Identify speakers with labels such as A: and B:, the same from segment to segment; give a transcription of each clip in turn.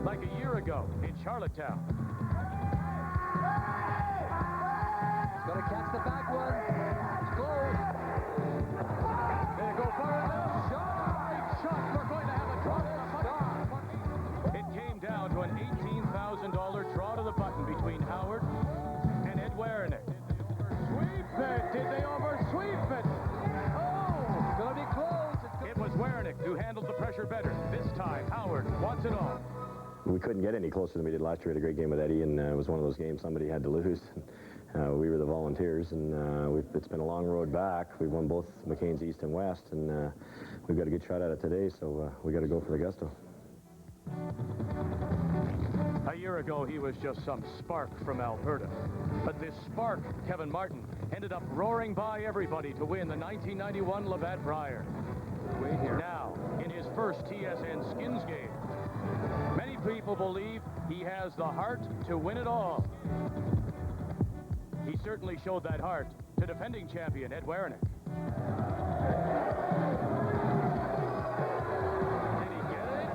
A: like a year ago in Charlottetown.
B: He's going to catch the back one. It's close.
A: They go for another shot. We're going to have a draw to the button. It came down to an $18,000 draw to the button between Howard and Ed Wernick. Did they oversweep it? Oh,
B: it's going to be close.
A: It was Wernick who handled the pressure better. This time, Howard wants it all.
C: We couldn't get any closer than we did last year. We had a great game with Eddie, and it was one of those games somebody had to lose. We were the volunteers, and it's been a long road back. We've won both McCain's East and West, and we've got a good shot at it today, so we got to go for the gusto.
A: A year ago, he was just some spark from Alberta. But this spark, Kevin Martin, ended up roaring by everybody to win the 1991 Labatt Brier. Now, in his first TSN Skins game, many people believe he has the heart to win it all. He certainly showed that heart to defending champion Ed Wernick. Did he get it?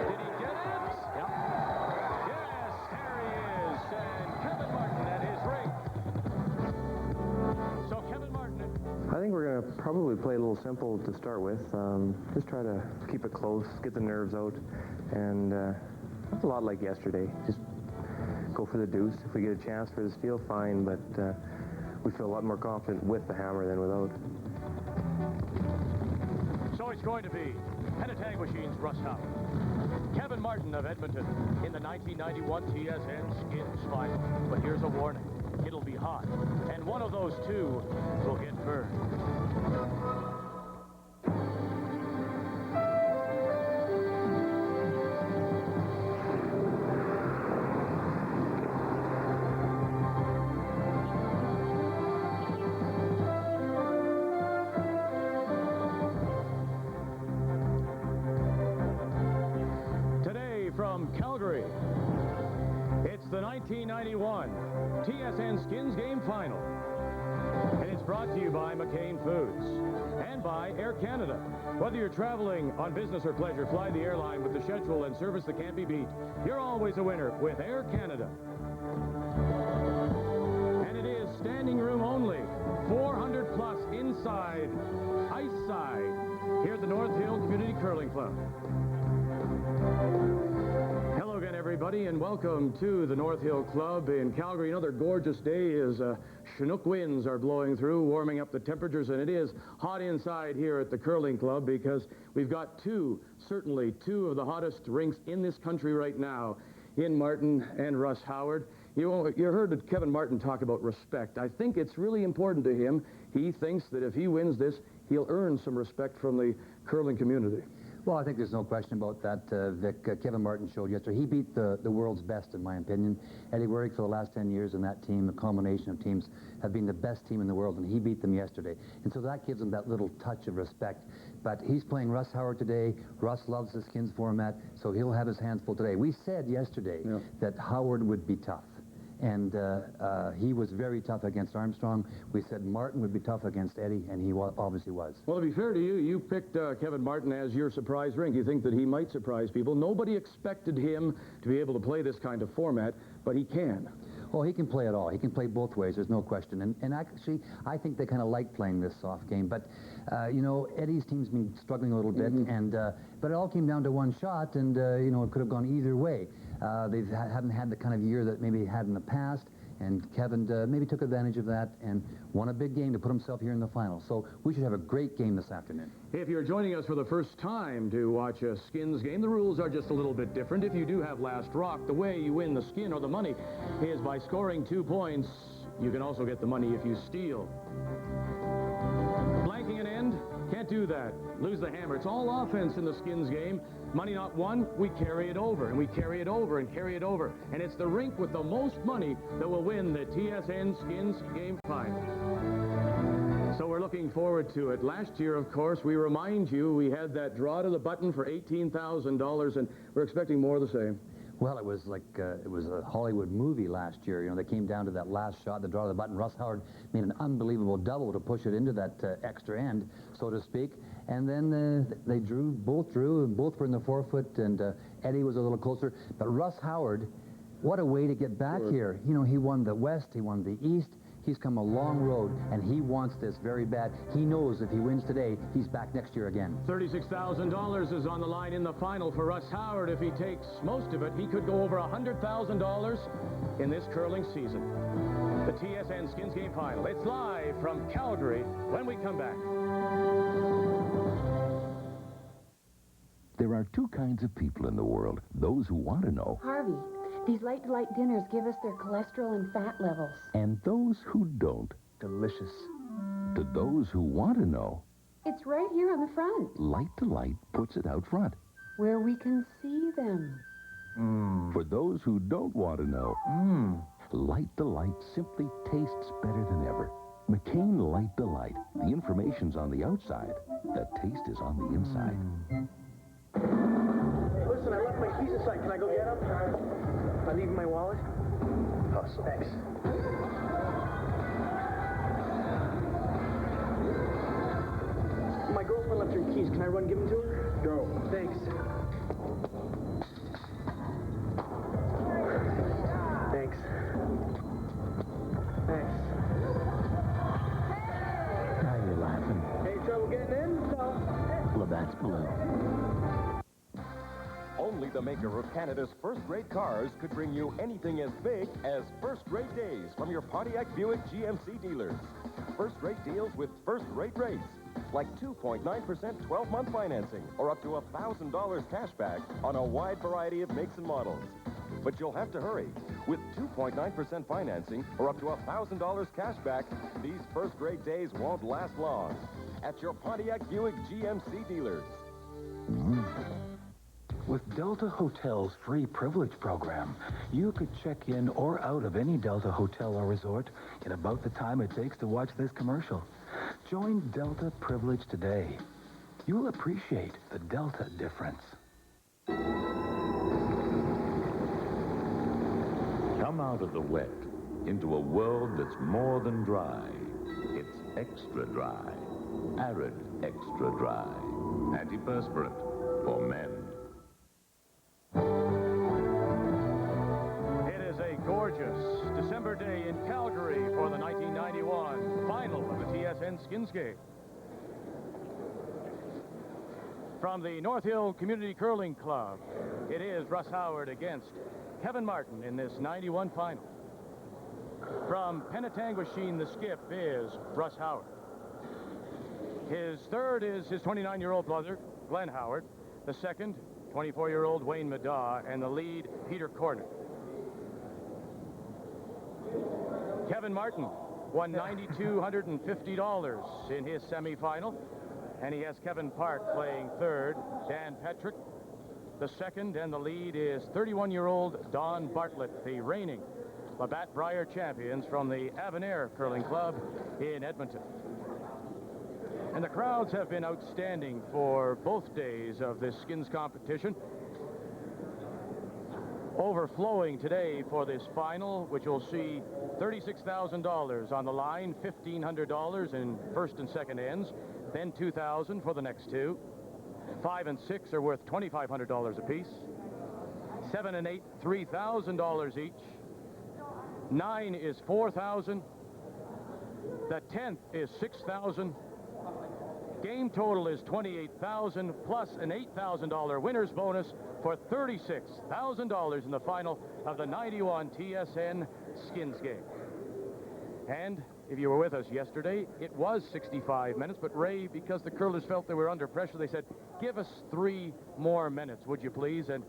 A: Did he get it? Yep. Yes, there he is. And Kevin Martin at his ring. So Kevin Martin.
D: I think we're going to probably play a little simple to start with. Just try to keep it close, get the nerves out, and a lot like yesterday. Just go for the deuce. If we get a chance for the steal, fine, but we feel a lot more confident with the hammer than without.
A: So it's going to be Pentatang Machine's Russ Howard, Kevin Martin of Edmonton in the 1991 TSN Skins final. But here's a warning. It'll be hot, and one of those two will get burned. From Calgary, it's the 1991 TSN Skins Game Final, and it's brought to you by McCain Foods and by Air Canada. Whether you're traveling on business or pleasure, fly the airline with the schedule and service that can't be beat. You're always a winner with Air Canada. And it is standing room only, 400 plus inside, ice side, here at the North Hill Community Curling Club. Hello again, everybody, and welcome to the North Hill Club in Calgary. Another gorgeous day as Chinook winds are blowing through, warming up the temperatures, and it is hot inside here at the Curling Club because we've got certainly two of the hottest rinks in this country right now, in Martin and Russ Howard. You heard Kevin Martin talk about respect. I think it's really important to him. He thinks that if he wins this, he'll earn some respect from the curling community.
B: Well, I think there's no question about that, Vic. Kevin Martin showed yesterday. He beat the world's best, in my opinion. Eddie Wernick, for the last 10 years, and that team, the combination of teams, have been the best team in the world, and he beat them yesterday. And so that gives him that little touch of respect. But he's playing Russ Howard today. Russ loves the Skins format, so he'll have his hands full today. We said yesterday that Howard would be tough. And he was very tough against Armstrong. We said Martin would be tough against Eddie, and he obviously was.
A: Well, to be fair to you, you picked Kevin Martin as your surprise rink. You think that he might surprise people. Nobody expected him to be able to play this kind of format, but he can.
B: Oh, he can play it all. He can play both ways. There's no question. And actually, I think they kind of like playing this soft game. But, you know, Eddie's team's been struggling a little bit. And but it all came down to one shot, and, you know, it could have gone either way. They haven't had the kind of year that maybe he had in the past. And Kevin maybe took advantage of that and won a big game to put himself here in the final. So we should have a great game this afternoon.
A: If you're joining us for the first time to watch a Skins game, the rules are just a little bit different. If you do have last rock, the way you win the skin or the money is by scoring 2 points. You can also get the money if you steal. Blanking an end, can't do that. Lose the hammer. It's all offense in the Skins game. Money not won, we carry it over, and we carry it over, and carry it over. And it's the rink with the most money that will win the TSN Skins Game Final. So we're looking forward to it. Last year, of course, we remind you, we had that draw to the button for $18,000, and we're expecting more of the same.
B: Well, it was like it was a Hollywood movie last year. You know, they came down to that last shot, the draw to the button. Russ Howard made an unbelievable double to push it into that extra end, so to speak. And then they both drew, and both were in the 4-foot, and Eddie was a little closer. But Russ Howard, what a way to get back here. You know, he won the West, he won the East. He's come a long road, and he wants this very bad. He knows if he wins today, he's back next year again.
A: $36,000 is on the line in the final for Russ Howard. If he takes most of it, he could go over $100,000 in this curling season. The TSN Skins Game Final. It's live from Calgary when we come back.
E: There are two kinds of people in the world. Those who want to know.
F: Harvey, these light dinners give us their cholesterol and fat levels.
E: And those who don't.
D: Delicious.
E: To those who want to know.
F: It's right here on the front,
E: Light to Light puts it out front.
F: where we can see them.
E: For those who don't want to know. Light Delight simply tastes better than ever. McCain Light Delight. The information's on the outside. The taste is on the inside.
D: Listen, I left my keys inside. Can I go get them? I leave my wallet? Oh, thanks. My girlfriend left her keys. Can I run give them to her? Go. Thanks. Thanks. Thanks.
E: Now you're laughing.
D: Any trouble getting in? No.
E: Labatt's Blue.
G: Only the maker of Canada's first-rate cars could bring you anything as big as first-rate days from your Pontiac Buick GMC dealers. First-rate deals with first-rate rates, like 2.9% 12-month financing or up to $1,000 cash back on a wide variety of makes and models. But you'll have to hurry. With 2.9% financing or up to $1,000 cash back, these first-rate days won't last long. At your Pontiac Buick GMC dealers.
H: With Delta Hotel's free privilege program, you could check in or out of any Delta hotel or resort in about the time it takes to watch this commercial. Join Delta Privilege today. You'll appreciate the Delta difference.
I: Come out of the wet into a world that's more than dry. It's extra dry. Arid extra dry. Antiperspirant for men.
A: It is a gorgeous December day in Calgary for the 1991 final of the TSN Skins Game. From the North Hill Community Curling Club, it is Russ Howard against Kevin Martin in this 91 final. From Penetanguishene, the skip is Russ Howard. His third is his 29-year-old brother, Glenn Howard. The second, 24-year-old Wayne Madaw, and the lead, Peter Corner. Kevin Martin won $9,250 in his semifinal, and he has Kevin Park playing third, Dan Petrick. The second and the lead is 31-year-old Don Bartlett, the reigning Labatt Brier champions from the Avonare Curling Club in Edmonton. And the crowds have been outstanding for both days of this skins competition. Overflowing today for this final, which will see $36,000 on the line, $1,500 in first and second ends, then $2,000 for the next two. 5 and 6 are worth $2,500 apiece. 7 and 8, $3,000 each. 9 is $4,000. The 10th is $6,000. Game total is $28,000 plus an $8,000 winner's bonus for $36,000 in the final of the 91 TSN Skins Game. And if you were with us yesterday, it was 65 minutes, but Ray, because the curlers felt they were under pressure, they said, give us 3 more minutes, would you please? And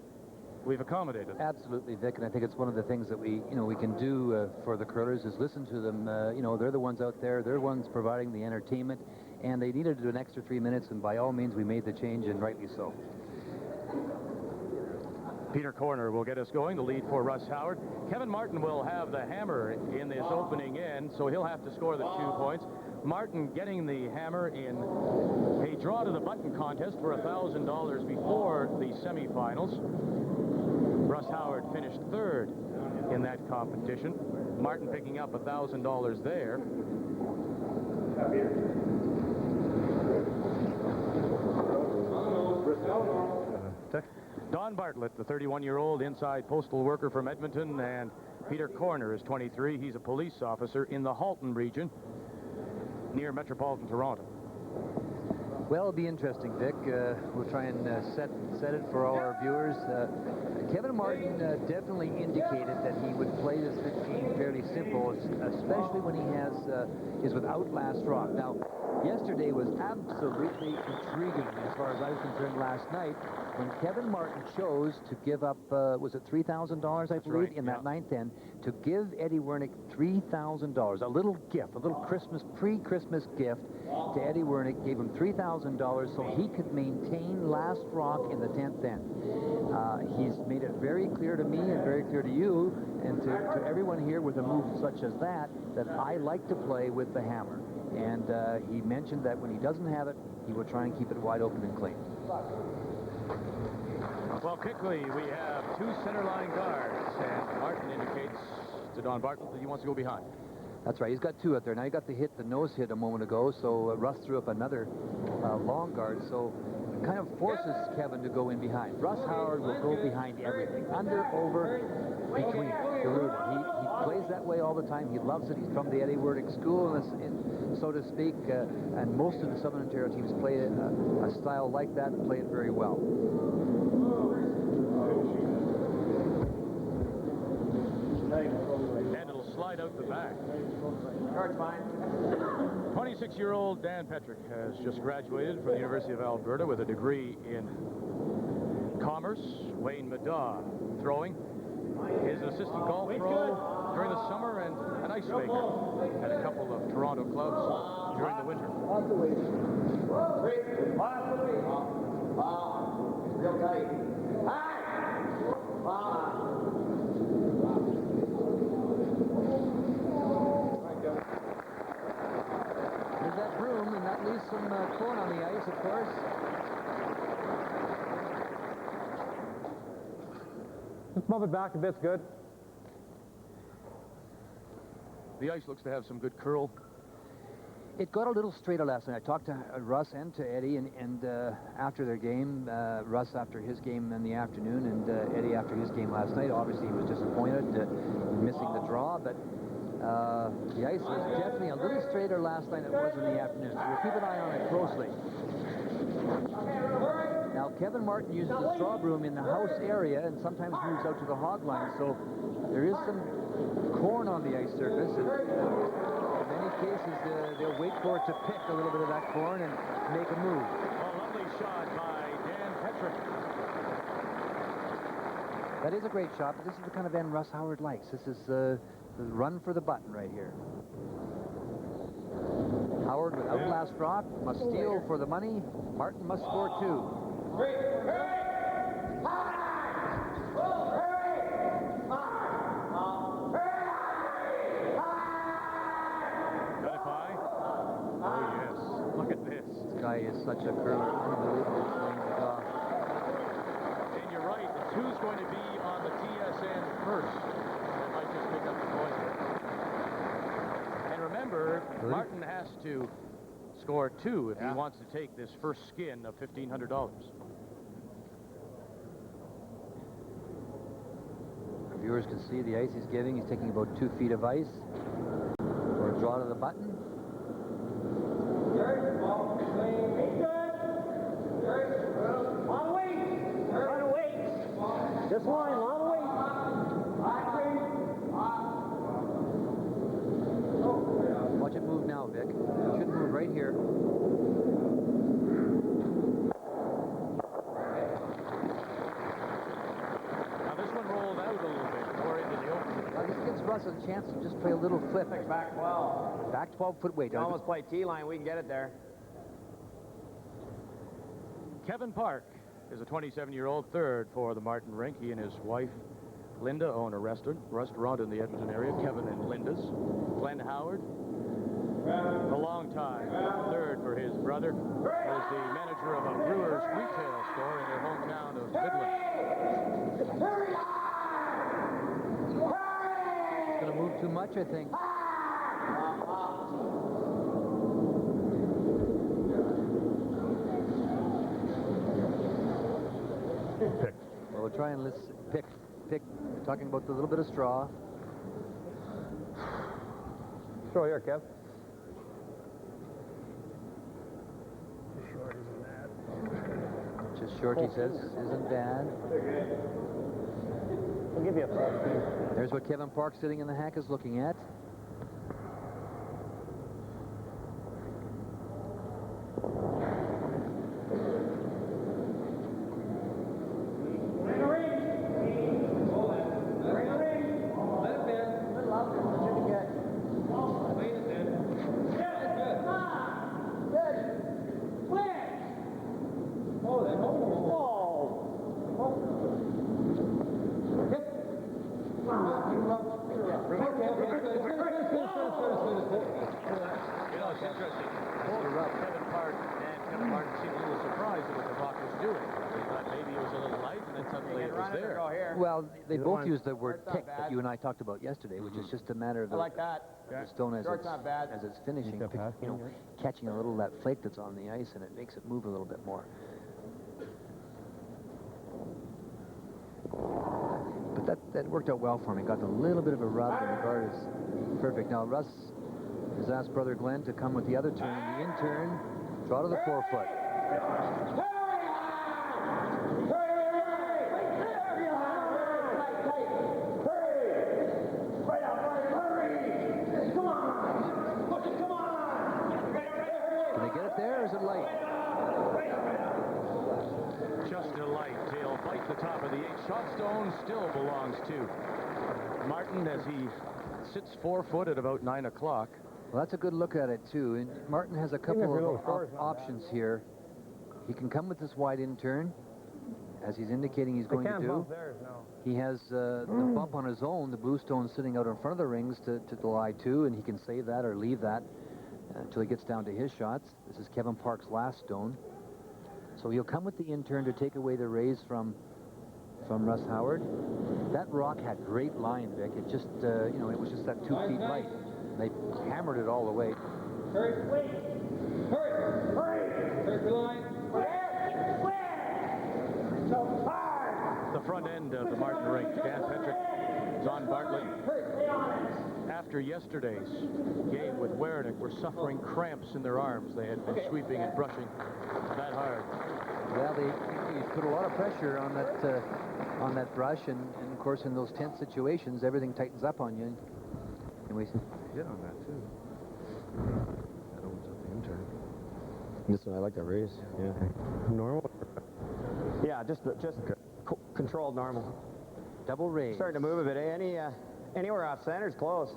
A: we've accommodated.
B: Absolutely, Vic, and I think it's one of the things that we can do for the curlers is listen to them. They're the ones out there. They're the ones providing the entertainment, and they needed to do an extra 3 minutes, and by all means, we made the change, and rightly so.
A: Peter Corner will get us going, the lead for Russ Howard. Kevin Martin will have the hammer in this opening end, so he'll have to score the 2 points. Martin getting the hammer in a draw to the button contest for $1,000 before the semifinals. Russ Howard finished third in that competition. Martin picking up $1,000 there. Don Bartlett, the 31-year-old inside postal worker from Edmonton, and Peter Corner is 23. He's a police officer in the Halton region near metropolitan Toronto.
B: Well, it'll be interesting, Vic. We'll try and set it for all our viewers. Kevin Martin definitely indicated that he would play this game fairly simple, especially when he is without last rock. Now, yesterday was absolutely intriguing as far as I was concerned last night when Kevin Martin chose to give up, was it $3,000, I believe,
A: right,
B: in that ninth end, to give Eddie Wernick $3,000, a little gift, a little pre-Christmas gift to Eddie Wernick, gave him $3,000 so he could maintain last rock in the 10th end. He's made it very clear to me and very clear to you and to everyone here with a move such as that I like to play with the hammer. And he mentioned that when he doesn't have it, he will try and keep it wide open and clean.
A: Well, quickly, we have two centerline guards, and Martin indicates to Don Bartlett that he wants to go behind.
B: That's right. He's got two out there. Now he got the nose hit a moment ago, so Russ threw up another long guard, so it kind of forces Kevin to go in behind. Russ Howard will go behind everything. Under, over, between. He plays that way all the time. He loves it. He's from the Eddie Wernick school, so to speak, and most of the Southern Ontario teams play a style like that and play it very well.
A: And it'll slide out the back.
D: Guard's fine.
A: 26-year-old Dan Petrick has just graduated from the University of Alberta with a degree in commerce. Wayne Madaw throwing. His assistant golf pro during the summer and an ice maker at a couple of Toronto clubs during the winter.
J: Real tight.
B: There's that broom, and that leaves some corn on the ice, of course.
D: Just bump it back a bit's good.
A: The ice looks to have some good curl.
B: It got a little straighter last night. I talked to Russ and to Eddie, and after their game, Russ after his game in the afternoon, and Eddie after his game last night. Obviously, he was disappointed in missing the draw, but the ice was definitely a little straighter last night than it was in the afternoon. So we'll keep an eye on it closely. Now, Kevin Martin uses the straw broom in the house area and sometimes moves out to the hog line, so there is some corn on the ice surface, and in many cases they'll wait for it to pick a little bit of that corn and make a move.
A: A lovely shot by Dan Petrick.
B: That is a great shot, but this is the kind of end Russ Howard likes. This is the run for the button right here. Howard without last rock must steal for the money. Martin must score two. Guy is such a curler, unbelievable swing to go.
A: And you're right, the two's going to be on the TSN first. That might just pick up the point. And remember, Martin has to score two if he wants to take this first skin of $1,500.
B: Our viewers can see the ice he's giving. He's taking about 2 feet of ice for a draw to the button.
J: This line, long way.
B: Watch it move now, Vic. It should move right here.
A: Now this one rolled out a little bit more into the open.
B: This gives Russ a chance to just play a little flip.
D: Back 12.
B: Back 12-foot weight.
D: You almost play T-line. We can get it there.
A: Kevin Park is a 27-year-old third for the Martin rink. He and his wife, Linda, own a restaurant in the Edmonton area, Kevin and Linda's. Glenn Howard, a long-time third for his brother, is the manager of a brewer's retail store in their hometown of Midland.
B: It's going to move too much, I think.
A: Pick.
B: Well, we'll try and listen. Pick. We're talking about the little bit of straw.
D: Straw here, Kev.
B: Just short, he says, isn't bad.
D: I'll give you a 14.
B: There's what Kevin Park sitting in the hack is looking at. Well, they both use the word pick that you and I talked about yesterday, which is just a matter of the stone as it's finishing, you know, catching a little of that flake that's on the ice, and it makes it move a little bit more. But that worked out well for me. Got a little bit of a rub, and the guard is perfect. Now Russ has asked brother Glenn to come with the other turn, and the in-turn, draw to the forefoot.
A: Still belongs to Martin as he sits 4 foot at about 9 o'clock.
B: Well, that's a good look at it, too. And Martin has a couple of options here. He can come with this wide in turn, as he's indicating he's going to do. He has the bump on his own, the blue stone sitting out in front of the rings to lie to, and he can save that or leave that until he gets down to his shots. This is Kevin Park's last stone. So he'll come with the in turn to take away the raise from Russ Howard. That rock had great line, Vic. It just, you know, it was just that 2 feet light. They hammered it all the way.
J: Hurry, wait! Hurry! Hurry for the line! So hard!
A: The front end of the Martin rink. Dan Petrick, John Bartlett. After yesterday's game with Wernick, were suffering cramps in their arms. They had been sweeping and brushing that hard.
B: Well, they put a lot of pressure on that brush, and of course, in those tense situations, everything tightens up on you. And we
D: hit on that too. That opens up the intern.
C: This one, I like that raise. Yeah.
D: Normal.
C: Yeah, just controlled normal.
B: Double raise.
C: Starting to move a bit. Eh? Anywhere off center's close.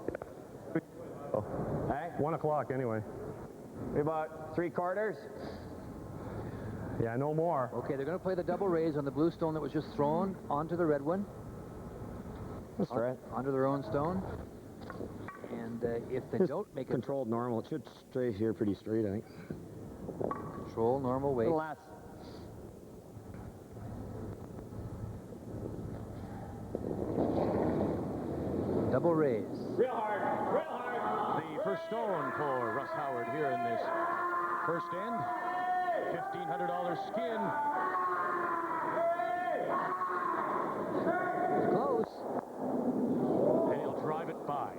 D: Oh.
C: Hey?
D: 1 o'clock anyway.
C: About 3/4.
D: Yeah, no more.
B: Okay, they're going to play the double raise on the blue stone that was just thrown onto the red one.
C: That's right.
B: Onto their own stone. And if they don't make it...
C: Controlled normal. It should stay here pretty straight, I think.
B: Control, normal, weight.
C: Less.
B: Double raise.
J: Real hard, real hard.
A: The first stone for Russ Howard here in this first end. $1,500 skin.
B: Close.
A: And he'll drive it by.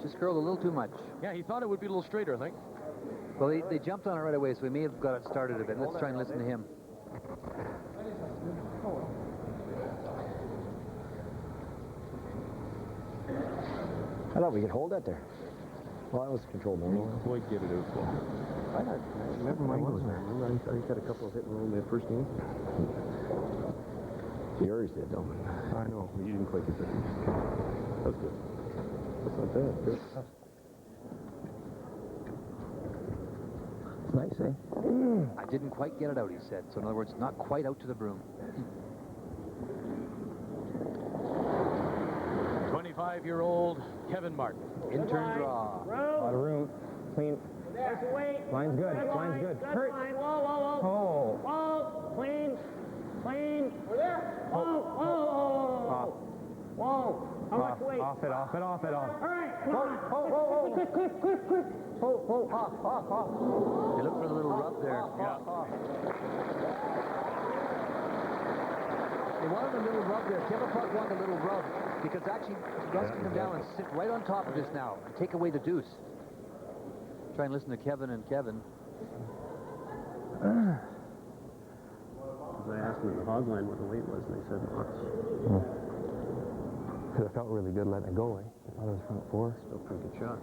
B: Just curled a little too much.
A: Yeah, he thought it would be a little straighter, I think.
B: Well, they jumped on it right away, so we may have got it started a bit. Let's try and listen to him.
C: I thought we could hold that there. Well, that was controlled normal.
D: Boy, get it out for. Never mind. I got a couple of hit and roll in that first game.
C: Yours did, though.
D: I know. You didn't quite get that. That's good. That's not bad. Good.
C: It's nice, eh?
B: I didn't quite get it out, he said. So in other words, not quite out to the broom.
A: 25-year-old Kevin Martin.
B: In-turn draw.
D: A lot of room. Clean.
J: There's the weight.
D: Line's good.
J: Good
D: Line's good.
J: Good
D: Hurt.
J: line. Whoa, whoa, whoa.
D: Oh.
J: Whoa. Clean. Clean. We're there. Whoa, whoa.
D: Off.
J: Whoa. How much weight?
D: Off it, off it, off it, off.
J: All right, come on.
D: Oh.
J: Quick.
D: Oh, off.
B: They look for a little rub there.
A: Yeah.
B: They wanted a little rub there. Kevin Park wanted a little rub because actually Russ can come down and sit right on top of this now and take away the deuce. Try and listen to Kevin and Kevin.
D: I asked them at the hog line what the weight was, and they said lots. Because I felt really good letting it go, eh? I thought it was front four. Still pretty good shot.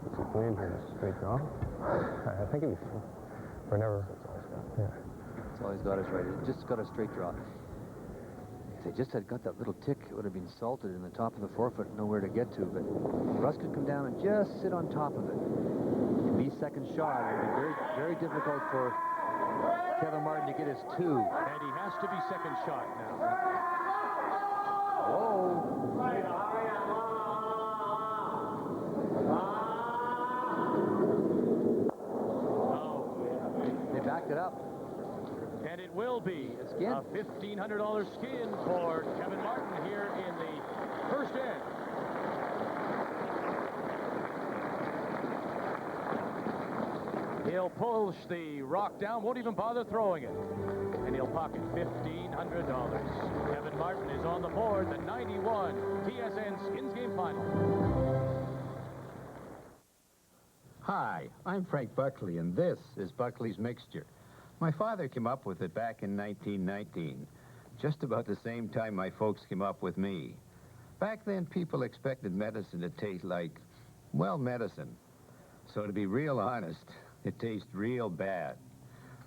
D: What's the plan here? Just straight draw? I think it'd be fun. Or never. Yeah.
B: That's all he's got is right. He just got a straight draw. If they just had got that little tick, it would have been salted in the top of the forefoot, nowhere to get to. But Russ could come down and just sit on top of it. Be second shot. It would be very, very difficult for Kevin Martin to get his two.
A: And he has to be second shot now.
B: Whoa. They backed it up.
A: And it will be
B: a skin.
A: A $1,500 skin for Kevin Martin here in the first end. He'll push the rock down, won't even bother throwing it. And he'll pocket $1,500. Kevin Martin is on the board, the 91 TSN Skins Game Final.
K: Hi, I'm Frank Buckley, and this is Buckley's Mixture. My father came up with it back in 1919, just about the same time my folks came up with me. Back then, people expected medicine to taste like, well, medicine. So to be real honest, it tastes real bad.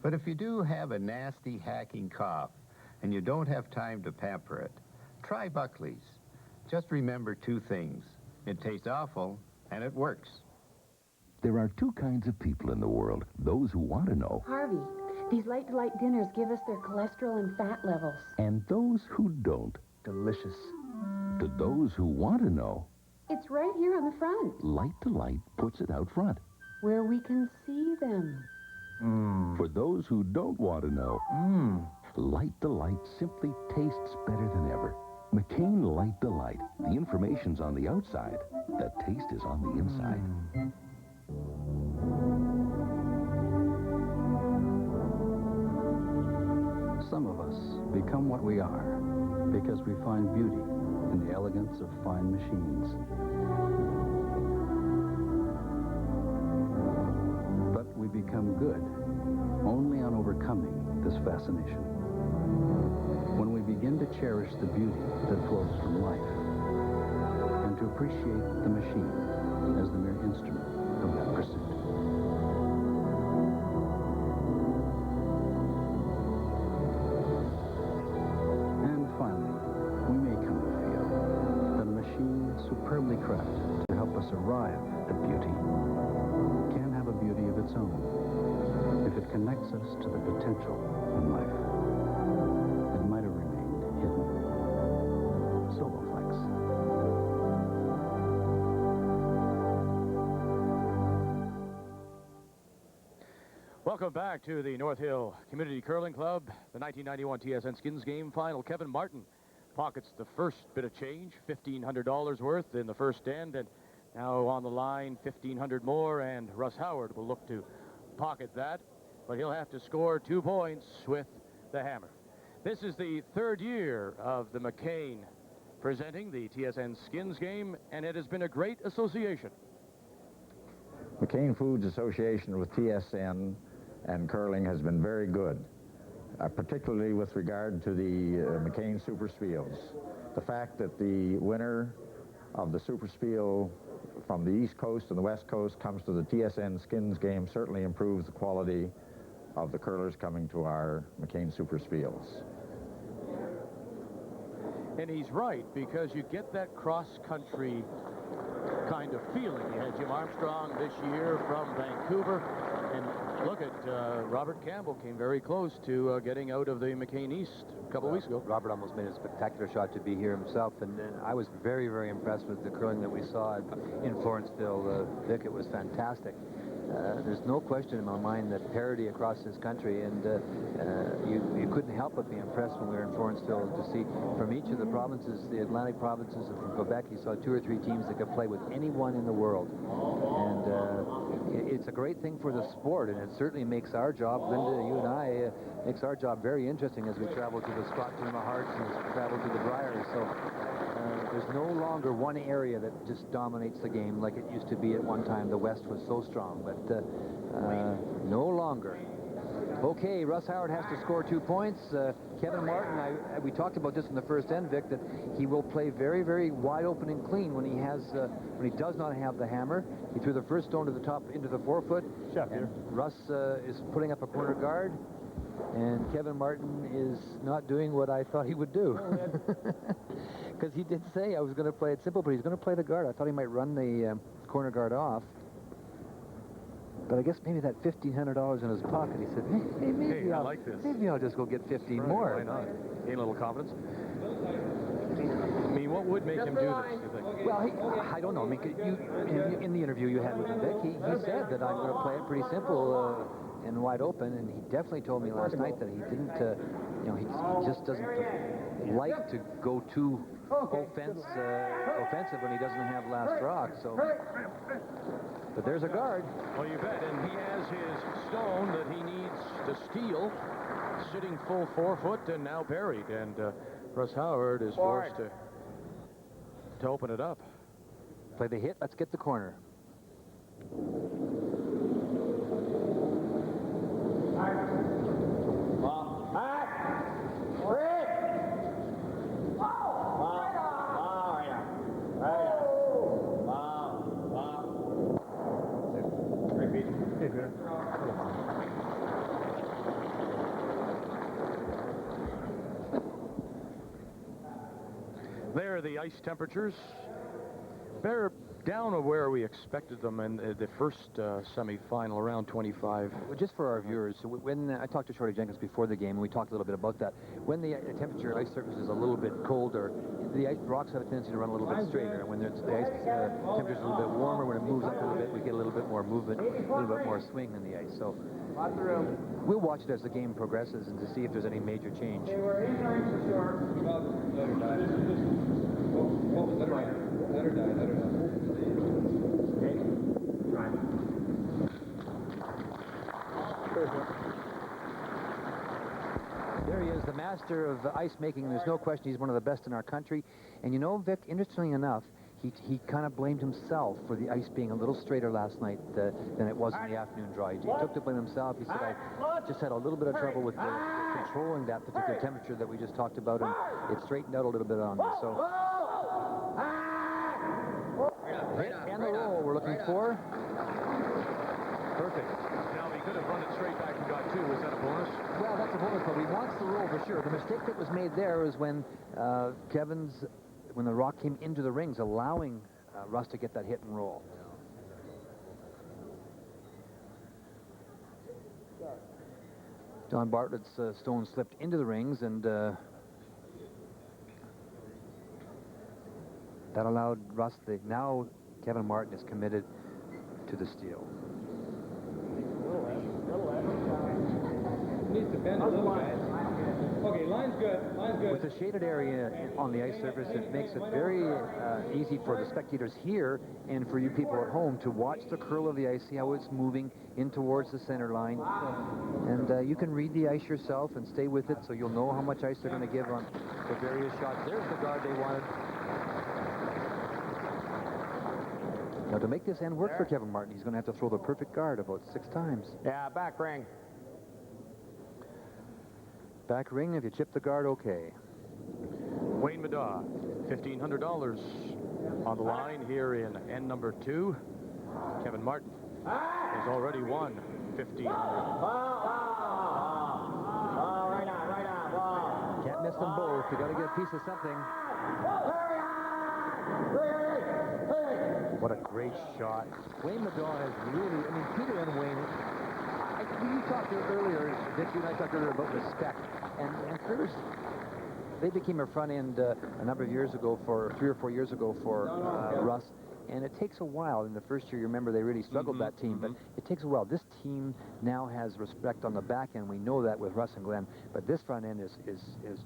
K: But if you do have a nasty, hacking cough and you don't have time to pamper it, try Buckley's. Just remember two things. It tastes awful, and it works.
E: There are two kinds of people in the world. Those who want to know,
F: Harvey, these light-to-light dinners give us their cholesterol and fat levels.
E: and those who don't.
B: Delicious.
E: To those who want to know,
F: It's right here on the front,
E: Light to Light puts it out front.
F: where we can see them.
E: For those who don't want to know, Light to Light simply tastes better than ever. McCain Light to Light. The information's on the outside. The taste is on the inside.
H: Some of us become what we are because we find beauty in the elegance of fine machines. But we become good only on overcoming this fascination. When we begin to cherish the beauty that flows from life and to appreciate the machine as the mere instrument of that pursuit. Superbly crafted to help us arrive at beauty can have a beauty of its own if it connects us to the potential in life that might have remained hidden. Soloflex.
A: Welcome back to the North Hill Community Curling Club, the 1991 TSN Skins Game Final. Kevin Martin pockets the first bit of change, $1,500 worth in the first end, and now on the line, $1,500 more, and Russ Howard will look to pocket that, but he'll have to score 2 points with the hammer. This is the third year of the McCain presenting the TSN Skins Game, and it has been a great association.
L: McCain Foods Association with TSN and curling has been very good. Particularly with regard to the McCain Super Spiels. The fact that the winner of the Super Spiel from the East Coast and the West Coast comes to the TSN Skins Game certainly improves the quality of the curlers coming to our McCain Super Spiels.
A: And he's right, because you get that cross-country kind of feeling. You had Jim Armstrong this year from Vancouver, and look at Robert Campbell came very close to getting out of the McCain East a couple weeks ago.
B: Robert almost made a spectacular shot to be here himself, and I was very, very impressed with the curling that we saw in Florenceville. Vic, it was fantastic. there's no question in my mind that parity across this country, and you couldn't help but be impressed when we were in Florenceville to see from each of the provinces, the Atlantic provinces, and from Quebec, you saw 2 or 3 teams that could play with anyone in the world. And it's a great thing for the sport, and it certainly makes our job, Linda, you and I, makes our job very interesting as we travel to the Scotland and the Hearts and as we travel to the Briars. So there's no longer one area that just dominates the game like it used to be at one time. The West was so strong, but no longer. Okay, Russ Howard has to score 2 points. Kevin Martin, we talked about this in the first end, Vic, that he will play very, very wide open and clean when he does not have the hammer. He threw the first stone to the top into the 4-foot. And Russ is putting up a corner guard, and Kevin Martin is not doing what I thought he would do. Because he did say I was going to play it simple, but he's going to play the guard. I thought he might run the corner guard off. But I guess maybe that $1,500 in his pocket, he said, hey, maybe
A: I like this.
B: Maybe I'll just go get 15 more.
A: Why not? Gain a little confidence. I mean, what would make him do this, you think?
B: Well, I don't know. I mean, in the interview you had with him, Vic, he said that I'm going to play it pretty simple and wide open, and he definitely told me last night that he didn't, he just doesn't like to go too offensive when he doesn't have last rock. So, but there's a guard.
A: Well, you bet, and he has his stone that he needs to steal, sitting full 4-foot and now buried, and Russ Howard is forced to open it up.
B: Play the hit. Let's get the corner.
A: There are the ice temperatures. They're down of where we expected them in the first semifinal, around 25.
B: Well, just for our viewers, so when I talked to Shorty Jenkins before the game, and we talked a little bit about that, when the temperature of ice surface is a little bit colder, the rocks have a tendency to run a little bit straighter. And when the ice temperature is a little bit warmer, when it moves up a little bit, we get a little bit more movement, a little bit more swing in the ice. So we'll watch it as the game progresses and to see if there's any major change. There he is, the master of ice making. There's no question he's one of the best in our country. And you know, Vic, interestingly enough, he kind of blamed himself for the ice being a little straighter last night than it was in the afternoon draw. He took the blame himself. He said, I just had a little bit of trouble with controlling that particular temperature that we just talked about, and it straightened out a little bit on me. So, and the roll we're looking for. Perfect.
A: Now, he could have run it straight back and got 2. Is that a bonus?
B: Well, that's a bonus, but he wants the roll for sure. The mistake that was made there is when when the rock came into the rings, allowing Russ to get that hit and roll. Don Bartlett's stone slipped into the rings, and that allowed Russ. Now Kevin Martin is committed to the steal.
J: Needs to bend a little bit. Okay, line's good. Line's good.
B: With the shaded area on the ice surface, it makes it very easy for the spectators here and for you people at home to watch the curl of the ice, see how it's moving in towards the center line. And you can read the ice yourself and stay with it so you'll know how much ice they're going to give on the various shots. There's the guard they wanted. Now, to make this end work for Kevin Martin, he's going to have to throw the perfect guard about 6 times.
D: Yeah, back ring.
B: Back ring, if you chip the guard, okay.
A: Wayne Madaw, $1,500 on the line here in end number 2. Kevin Martin has already won $1,500.
B: Can't miss them both. You got to get a piece of something. What a great shot. Wayne Madaw has really, I mean, Peter and Wayne, you talked earlier, Vic, you and I talked earlier about respect. And first, they became a front end a number of years ago, 3 or 4 years ago for Russ. And it takes a while. In the first year, you remember, they really struggled, that team. But it takes a while. This team now has respect on the back end. We know that with Russ and Glenn. But this front end is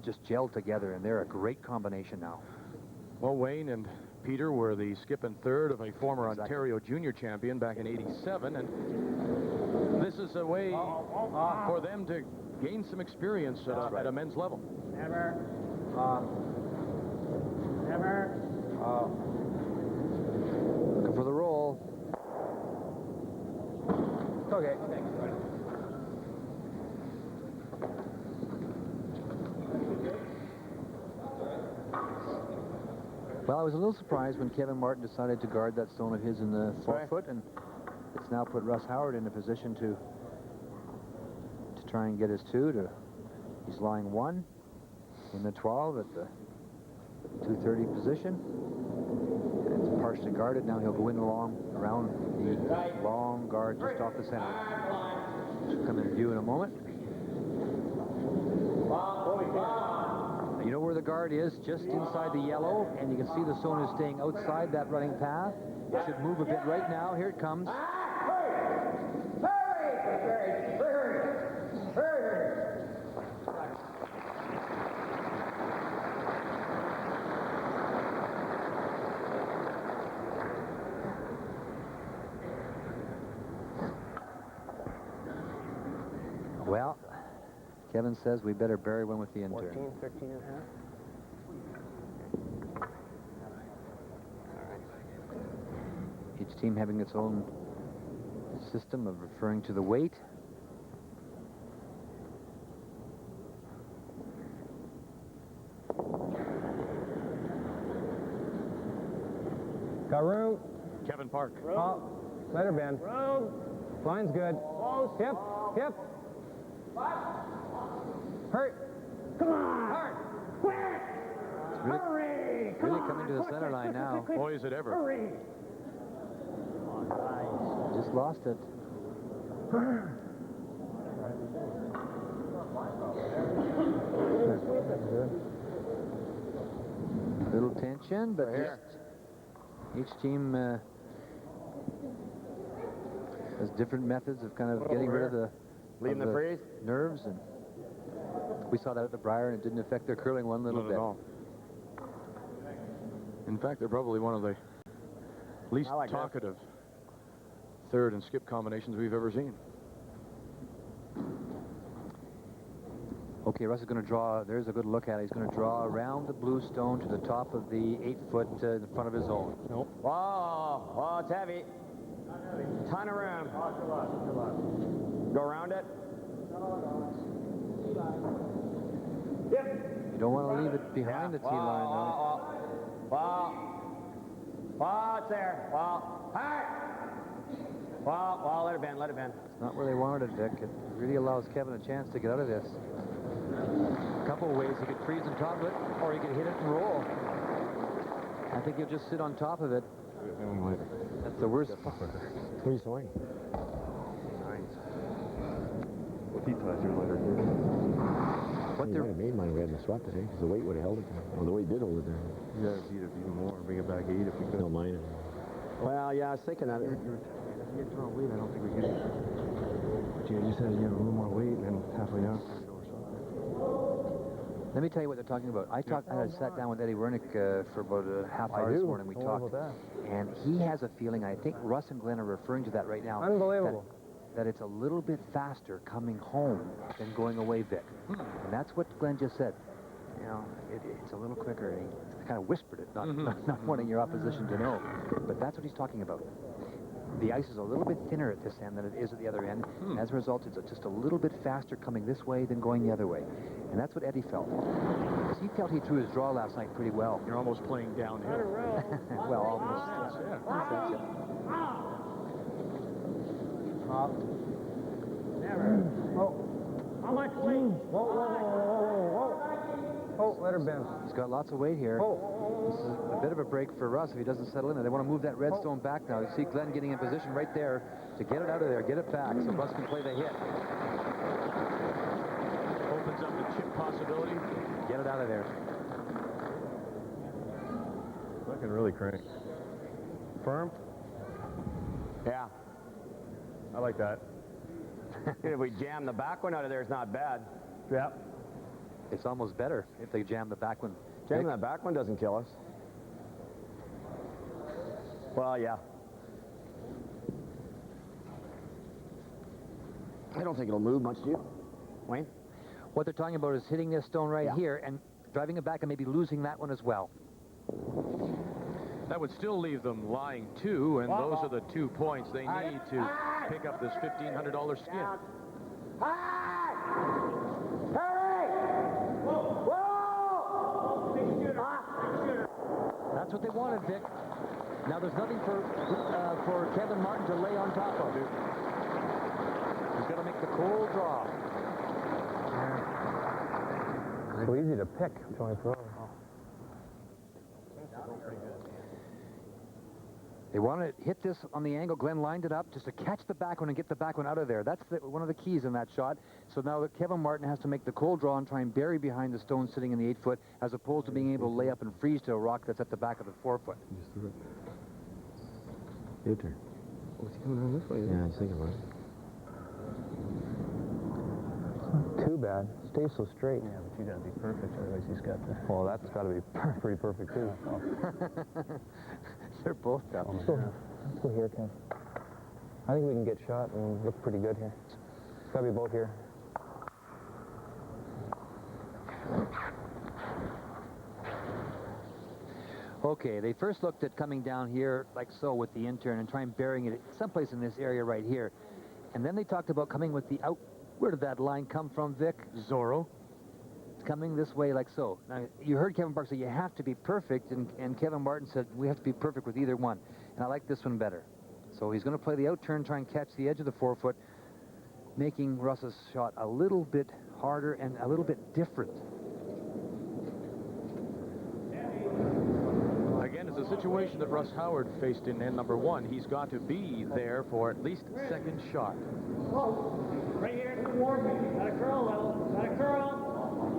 B: just gelled together, and they're a great combination now.
A: Well, Wayne and Peter were the skip and third of a former Ontario junior champion back in '87. And this is a way for them to gain some experience at a men's level.
J: Never. Never.
B: Looking for the roll.
D: Okay.
B: Well, I was a little surprised when Kevin Martin decided to guard that stone of his in the 4-foot, and it's now put Russ Howard in a position to try and get his 2. He's lying 1 in the 12 at the 230 position. And it's partially guarded. Now he'll go in around the long guard just off the center. Should come in view in a moment. You know where the guard is? Just inside the yellow, and you can see the stone is staying outside that running path. It should move a bit right now. Here it comes. Well, Kevin says we better bury one with the intern.
D: 14, 13 and a half.
B: Each team having its own system of referring to the weight.
D: Got room.
A: Kevin Park.
D: Oh, let her bend. Line's good. Hip, hip. Hurt.
J: Come on.
D: Hurt.
J: Quick. Hurry.
B: Really coming to the center line now.
A: Boy, is it ever.
J: Hurry.
B: Just lost it. Little tension, but each team has different methods of kind of getting rid of the nerves, and we saw that at the Briar, and it didn't affect their curling one little bit.
A: Not at all. In fact, they're probably one of the least talkative third and skip combinations we've ever seen.
B: Okay, Russ is going to draw. There's a good look at it. He's going to draw around the blue stone to the top of the 8-foot in front of his own.
D: Nope.
M: Whoa, it's heavy. Ton of room. Go around it.
B: You don't want to leave it behind the tee line, though.
M: Whoa, it's there. Whoa, hey! Whoa, let it bend, let it bend.
B: It's not where they wanted it, Vic. It really allows Kevin a chance to get out of this. A couple of ways. He could freeze on top of it, or he could hit it and roll. I think he'll just sit on top of it. That's the worst part.
C: What are you sewing?
D: What he thought you later.
C: What they might have made mine we hadn't swept it, because the weight would have held it there. Well, the weight did hold it there.
D: Yeah, beat it even more. Bring it back 8 if we could.
C: No, mine. Well, yeah, I was thinking that.
D: You get to our weight, I don't think we could. But you just had to get a little more weight, and then halfway down.
B: Let me tell you what they're talking about. I sat down with Eddie Wernick for about a half hour this morning. We talked, and he has a feeling, I think Russ and Glenn are referring to that right now.
D: Unbelievable.
B: That it's a little bit faster coming home than going away, Vic. And that's what Glenn just said. You know, it's a little quicker. And he kind of whispered it, not wanting your opposition to know. But that's what he's talking about. The ice is a little bit thinner at this end than it is at the other end. As a result, it's just a little bit faster coming this way than going the other way. And that's what Eddie felt. Because he felt he threw his draw last night pretty well.
A: You're almost playing downhill.
B: Well, almost.
J: Never. How much weight?
D: Oh, let her bend.
B: He's got lots of weight here. This is a bit of a break for Russ if he doesn't settle in there. They want to move that redstone back now. You see Glenn getting in position right there to get it out of there, get it back, so Russ can play the hit.
A: Opens up the chip possibility.
B: Get it out of there.
D: Looking really crank.
A: Firm?
M: Yeah.
A: I like that.
M: If we jam the back one out of there, it's not bad.
A: Yeah.
B: It's almost better if they jam the back one.
M: Jamming that back one doesn't kill us. Well, yeah. I don't think it'll move much, do you, Wayne?
B: What they're talking about is hitting this stone right here and driving it back and maybe losing that one as well.
A: That would still leave them lying 2, and those are the 2 points they need to pick up this $1,500 skin.
B: That's what they wanted, Vic. Now there's nothing for Kevin Martin to lay on top of. He's got to make the cold draw.
D: So easy to pick, Joey Pro.
B: They want to hit this on the angle. Glenn lined it up just to catch the back one and get the back one out of there. That's one of the keys in that shot. So now that Kevin Martin has to make the cold draw and try and bury behind the stone sitting in the 8-foot, as opposed to being able to lay up and freeze to a rock that's at the back of the 4-foot.
C: Your turn.
D: What's he coming on this way?
C: Yeah, he's thinking about it.
D: Not too bad. Stays so straight.
J: Yeah, but you got to be perfect, otherwise he's got to.
D: Well, that's got to be pretty perfect, too.
B: They're both got them.
D: Let's go here, Ken. I think we can get shot and look pretty good here. It's got to be both here.
B: Okay, they first looked at coming down here like so with the intern and trying burying it someplace in this area right here. And then they talked about coming with the out. Where did that line come from, Vic?
A: Zorro.
B: It's coming this way like so. Now, you heard Kevin Park say you have to be perfect, and Kevin Martin said we have to be perfect with either one. And I like this one better. So he's going to play the out turn, try and catch the edge of the 4-foot, making Russ's shot a little bit harder and a little bit different.
A: Again, it's a situation that Russ Howard faced in end number 1. He's got to be there for at least second shot.
J: Whoa. Right here, it's warm. Got a curl, level. Got a curl.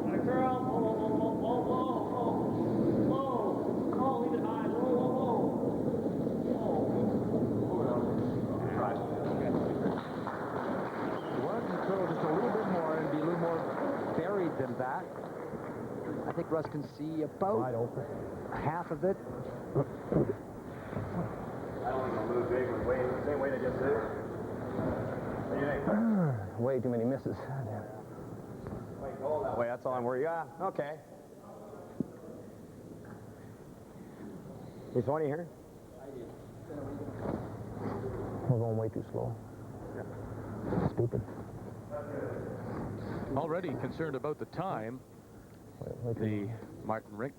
J: Got a curl. Whoa, whoa, whoa, whoa, whoa, whoa. Whoa. Oh, leave it high. Whoa, whoa,
B: Why don't you curl just a little bit more and be a little more buried than that? I think Russ can see about half of it.
M: I don't think it'll move big with Wayne. Same way they just did. What do you think?
D: Way too many misses.
M: Wait, go that way. That's all I'm worried. Yeah, okay. Is 20 here?
D: We're going way too slow. Stupid.
A: Already concerned about the time. The Martin Rink.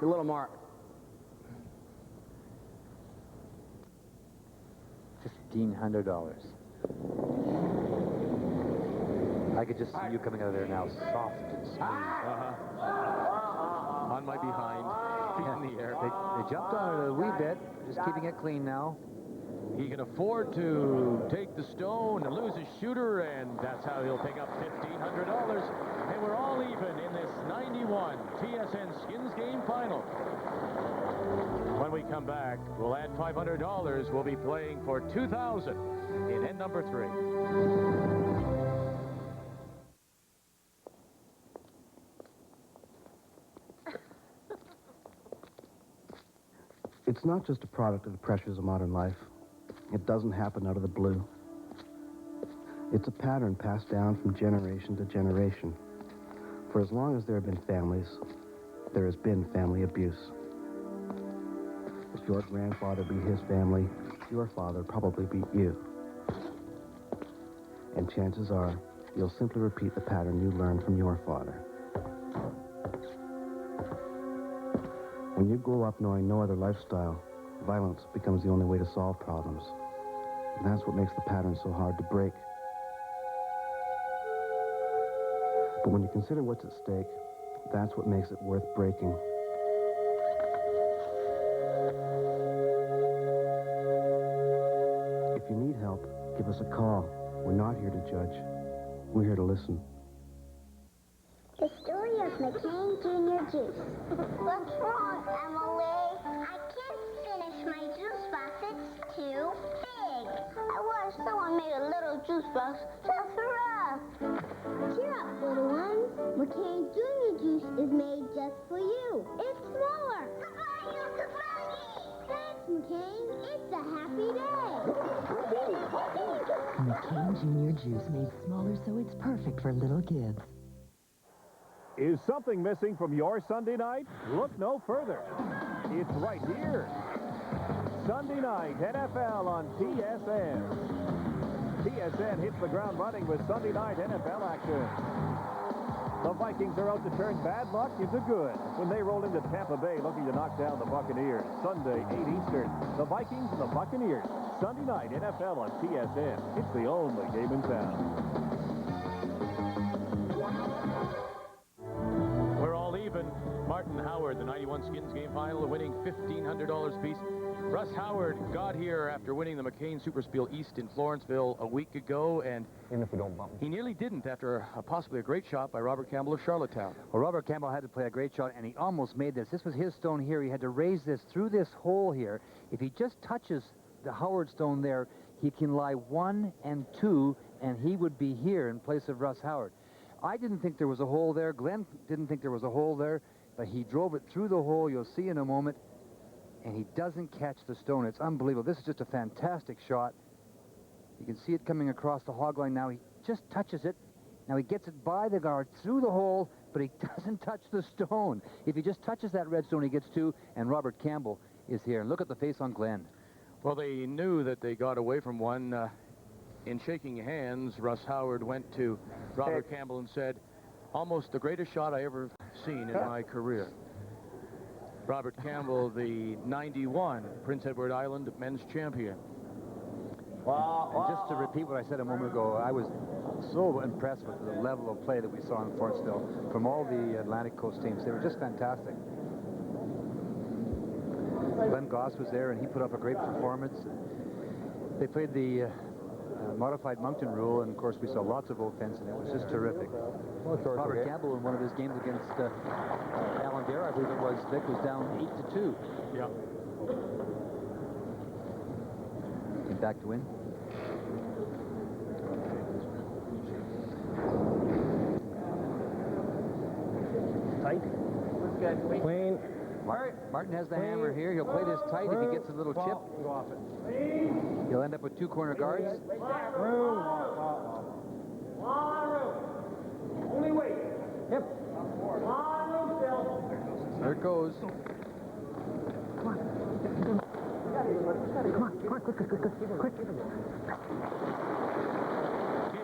M: A little more.
B: $1,500. I could just see you coming out of there now, soft and smooth.
A: On my behind, feet in the air.
B: They jumped on it a wee bit, just keeping it clean now.
A: He can afford to take the stone and lose his shooter, and that's how he'll pick up $1,500. And we're all even in this 91 TSN Skins Game Final. When we come back, we'll add $500. We'll be playing for $2,000 in end number 3.
N: It's not just a product of the pressures of modern life. It doesn't happen out of the blue. It's a pattern passed down from generation to generation. For as long as there have been families, there has been family abuse. If your grandfather beat his family, your father probably beat you. And chances are, you'll simply repeat the pattern you learned from your father. When you grow up knowing no other lifestyle, violence becomes the only way to solve problems. And that's what makes the pattern so hard to break. But when you consider what's at stake, that's what makes it worth breaking. If you need help, give us a call. We're not here to judge. We're here to listen.
O: The story of McCain Junior juice. What's wrong, Emily? I can't finish my juice box. It's too big. I wish someone made a little juice box just for us. Cheer up, little one. McCain Junior juice is made just for you. It's smaller. Thanks, McCain. It's a happy day.
P: McCain Junior juice made smaller so it's perfect for little kids.
Q: Is something missing from your Sunday night? Look no further. It's right here. Sunday night NFL on TSN. TSN hits the ground running with Sunday night NFL action. The Vikings are out to turn bad luck into good when they roll into Tampa Bay looking to knock down the Buccaneers. Sunday, 8 Eastern. The Vikings and the Buccaneers. Sunday night NFL on TSN. It's the only game in town.
A: R.Howard, the 91 Skins game final, winning $1,500 apiece. Russ Howard got here after winning the McCain Superspiel East in Florenceville a week ago, and
B: even if we don't bump,
A: he nearly didn't after possibly a great shot by Robert Campbell of Charlottetown.
B: Well, Robert Campbell had to play a great shot, and he almost made this. This was his stone here. He had to raise this through this hole here. If he just touches the Howard stone there, he can lie 1 and 2, and he would be here in place of Russ Howard. I didn't think there was a hole there. Glenn didn't think there was a hole there, but he drove it through the hole. You'll see in a moment. And he doesn't catch the stone. It's unbelievable. This is just a fantastic shot. You can see it coming across the hog line now. He just touches it. Now he gets it by the guard through the hole, but he doesn't touch the stone. If he just touches that red stone, he gets 2, and Robert Campbell is here. And look at the face on Glenn.
A: Well, they knew that they got away from one. In shaking hands, Russ Howard went to Robert Campbell and said, "Almost the greatest shot I ever seen in my career." Robert Campbell, the 91 Prince Edward Island men's champion.
B: And just to repeat what I said a moment ago, I was so impressed with the level of play that we saw in Florenceville from all the Atlantic Coast teams. They were just fantastic. Glenn Goss was there, and he put up a great performance. They played the modified Moncton rule, and of course we saw lots of offense, and it was just terrific. Robert Campbell in one of his games against Allendale, I believe it was, Vic was down 8-2.
A: Yeah.
B: Came back to win.
M: Tight. Clean.
B: Martin has the hammer here. He'll play this tight. If he gets a little chip,
M: go off it.
B: he'll end up with 2 corner guards.
J: Room. Only wait.
M: Hip.
J: Room still.
B: There it goes.
J: Come on, quick.
A: Came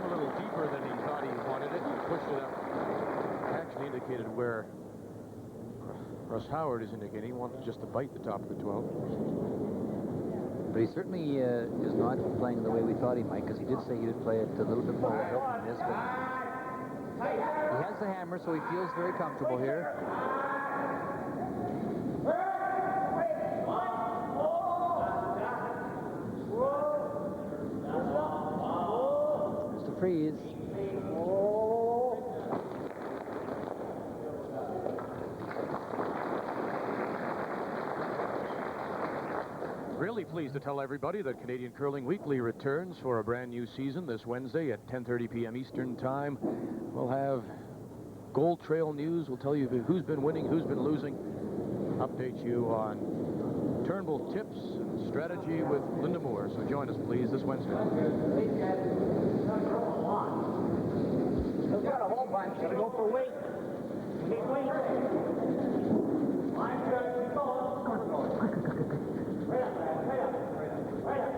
A: a little deeper than he thought he wanted it. He pushed it up. Actually indicated where Russ Howard is indicating he wants just to bite the top of the 12.
B: But he certainly is not playing the way we thought he might, because he did say he would play it a little bit more help than this. But he has the hammer, so he feels very comfortable here. Mr. Freeze.
A: Really pleased to tell everybody that Canadian Curling Weekly returns for a brand new season this Wednesday at 10:30 p.m. Eastern Time. We'll have Gold Trail news. We'll tell you who's been winning, who's been losing. Update you on Turnbull tips and strategy with Linda Moore. So join us, please, this Wednesday.
J: Still got a whole bunch. Gotta go for weight. Keep weight. Line good. Go. Right up.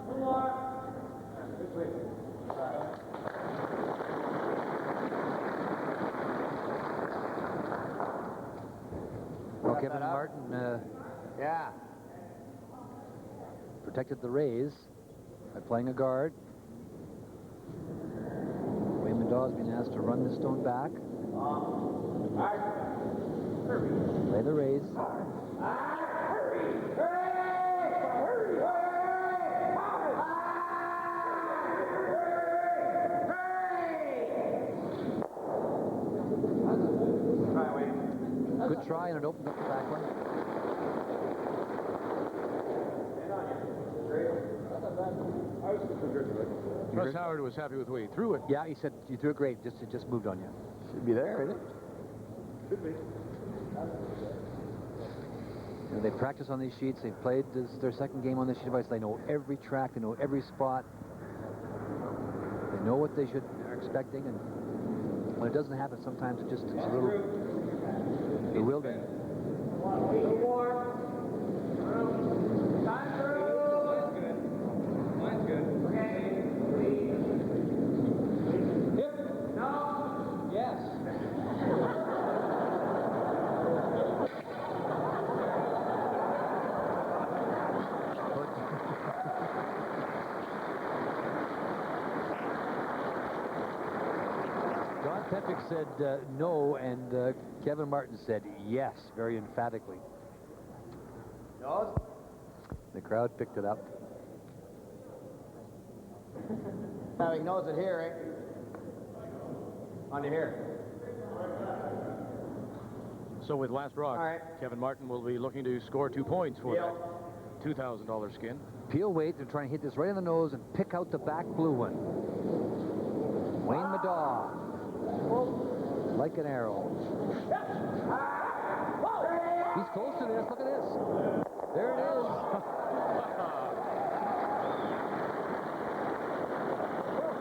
J: One more.
B: Well, Kevin Martin protected the raise by playing a guard. Raymond Dawes being asked to run the stone back. Play the raise. try, and it opened up the back one.
A: Russ Howard was happy with the way he threw it.
B: Yeah, he said, you threw it great. It just moved on you.
C: Should be there, isn't it?
A: Should be.
B: You know, they practice on these sheets. They've played their second game on this sheet device. They know every track. They know every spot. They know what they are expecting. And when it doesn't happen, sometimes it's a little bewildering.
J: Mine's good. Okay. Hip. No. Yes.
B: John Petrick said no, and Kevin Martin said yes, very emphatically. The crowd picked it up.
M: Now he knows it here, eh? On to here.
A: So with last rock, Kevin Martin will be looking to score 2 points for that $2,000 skin.
B: Peel weight, they're trying to hit this right in the nose and pick out the back blue one. Wayne Madaw, like an arrow. He's close to this, look at this. There it is.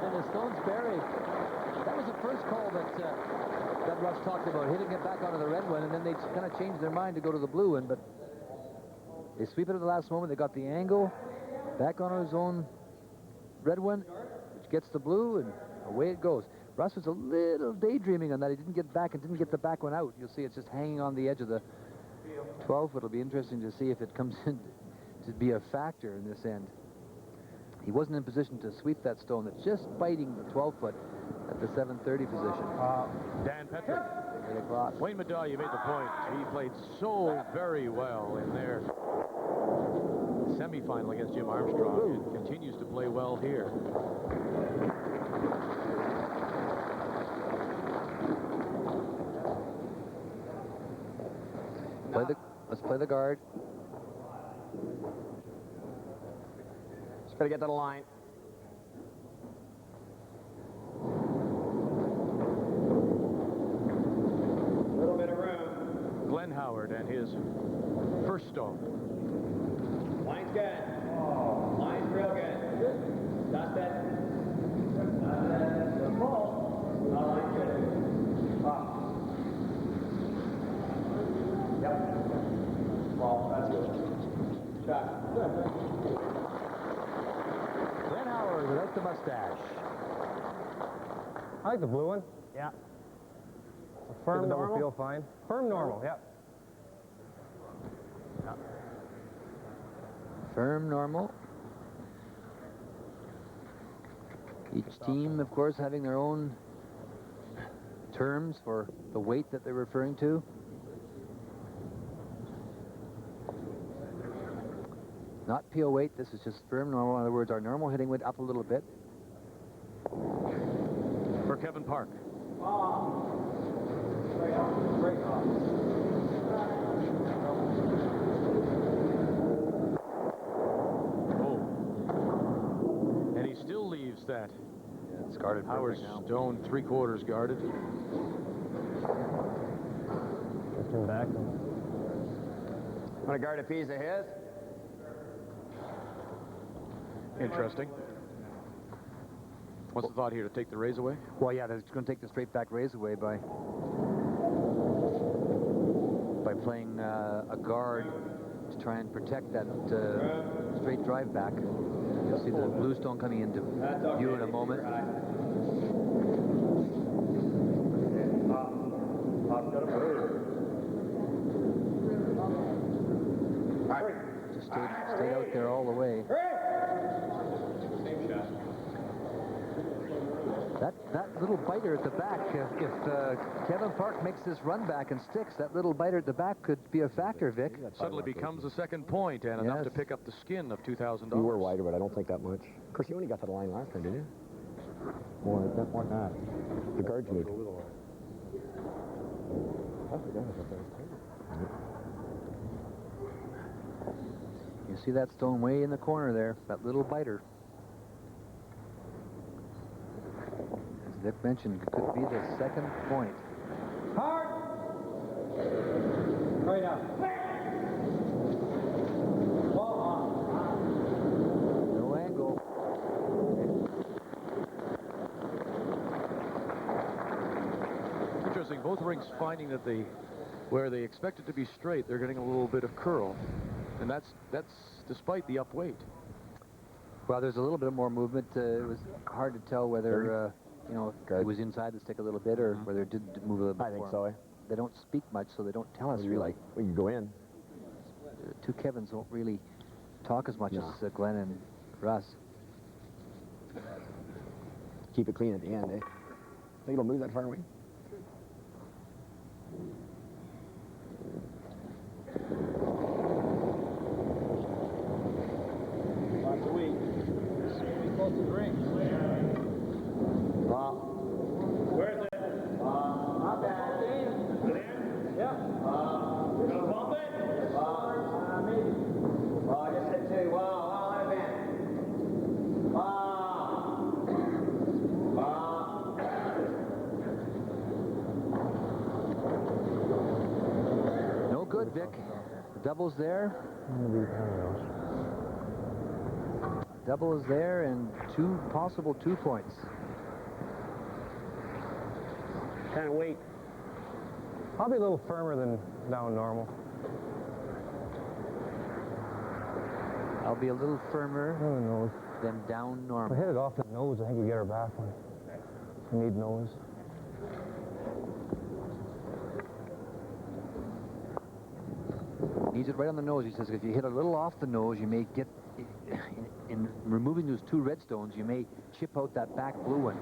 B: And the stone's buried. That was the first call that Russ talked about, hitting it back onto the red one, and then they kind of changed their mind to go to the blue one, but they sweep it at the last moment. They got the angle back on his own red one, which gets the blue, and away it goes. Russ was a little daydreaming on that. He didn't get back and didn't get the back one out. You'll see it's just hanging on the edge of the 12. It'll be interesting to see if it comes in to be a factor in this end. He wasn't in position to sweep that stone. That's just biting the 12-foot at the 730 position.
A: Dan Petrick. Wayne Madaw, you made the point. He played so very well in their semifinal against Jim Armstrong and continues to play well here.
B: Let's play the guard.
M: Just gotta get to the line. Little bit of room.
A: Glenn Howard and his first stone.
M: Line's good. Line's real good. Dust it. Dust it. The ball. Line's good. Yep. Ball. That's good. Shot. Good.
B: Glenn Howard without the mustache.
D: I like the blue one.
M: Yeah.
D: Firm normal. Feel fine. Firm normal. Yep.
B: Firm normal. Each team, of course, having their own terms for the weight that they're referring to. Not peel weight, this is just firm normal. In other words, our normal hitting weight up a little bit.
A: For Kevin Park. And he still leaves that.
B: Yeah, it's guarded.
A: Howard stone 3/4 guarded.
D: Turn back.
M: Want to guard a piece of his?
A: Interesting. What's the thought here, to take the raise away?
B: Well, yeah, they're going to take the straight back raise away by playing a guard to try and protect that straight drive back. You'll see the blue stone coming into view in a moment. Just stayed out there all the way. That little biter at the back, if Kevin Park makes this run back and sticks, that little biter at the back could be a factor, Vic.
A: Suddenly becomes a second point and enough to pick up the skin of $2,000.
C: You were wider, but I don't think that much. Of course, you only got to the line last time, didn't you? More than that. The guards moved.
B: You see that stone way in the corner there, that little biter. As Vic mentioned, it could be the second point.
J: Hard. Right up.
B: No angle.
A: Interesting, both rings finding that where they expect it to be straight, they're getting a little bit of curl. And that's despite the up weight.
B: Well, there's a little bit more movement. It was hard to tell whether, you know, it was inside the stick a little bit or whether it did move a little bit
C: I think
B: more.
C: so.
B: They don't speak much, so they don't tell us
C: Maybe
B: really.
C: we can go in.
B: Two Kevins don't really talk as much
C: No.
B: as Glenn and Russ.
C: Keep it clean at the end, eh? Think it'll move that far away?
J: Lots of weight. Be close to the ring.
C: Wow.
J: Where is it? Not bad. Clear? Yeah. Gonna bump it? Maybe.
M: Oh, I just hit two. Wow, let it in. Wow.
B: No good, Vic. The double's there. Double is there, and possible 2 points.
D: Kind of weight. Probably a little firmer than down normal.
B: I'll be a little firmer
D: nose.
B: than down
D: If
B: normal.
D: we hit it off the nose, I think we get her back one. We need nose.
B: Needs it right on the nose. He says if you hit a little off the nose, you may get, in removing those two red stones, you may chip out that back blue one.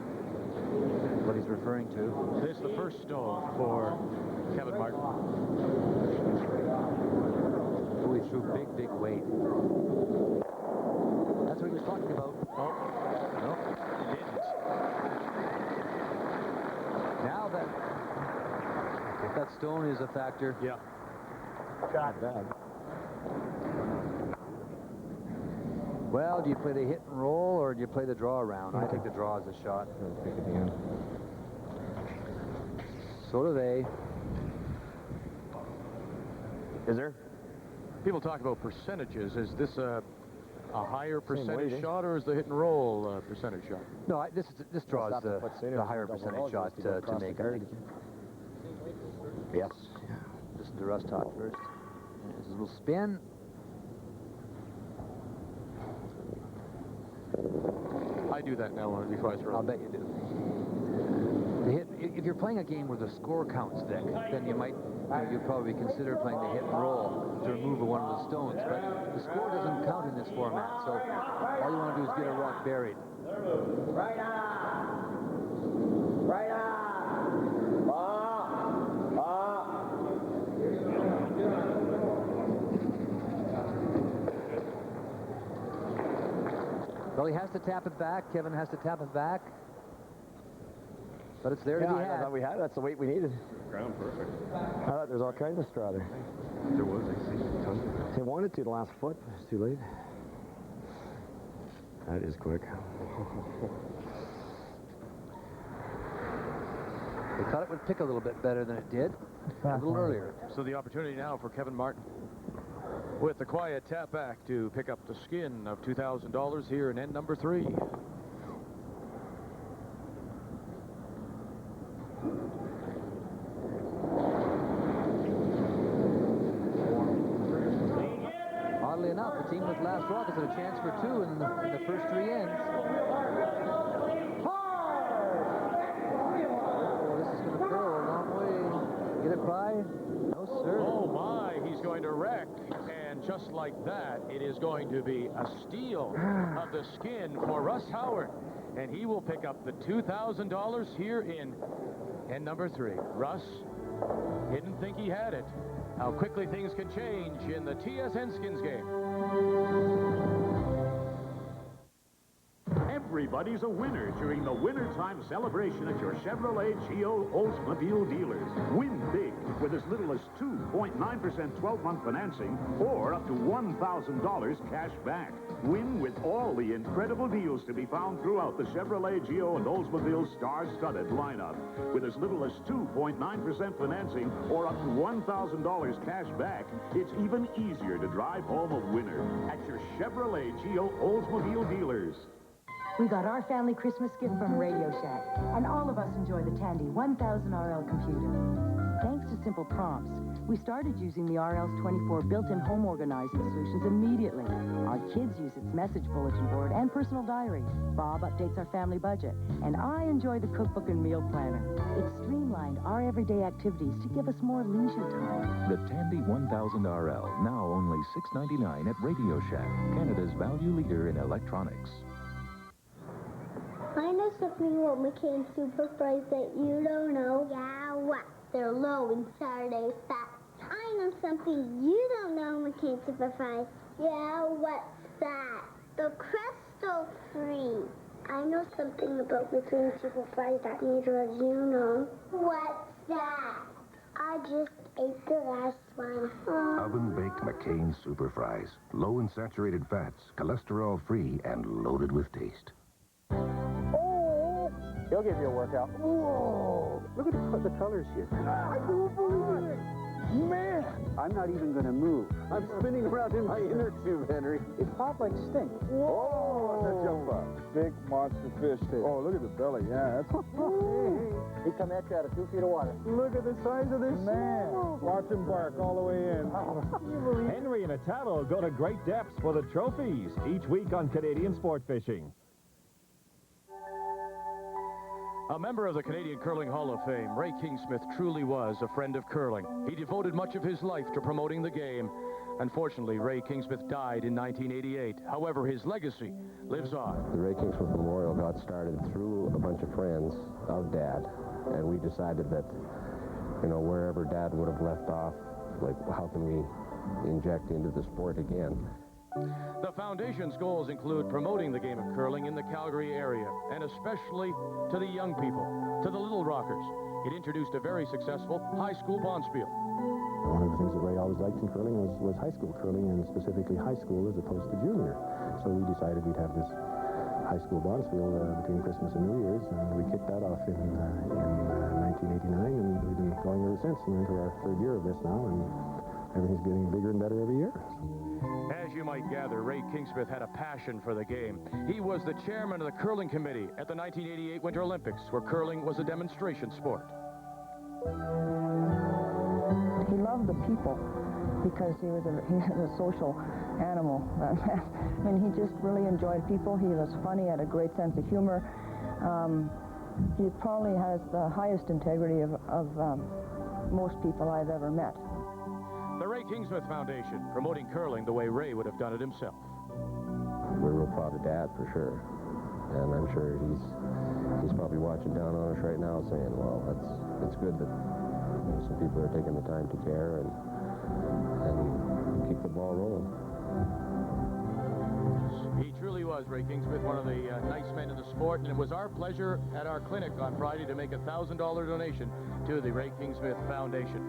B: What he's referring to.
A: This is the first stone for Kevin Martin.
B: Oh, he threw big weight. That's what he was talking about. Oh, no, he didn't. Now that, if that stone is a factor.
A: Yeah.
B: Not bad. Well, do you play the hit and roll or do you play the draw around? I take the draw as a shot. So do they.
A: Is there? People talk about percentages. Is this a higher percentage shot or is the hit and roll percentage shot?
B: No, this draw is the higher percentage shot to make.
C: Yes.
B: Listen to Russ talk first. There's a little spin.
A: I do that now before I throw.
B: I'll bet you do. The hit, if you're playing a game where the score counts, Vic, then you'd probably consider playing the hit and roll to remove one of the stones. But the score doesn't count in this format, so all you want to do is get a rock buried.
M: Right on. Right on.
B: Well, he has to tap it back. Kevin has to tap it back. But it's there to be had.
C: I thought we had it. That's the weight we needed.
R: Ground perfect.
C: I thought there's all kinds of straw there.
R: There was, I see. Tons of it.
C: They wanted to the last foot, but it's too late. That is quick.
B: They thought it would pick a little bit better than it did a little earlier.
A: So the opportunity now for Kevin Martin with the quiet tap back to pick up the skin of $2,000 here in end number 3.
B: Oddly enough, the team with last draw gets a chance for 2 in the first 3 ends. Oh, this is going to curl a long way. Get it by? No, sir.
A: Oh, my, he's going to wreck. And just like that, it is going to be a steal of the skin for Russ Howard. And he will pick up the $2,000 here in end number 3. Russ didn't think he had it. How quickly things can change in the TSN Skins game.
Q: Every
S: Everybody's a winner during the wintertime celebration at your Chevrolet Geo Oldsmobile dealers. Win big with as little as 2.9% 12-month financing or up to $1,000 cash back. Win with all the incredible deals to be found throughout the Chevrolet Geo and Oldsmobile star-studded lineup. With as little as 2.9% financing or up to $1,000 cash back, it's even easier to drive home a winner at your Chevrolet Geo Oldsmobile dealers.
P: We got our family Christmas gift from Radio Shack, and all of us enjoy the Tandy 1000 RL computer. Thanks to simple prompts, we started using the RL's 24 built-in home organizing solutions immediately. Our kids use its message bulletin board and personal diary. Bob updates our family budget, and I enjoy the cookbook and meal planner. It streamlined our everyday activities to give us more leisure time.
E: The Tandy 1000 RL, now only $6.99 at Radio Shack, Canada's value leader in electronics.
O: I know something about McCain Super Fries that you don't know. Yeah, what? They're low in Saturday fat. I know something you don't know, McCain Super Fries. Yeah, what's that? The crystal free. I know something about McCain Super Fries that neither of you know. What's that? I just ate the last one.
E: Oven-baked McCain Super Fries. Low in saturated fats, cholesterol-free, and loaded with taste.
J: He'll give you a workout. Whoa! Look at the colors here. I don't believe it. Man! I'm not even going to move. I'm spinning around in my inner tube, Henry. It popped like stink. Whoa!
R: That jump up. Big monster fish. Oh, look at the belly. Yeah, that's...
J: He come at you out of 2 feet of water.
R: Look at the size of this man. Watch him bark all the way in.
Q: Henry and Italo go to great depths for the trophies each week on Canadian Sport Fishing.
A: A member of the Canadian Curling Hall of Fame, Ray Kingsmith truly was a friend of curling. He devoted much of his life to promoting the game. Unfortunately, Ray Kingsmith died in 1988. However, his legacy lives on.
C: The Ray Kingsmith Memorial got started through a bunch of friends of Dad, and we decided that, you know, wherever Dad would have left off, like, how can we inject into the sport again?
A: The foundation's goals include promoting the game of curling in the Calgary area, and especially to the young people, to the Little Rockers. It introduced a very successful high school bonspiel.
C: One of the things that Ray always liked in curling was high school curling, and specifically high school as opposed to junior. So we decided we'd have this high school bonspiel between Christmas and New Year's, and we kicked that off in 1989, and we've been going ever since. We're into our 3rd year of this now, and everything's getting bigger and better every year.
A: As you might gather, Ray Kingsmith had a passion for the game. He was the chairman of the curling committee at the 1988 Winter Olympics, where curling was a demonstration sport.
T: He loved the people because he was a social animal. I mean, he just really enjoyed people. He was funny, had a great sense of humor. He probably has the highest integrity of most people I've ever met.
A: The Ray Kingsmith Foundation, promoting curling the way Ray would have done it himself.
C: We're real proud of Dad, for sure. And I'm sure he's probably watching down on us right now saying, well, it's good that, you know, some people are taking the time to care and keep the ball rolling.
A: He truly was, Ray Kingsmith, one of the nice men in the sport, and it was our pleasure at our clinic on Friday to make a $1,000 donation to the Ray Kingsmith Foundation.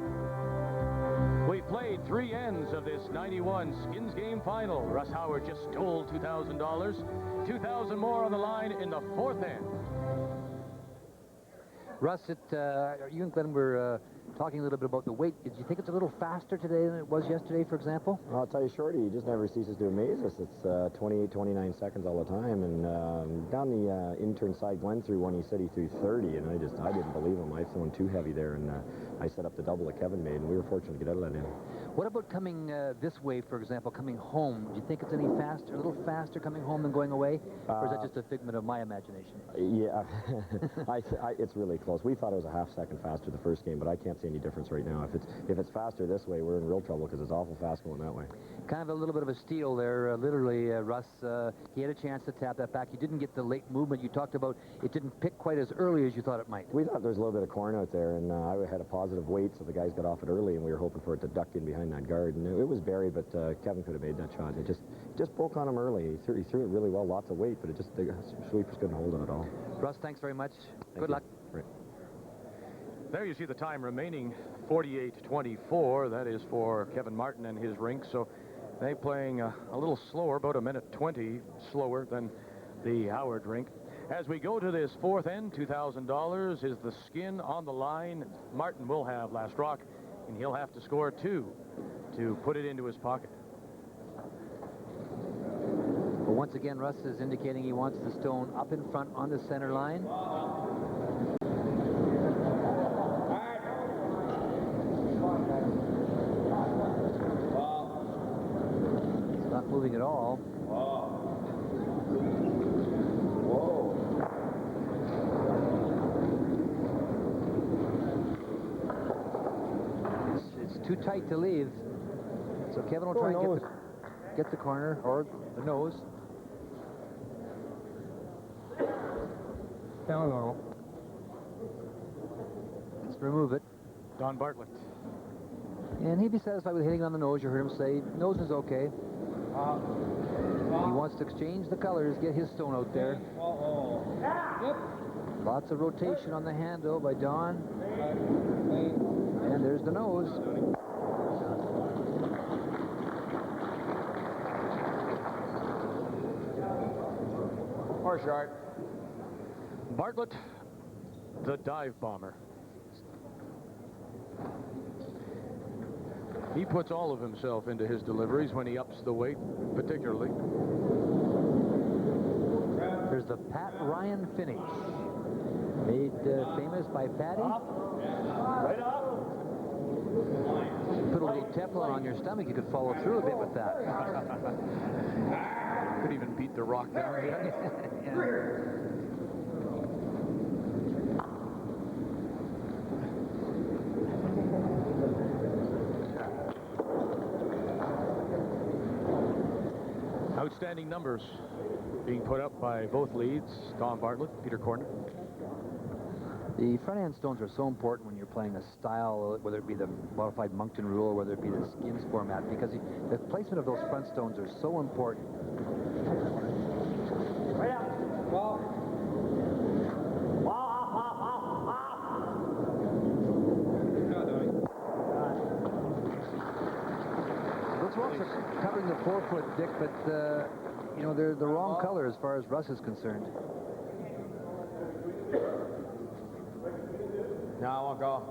A: We played 3 ends of this 91 Skins Game final. Russ Howard just stole $2,000. $2,000 more on the line in the 4th end.
B: Russ, you and Glenn were talking a little bit about the weight. Did you think it's a little faster today than it was yesterday, for example?
C: I'll tell you, Shorty, he just never ceases to amaze us. It's 28, 29 seconds all the time. And down the intern side, Glenn threw one. He said he threw 30, and I didn't believe him. I'd thrown too heavy there, and I set up the double that Kevin made, and we were fortunate to get out of that in.
B: What about coming this way, for example, coming home? Do you think it's any faster, a little faster coming home than going away? Or is that just a figment of my imagination?
C: Yeah, it's really close. We thought it was a half second faster the first game, but I can't see any difference right now. If it's faster this way, we're in real trouble because it's awful fast going that way.
B: Kind of a little bit of a steal there, literally, Russ. He had a chance to tap that back. He didn't get the late movement you talked about. It didn't pick quite as early as you thought it might.
C: We thought there was a little bit of corn out there, and I had a positive weight, so the guys got off it early, and we were hoping for it to duck in behind that guard. And it was buried, but Kevin could have made that shot. It just broke on him early. He threw it really well, lots of weight, but the sweepers couldn't hold it at all.
B: Russ, thanks very much. Good luck.
C: Right.
A: There you see the time remaining, 48:24. That is for Kevin Martin and his rink. So they playing a little slower, about a minute 20 slower than the Howard rink. As we go to this fourth end, $2,000 is the skin on the line. Martin will have last rock, and he'll have to score 2 to put it into his pocket.
B: Well, once again, Russ is indicating he wants the stone up in front on the center line. It's not moving at all. It's too tight to leave. So Kevin will try and get the corner or the nose.
D: Down normal.
B: Let's remove it.
A: Don Bartlett.
B: And he'd be satisfied with hitting on the nose. You heard him say nose is okay. He wants to exchange the colors, get his stone out there. Lots of rotation on the handle by Don. And there's the nose.
A: Or short. Bartlett, the dive bomber. He puts all of himself into his deliveries when he ups the weight, particularly.
B: There's the Pat Ryan finish, made famous by Patty.
A: Right up.
B: Put a little Teflon on your stomach, you could follow through a bit with that.
A: Could even beat the rock down here.
B: Yeah.
A: Outstanding numbers being put up by both leads, Don Bartlett, Peter Corner.
B: The front end stones are so important when you're playing a style, whether it be the modified Moncton rule or whether it be the skins format, because the placement of those front stones are so important.
M: Right up. Well.
B: Those rocks are covering the 4-foot, Dick, but you know, they're the wrong color as far as Russ is concerned.
M: No, I won't go.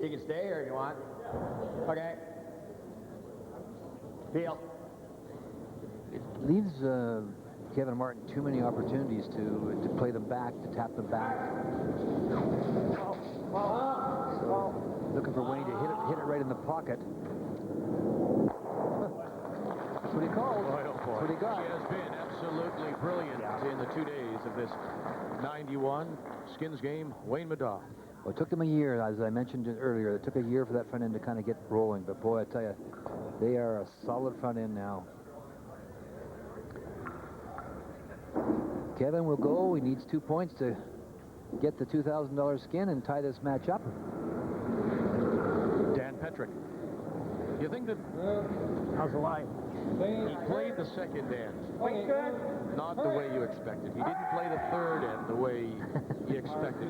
M: You can stay here if you want. Okay. Feel.
B: It leaves Kevin Martin too many opportunities to play them back, to tap them back. So, looking for Wayne to hit it right in the pocket. That's what he called. That's what he got.
A: He has been absolutely brilliant in the 2 days of this 91 skins game. Wayne Middaugh.
B: Well, it took them a year, as I mentioned earlier. It took a year for that front end to kind of get rolling. But boy, I tell you, they are a solid front end now. Kevin will go. He needs 2 points to get the $2,000 skin and tie this match up.
A: Dan Petrick. You think that...
M: How's the line?
A: He played the second end. Not the way you expected. He didn't play the third end the way you expected.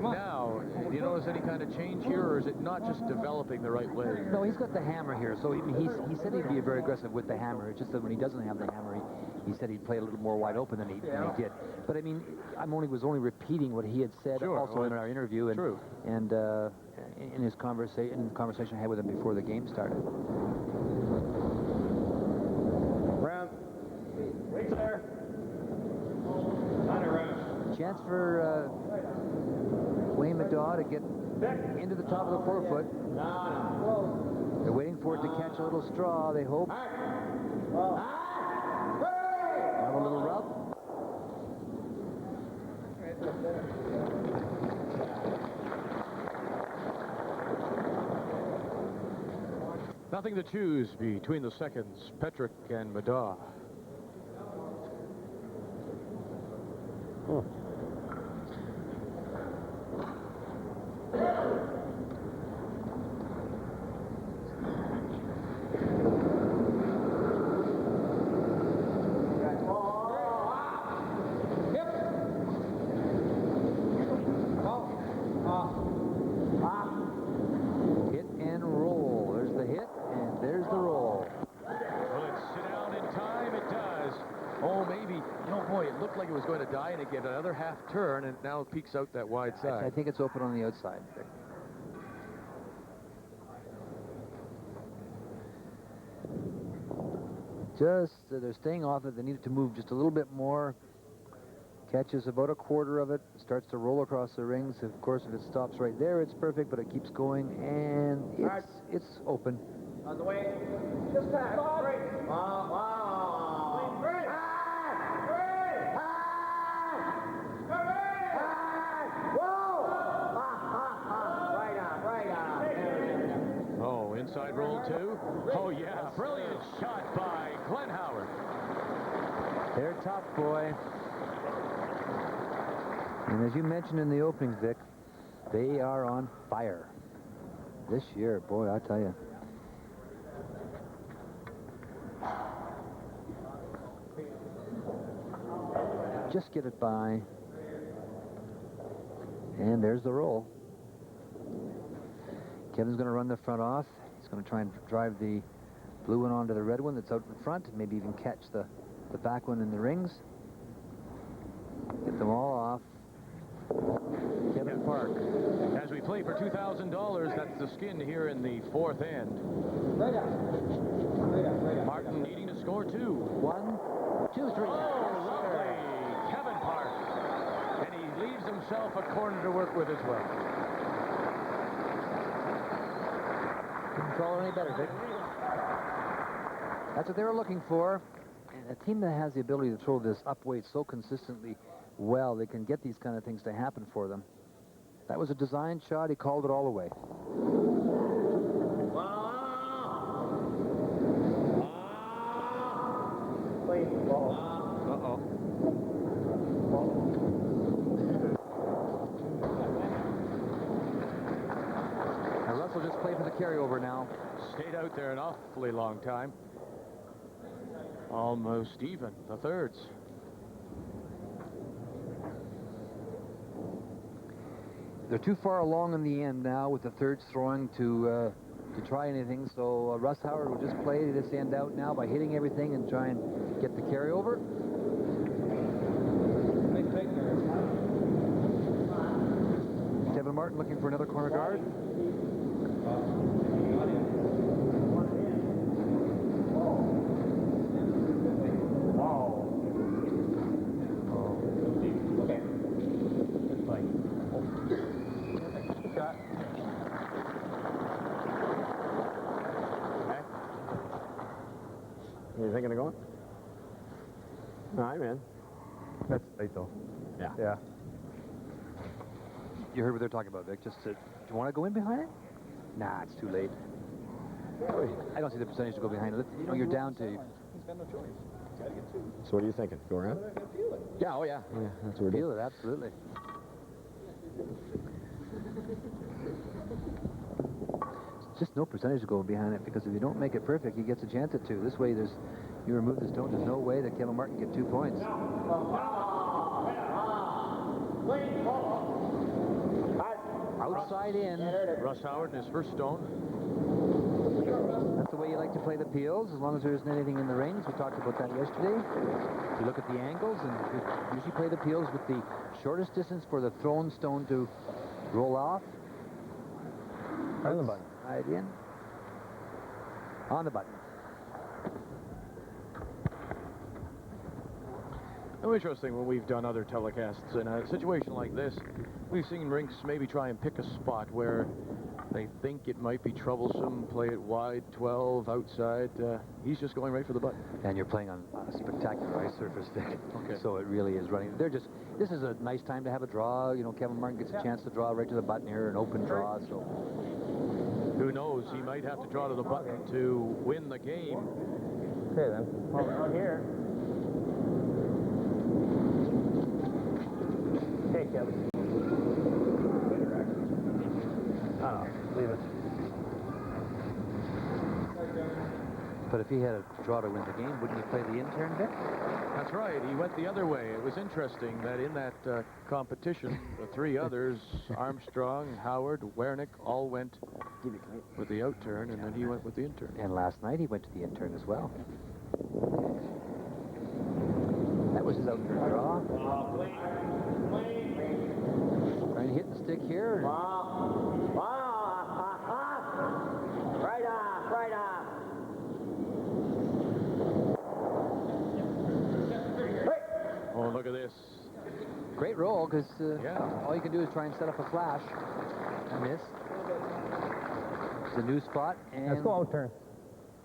A: Now, do you notice any kind of change here, or is it not just developing the right way?
B: No, he's got the hammer here. So he said he'd be very aggressive with the hammer. It's just that when he doesn't have the hammer, he said he'd play a little more wide open than he did. But I mean, I was only repeating what he had said also in our interview and in his conversation I had with him before the game started.
M: Round. Wait there.
B: Chance for Wayne Middaugh to get into the top of the 4-foot. They're waiting for it to catch a little straw, they hope. Have a little rub.
A: Nothing to choose between the seconds, Petrick and Madaw.
N: Oh.
B: Hit and roll. There's the hit, and there's the roll.
A: Will it sit down in time? It does. Oh, maybe. You know, boy, it looked like it was going to die, and it get another half turn, and now it peeks out that wide side.
B: I think it's open on the outside. Just, they're staying off it. They need it to move just a little bit more. Catches about a quarter of it, starts to roll across the rings. Of course, if it stops right there, it's perfect, but it keeps going, and it's open.
M: On the way. Just pass. Wow, wow. Great.
A: Oh, inside roll two. Oh, yeah. Brilliant shot by R.Howard.
B: They're tough, boy. And as you mentioned in the opening, Vic, they are on fire this year. Boy, I tell you. Just get it by. And there's the roll. Kevin's going to run the front off. He's going to try and drive the blue one onto the red one that's out in front, maybe even catch the back one in the rings. Get them all off. Kevin Park.
A: As we play for $2,000, that's the skin here in the fourth end. Martin needing to score two.
B: 1, 2, 3.
A: Oh, lovely. Kevin Park. And he leaves himself a corner to work with as well.
B: Couldn't call it any better, Vic. That's what they were looking for. And a team that has the ability to throw this up weight so consistently well, they can get these kind of things to happen for them. That was a design shot. He called it all the way.
A: Uh-oh.
B: Now Russ will just play for the carryover now.
A: Stayed out there an awfully long time. Almost even, the thirds.
B: They're too far along in the end now with the thirds throwing to try anything. So Russ Howard will just play this end out now by hitting everything and try and get the carryover. Kevin Martin looking for another corner guard.
C: You thinking of going? All right, man.
N: That's late, though.
C: Yeah.
N: Yeah.
B: You heard what they're talking about, Vic. Just do you want to go in behind it? Nah, it's too late. I don't see the percentage to go behind it. You know, you're down to...
C: So what are you thinking? Go around? Yeah, oh yeah. Yeah, that's what we're
B: Feel
C: doing.
B: it, absolutely. Just no percentage to go behind it, because if you don't make it perfect, he gets a chance at two. This way, you remove the stone, there's no way that Kevin Martin can get 2 points. Outside in.
A: Russ Howard in his first stone.
B: That's the way you like to play the peels, as long as there isn't anything in the rings. We talked about that yesterday. You look at the angles, and you usually play the peels with the shortest distance for the thrown stone to roll off.
N: On the button.
B: Right in. On the button.
A: Oh, interesting, when we've done other telecasts, in a situation like this, we've seen rinks maybe try and pick a spot where they think it might be troublesome, play it wide, 12, outside. He's just going right for the button.
B: And you're playing on a spectacular ice surface, Vic.
A: Okay.
B: So it really is running. This is a nice time to have a draw. You know, Kevin Martin gets a chance to draw right to the button here, an open draw, so
A: Who knows? He might have to draw to the button to win the game.
D: Okay, then. Well, out here. Hey, Kevin. Oh, leave it.
B: But if he had a draw to win the game, wouldn't he play the intern, Vic?
A: That's right. He went the other way. It was interesting that in that competition, the three others, Armstrong, Howard, Wernick, all went with the outturn, and then he went with the intern.
B: And last night he went to the intern as well. That was his outturn draw. Trying to hit the stick here.
M: Right off, right off.
A: Oh, look at this.
B: Great roll, because all you can do is try and set up a flash. And miss. It's a new spot. And
D: let's go out-turn.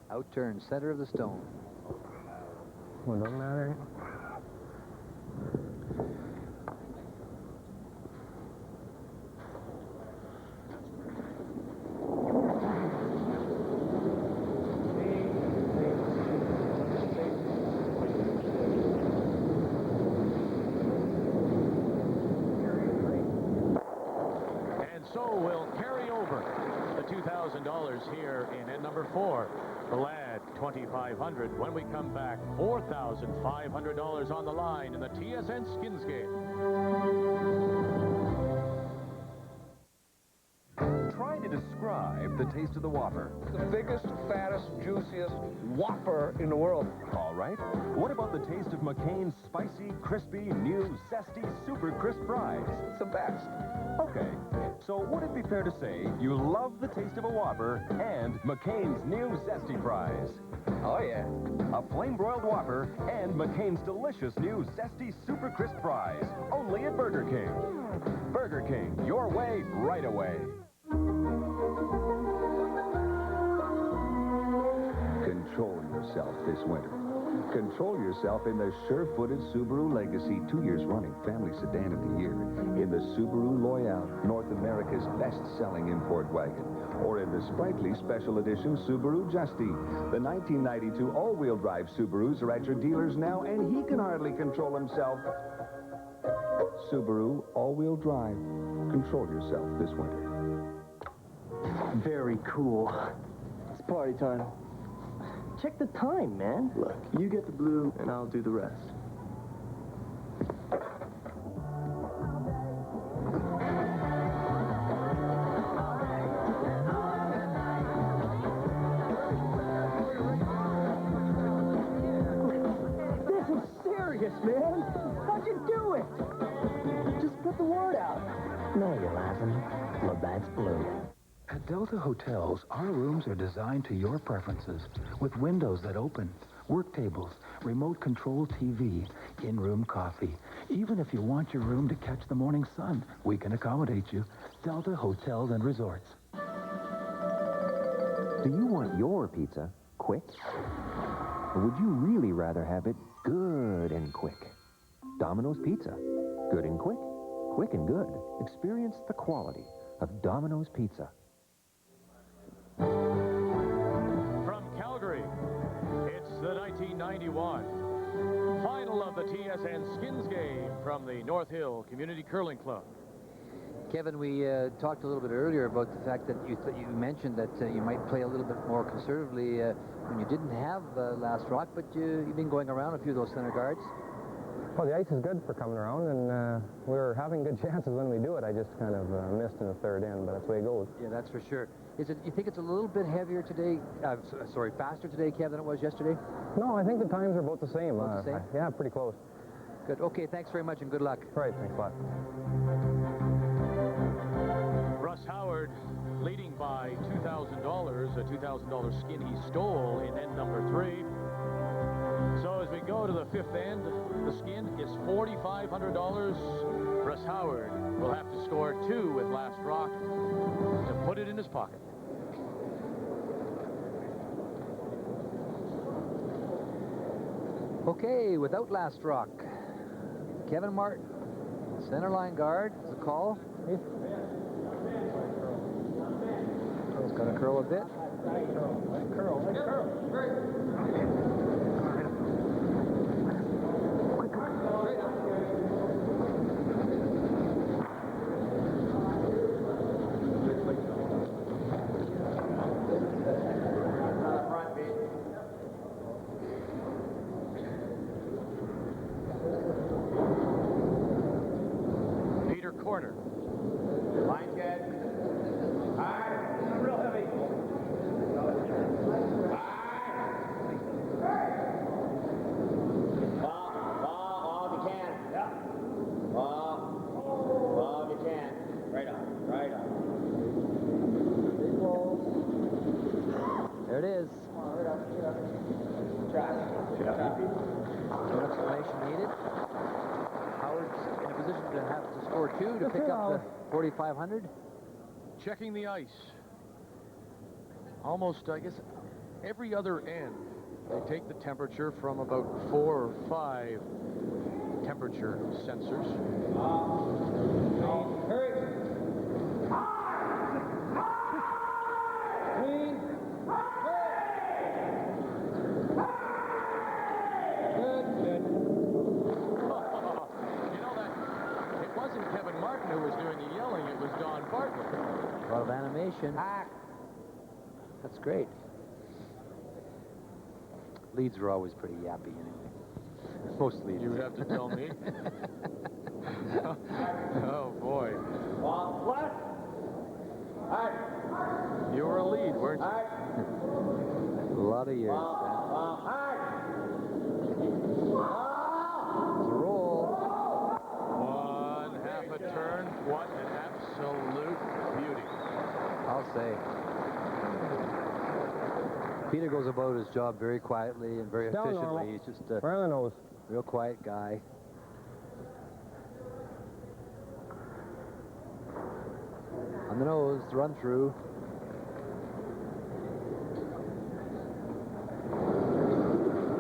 B: Out-turn, center of the stone.
D: Well, doesn't matter.
A: Here in end number 4. The lad, $2,500. When we come back, $4,500 on the line in the TSN Skins game.
G: Try to describe the taste of the Whopper.
J: The biggest, fattest, juiciest Whopper in the world.
G: All right. What about the taste of McCain's spicy, crispy, new, zesty, super crisp fries?
J: It's the best.
G: Okay. So would it be fair to say you love the taste of a Whopper and McCain's new zesty fries?
J: Oh, yeah.
G: A flame-broiled Whopper and McCain's delicious new zesty super crisp fries. Only at Burger King. Burger King, your way, right away.
E: Control yourself this winter. Control yourself in the sure-footed Subaru Legacy 2 years running family sedan of the year, in the Subaru Loyale, North America's best-selling import wagon, or in the sprightly special edition Subaru Justy. The 1992 all-wheel drive Subarus are at your dealers now, and he can hardly control himself. Subaru all-wheel drive. Control yourself this winter.
J: Very cool. It's party time. Check the time, man. Look, you get the blue, and I'll do the rest. This is serious, man. How'd you do it? Just put the word out.
H: No, you're laughing. Labatt's blue. At Delta Hotels, our rooms are designed to your preferences, with windows that open, work tables, remote control TV, in-room coffee. Even if you want your room to catch the morning sun, we can accommodate you. Delta Hotels and Resorts.
U: Do you want your pizza quick? Or would you really rather have it good and quick? Domino's Pizza. Good and quick, quick and good. Experience the quality of Domino's Pizza.
A: From Calgary, it's the 1991 final of the TSN Skins game from the North Hill Community Curling Club.
B: Kevin, we talked a little bit earlier about the fact that you mentioned that you might play a little bit more conservatively when you didn't have last rock, but you've been going around a few of those center guards.
D: Well, the ice is good for coming around, and we're having good chances when we do it. I just kind of missed in the third end, but that's the way it goes.
B: Yeah, that's for sure. Is it? You think it's a little bit heavier today? Faster today, Kev, than it was yesterday?
D: No, I think the times are both the same.
B: Both the same?
D: Yeah, pretty close.
B: Good. Okay, thanks very much and good luck.
D: Right, thanks a lot.
A: Russ Howard leading by $2,000, a $2,000 skin he stole in end number 3. So as we go to the 5th end, the skin is $4,500. Russ Howard will have to score 2 with last rock to put it in his pocket.
B: Okay, without last rock, Kevin Martin, center line guard, is a call. He's got a Curl a bit.
A: Peter Corner.
M: Line's good. Hard. Real heavy. Ball if you can. Yeah. Ball if you can. Right on.
B: There it is.
M: Track.
B: No explanation needed. Howard's in a position to have to score 2 to pick up the 4,500.
A: Checking the ice. Almost, I guess, every other end. They take the temperature from about 4 or 5 temperature sensors.
M: Hurry. Clean. Good.
A: You know that it wasn't Kevin Martin who was doing the yelling, it was Don Bartlett.
B: A lot of animation. That's great. Leads are always pretty yappy anyway. Most leads.
A: You have to tell me. Oh, boy.
M: Ball flat. Hard.
A: You were a lead, weren't you?
B: A lot of years.
M: Ball hard.
B: It's a roll.
A: One half a turn. What an absolute beauty.
B: I'll say. Peter goes about his job very quietly and very efficiently.
J: normal.
B: He's just a
J: Right on the nose.
B: real quiet guy. On the nose, run through.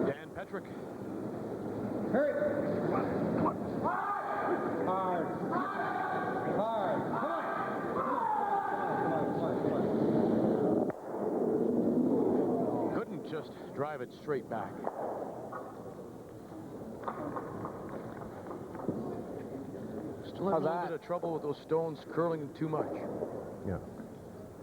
A: Dan Petrick.
M: Hurry. Hard. Hard.
A: Couldn't just drive it straight back. Still having a little bit of trouble with those stones curling too much.
B: Yeah.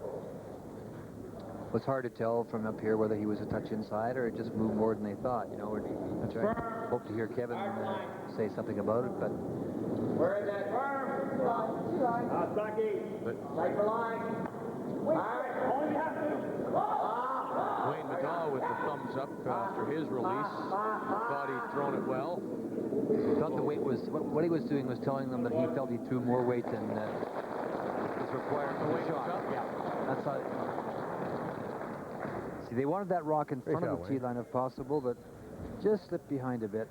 B: It was hard to tell from up here whether he was a touch inside or it just moved more than they thought. You know, I hope to hear Kevin say something about it, but
M: Where is that firm? Stucky. Right for line. All right. Only you have to.
A: Wayne Middaugh with the thumbs up after his release. Thought he'd thrown it well.
B: Thought the weight was, what he was doing was telling them that he felt he threw more weight than was required for the shot. Yeah, that's how. See, they wanted that rock in front of the tee line if possible, but just slipped behind a bit.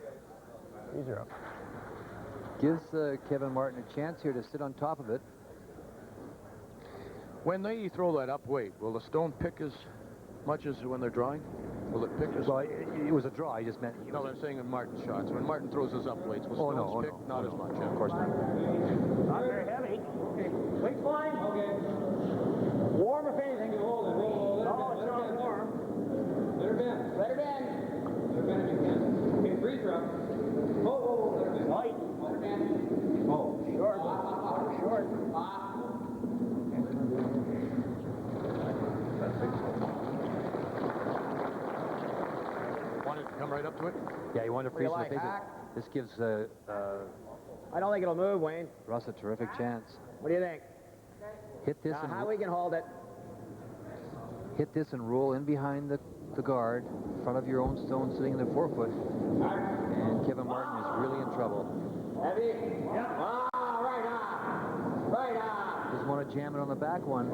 J: Easier up.
B: Gives Kevin Martin a chance here to sit on top of it.
A: When they throw that up weight, will the stone pick as much as when they're drawing? Will it pick as...
B: Well, it was a draw. He just meant...
A: No, I'm saying in Martin's shots. When Martin throws his up weights, will stones pick? Not as much.
B: Of course not.
M: Not very heavy. Okay. Weight fine. Okay. Warm if anything. Roll it. No, it's not warm. Let her bend. Let her bend. Let her bend if you can. Okay, freeze her up. Whoa. Let her bend. Light. Let her bend. Oh, short. Short.
A: Wanted to come right up to it?
B: Yeah, he wanted to freeze the face. This gives
M: I don't think it'll move, Wayne.
B: Russ a terrific chance.
M: What do you think?
B: Hit this
M: Now, how we can hold it?
B: Hit this and roll in behind the guard, in front of your own stone sitting in the 4-foot. And Kevin Martin is really in trouble.
M: Heavy? Yep. Right on. Right on.
B: Doesn't want to jam it on the back one.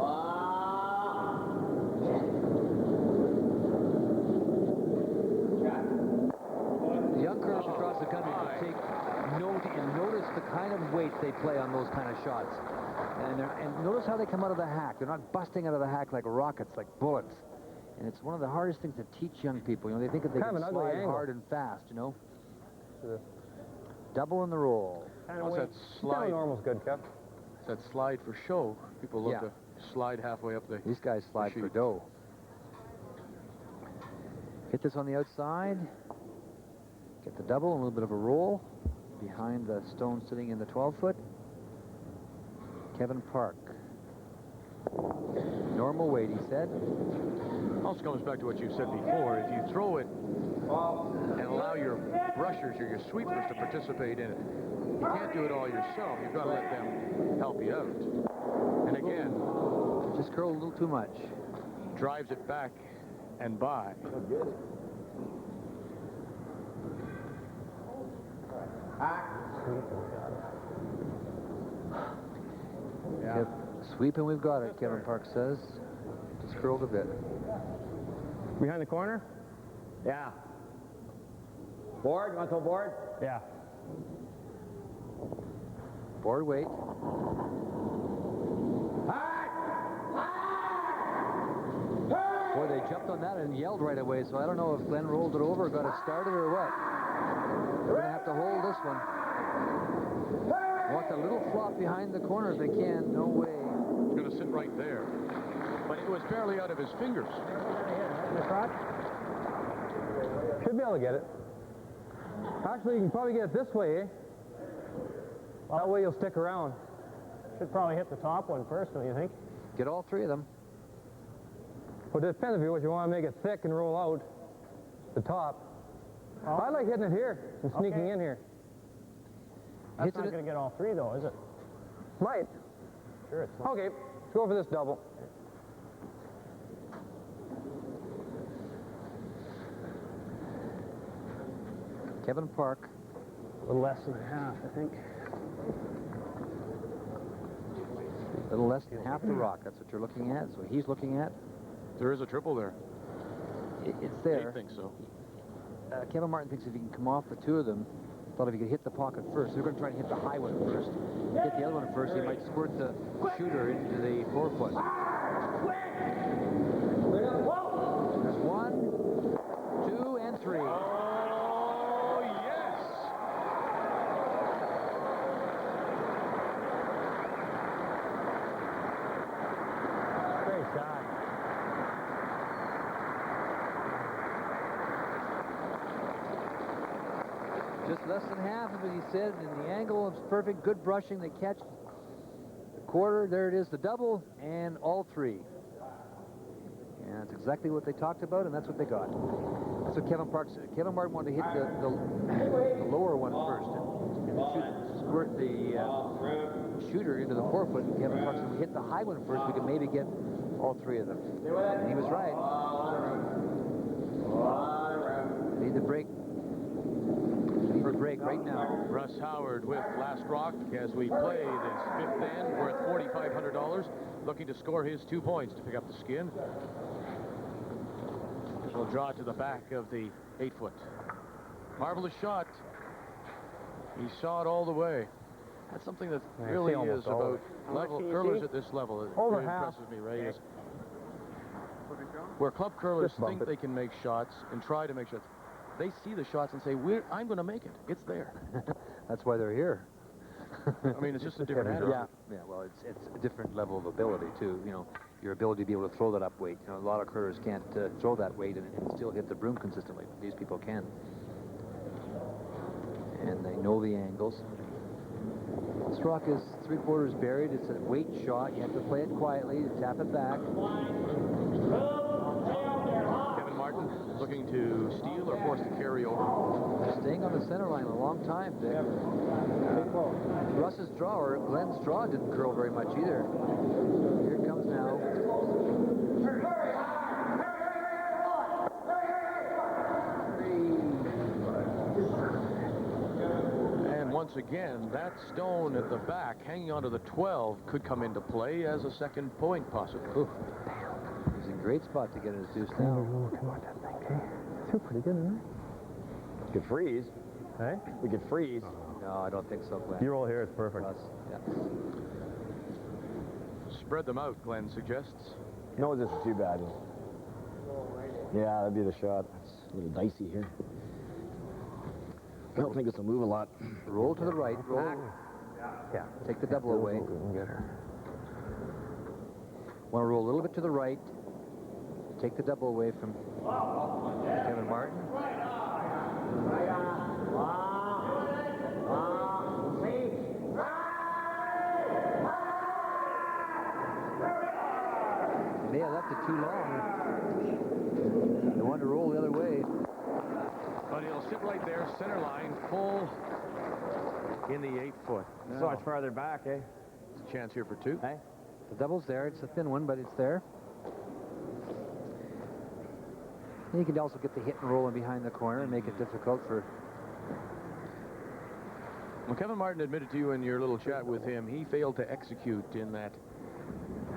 B: The young curlers across the country can take note and notice the kind of weight they play on those kind of shots. And notice how they come out of the hack. They're not busting out of the hack like rockets, like bullets. And it's one of the hardest things to teach young people. You know, they think that they can slide hard and fast, you know. Double in the roll.
A: How's that slide?
J: Normal's good, Kev.
A: That slide for show. People love to slide halfway up the.
B: These guys slide for dough. Hit this on the outside. Get the double, a little bit of a roll behind the stone sitting in the 12-foot. Kevin Park. Normal weight, he said.
A: Also comes back to what you said before. If you throw it and allow your rushers or your sweepers to participate in it, you can't do it all yourself. You've got to let them help you out. And again,
B: just curled a little too much.
A: Drives it back and by.
B: Yeah. Yep. Sweeping, we've got it, Kevin Park says. Just curled a bit.
D: Behind the corner? Yeah. Board? You want to throw board? Yeah.
B: Board weight. Boy, they jumped on that and yelled right away, so I don't know if Glenn rolled it over, got it started, or what. They're going to have to hold this one. Want a little flop behind the corner if they can. No way.
A: It's going to sit right there. But it was barely out of his fingers.
D: Should be able to get it. Actually, you can probably get it this way, eh? That way you'll stick around. Should probably hit the top one first, don't you think?
B: Get all three of them.
D: Well, it depends if you want to make it thick and roll out the top. Oh. I like hitting it here and sneaking in here. That's not going to get all three, though, is it? Might. Sure it's not. Okay, let's go for this double.
B: Kevin Park.
D: A little less than half, I think.
B: A little less than half the rock. That's what you're looking at. That's what he's looking at.
A: There is a triple there.
B: It's there.
A: I think so.
B: Kevin Martin thinks if he can come off the two of them, thought if he could hit the pocket first. They're going to try to hit the high one first. Hit the other one first, he might squirt the shooter into the 4-foot. There's 1, 2, and 3.
A: Oh, yes!
D: Great shot.
B: Just less than half of it, he said, and the angle is perfect. Good brushing. They catch the quarter. There it is, the double, and all three. And that's exactly what they talked about, and that's what they got. That's what Kevin Park said. Kevin Martin wanted to hit the lower one first and squirt the shooter into the 4-foot. And Kevin Park said, if we hit the high one first, we could maybe get all three of them. And he was right. Need the break. For a break right now.
A: Russ Howard with Last Rock as we play this fifth end. We're at $4,500, looking to score his 2 points to pick up the skin. We'll draw it to the back of the 8-foot. Marvelous shot. He saw it all the way. That's something that really is about level curlers at this level. It really impresses me, Ray. Is where club curlers think they can make shots and try to make shots. They see the shots and say, I'm going to make it. It's there.
B: That's why they're here.
A: I mean, it's just a different attitude.
B: Yeah, well, it's a different level of ability, too. You know, your ability to be able to throw that up weight. You know, a lot of curlers can't throw that weight and still hit the broom consistently. These people can. And they know the angles. This rock is 3/4 buried. It's a weight shot. You have to play it quietly to tap it back.
A: Kevin Martin looking to steal or force the carry over.
B: Staying on the center line a long time, Vic. Russ's draw, or Glenn's draw, didn't curl very much either. Here it comes now.
A: And once again, that stone at the back, hanging onto the 12, could come into play as a second point, possibly.
B: Oof. He's in a great spot to get his deuce now.
D: They're pretty good, isn't it?
C: We could freeze.
D: Hey?
C: We could freeze.
B: No, I don't think so, Glenn.
D: You roll here, it's perfect.
B: Yeah.
A: Spread them out, Glenn suggests.
C: No, this is too bad. Yeah, that'd be the shot. It's a little dicey here. I don't think this will move a lot.
B: Roll to the right. Roll.
D: Yeah.
B: Take the double away.
D: Get her.
B: Want to roll a little bit to the right. Take the double away from Kevin Martin. May have left it too long. They want to roll the other way.
A: But he'll sit right there, center line, full in the 8 foot.
D: So much farther back, eh?
A: It's a chance here for 2.
B: Hey, the double's there. It's a thin one, but it's there. You can also get the hit and roll in behind the corner and make it difficult for...
A: Well, Kevin Martin admitted to you in your little chat with him, he failed to execute in that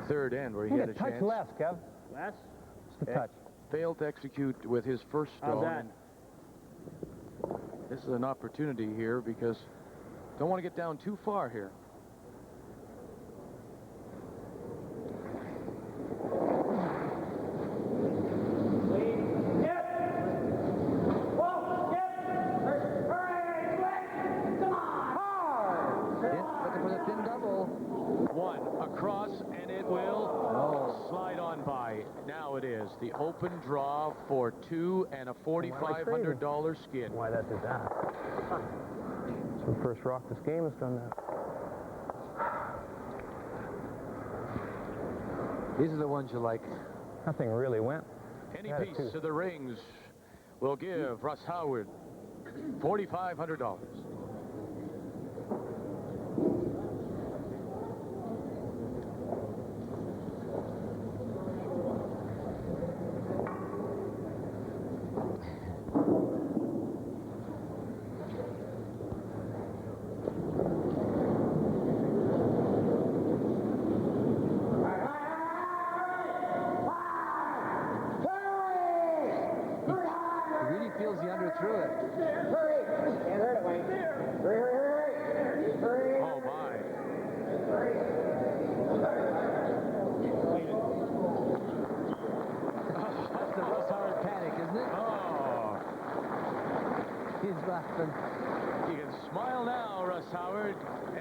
A: third end where he had a
J: touch
A: chance.
J: less, Kev.
M: Less?
J: Just a touch.
A: Failed to execute with his first
M: How's
A: stone.
M: that?
A: This is an opportunity here because don't want to get down too far here. The open draw for 2 and a $4,500 skin.
D: Why that did that? It's the first rock this game has done that.
B: These are the ones you like.
D: Nothing really went.
A: Any piece of the rings will give Russ Howard $4,500. You can smile now, Russ Howard,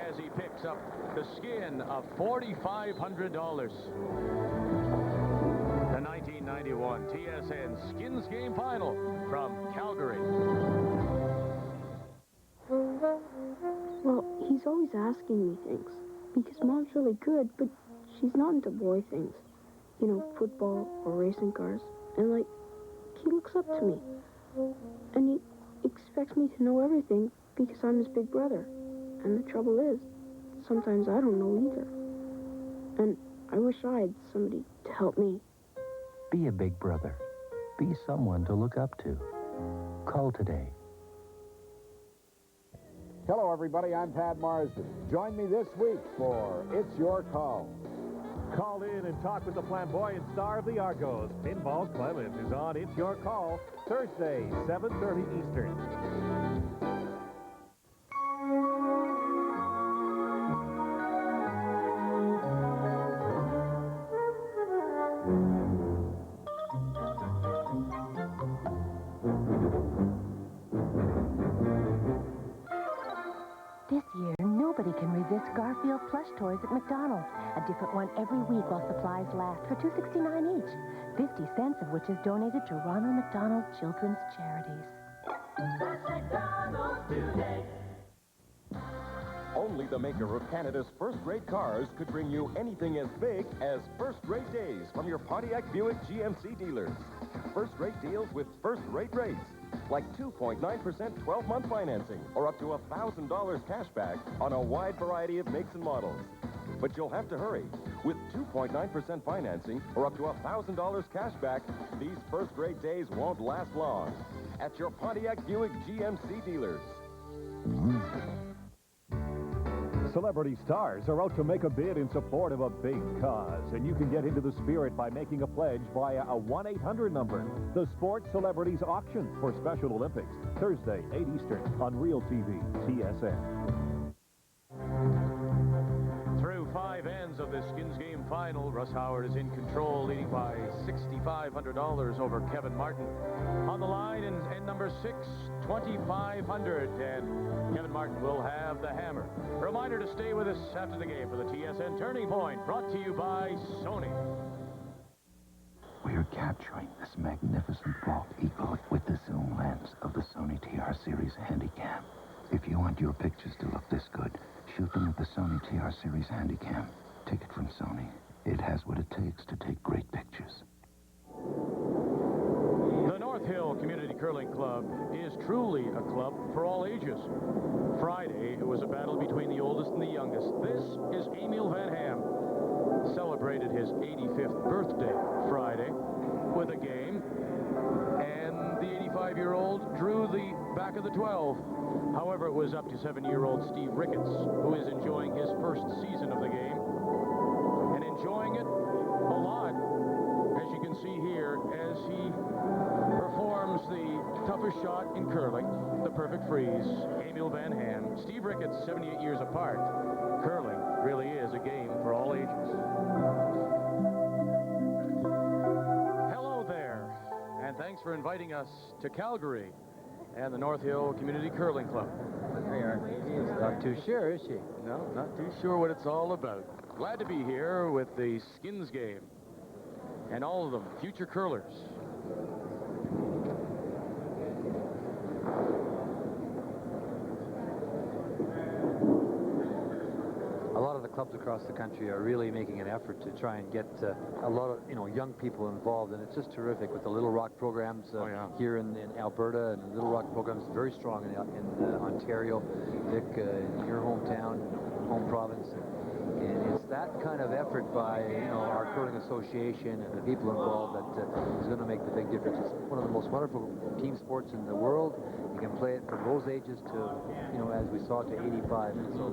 A: as he picks up the skin of $4,500. The 1991 TSN Skins Game Final from Calgary.
I: Well, he's always asking me things, because Mom's really good, but she's not into boy things. You know, football or racing cars. And, like, he looks up to me. And he expects me to know everything because I'm his big brother. And the trouble is, sometimes I don't know either. And I wish I had somebody to help me.
H: Be a big brother. Be someone to look up to. Call today.
R: Hello, everybody. I'm Pat Marsden. Join me this week for It's Your Call.
Q: Call in and talk with the flamboyant star of the Argos. Pinball Clement is on It's Your Call, Thursday, 7:30 Eastern.
P: This year, nobody can resist Garfield plush toys at McDonald's. A different one every week while supplies last for $2.69 each. 50 cents of which is donated to Ronald McDonald Children's Charities.
G: McDonald's today. Only the maker of Canada's first-rate cars could bring you anything as big as first-rate days from your Pontiac Buick GMC dealers. First-rate deals with first-rate rates, like 2.9% 12-month financing or up to $1,000 cash back on a wide variety of makes and models. But you'll have to hurry. With 2.9% financing or up to $1,000 cash back, these first-rate days won't last long. At your Pontiac Buick GMC dealers.
Q: Celebrity stars are out to make a bid in support of a big cause, and you can get into the spirit by making a pledge via a 1-800 number. The Sports Celebrities Auction for Special Olympics, Thursday, 8 Eastern on Real TV, TSN.
A: Through 5 ends of the Skins Game Final, Russ Howard is in control, leading by $6,500 over Kevin Martin. On the line in end number 6, $2,500, and Kevin Martin will have the hammer. Reminder to stay with us after the game for the TSN Turning Point, brought to you by Sony.
E: capturing this magnificent vault eagle with the zoom lens of the Sony TR Series Handycam. If you want your pictures to look this good, shoot them with the Sony TR Series Handycam. Take it from Sony. It has what it takes to take great pictures.
A: The North Hill Community Curling Club is truly a club for all ages. Friday, it was a battle between the oldest and the youngest. This is Emil Van Ham. Celebrated his 85th birthday Friday with a game, and the 85-year-old drew the back of the 12. However, it was up to 7-year-old Steve Ricketts, who is enjoying his first season of the game, and enjoying it a lot, as you can see here, as he performs the toughest shot in curling, the perfect freeze. Emil Van Ham, Steve Ricketts, 78 years apart. Curling really is a game for all ages. Hello there, and thanks for inviting us to Calgary and the North Hill Community Curling Club.
J: Not too sure, is she?
A: No, not too sure what it's all about. Glad to be here with the Skins game, and all of them future curlers.
J: A lot of the clubs across the country are really making an effort to try and get a lot of young people involved, and it's just terrific with the Little Rock programs here in Alberta, and the Little Rock programs very strong in Ontario. Vic, in your hometown, home province, and it's that kind of effort by our curling association and the people involved that is going to make the big difference. It's one of the most wonderful team sports in the world. You can play it from those ages to as we saw, to 85, and so.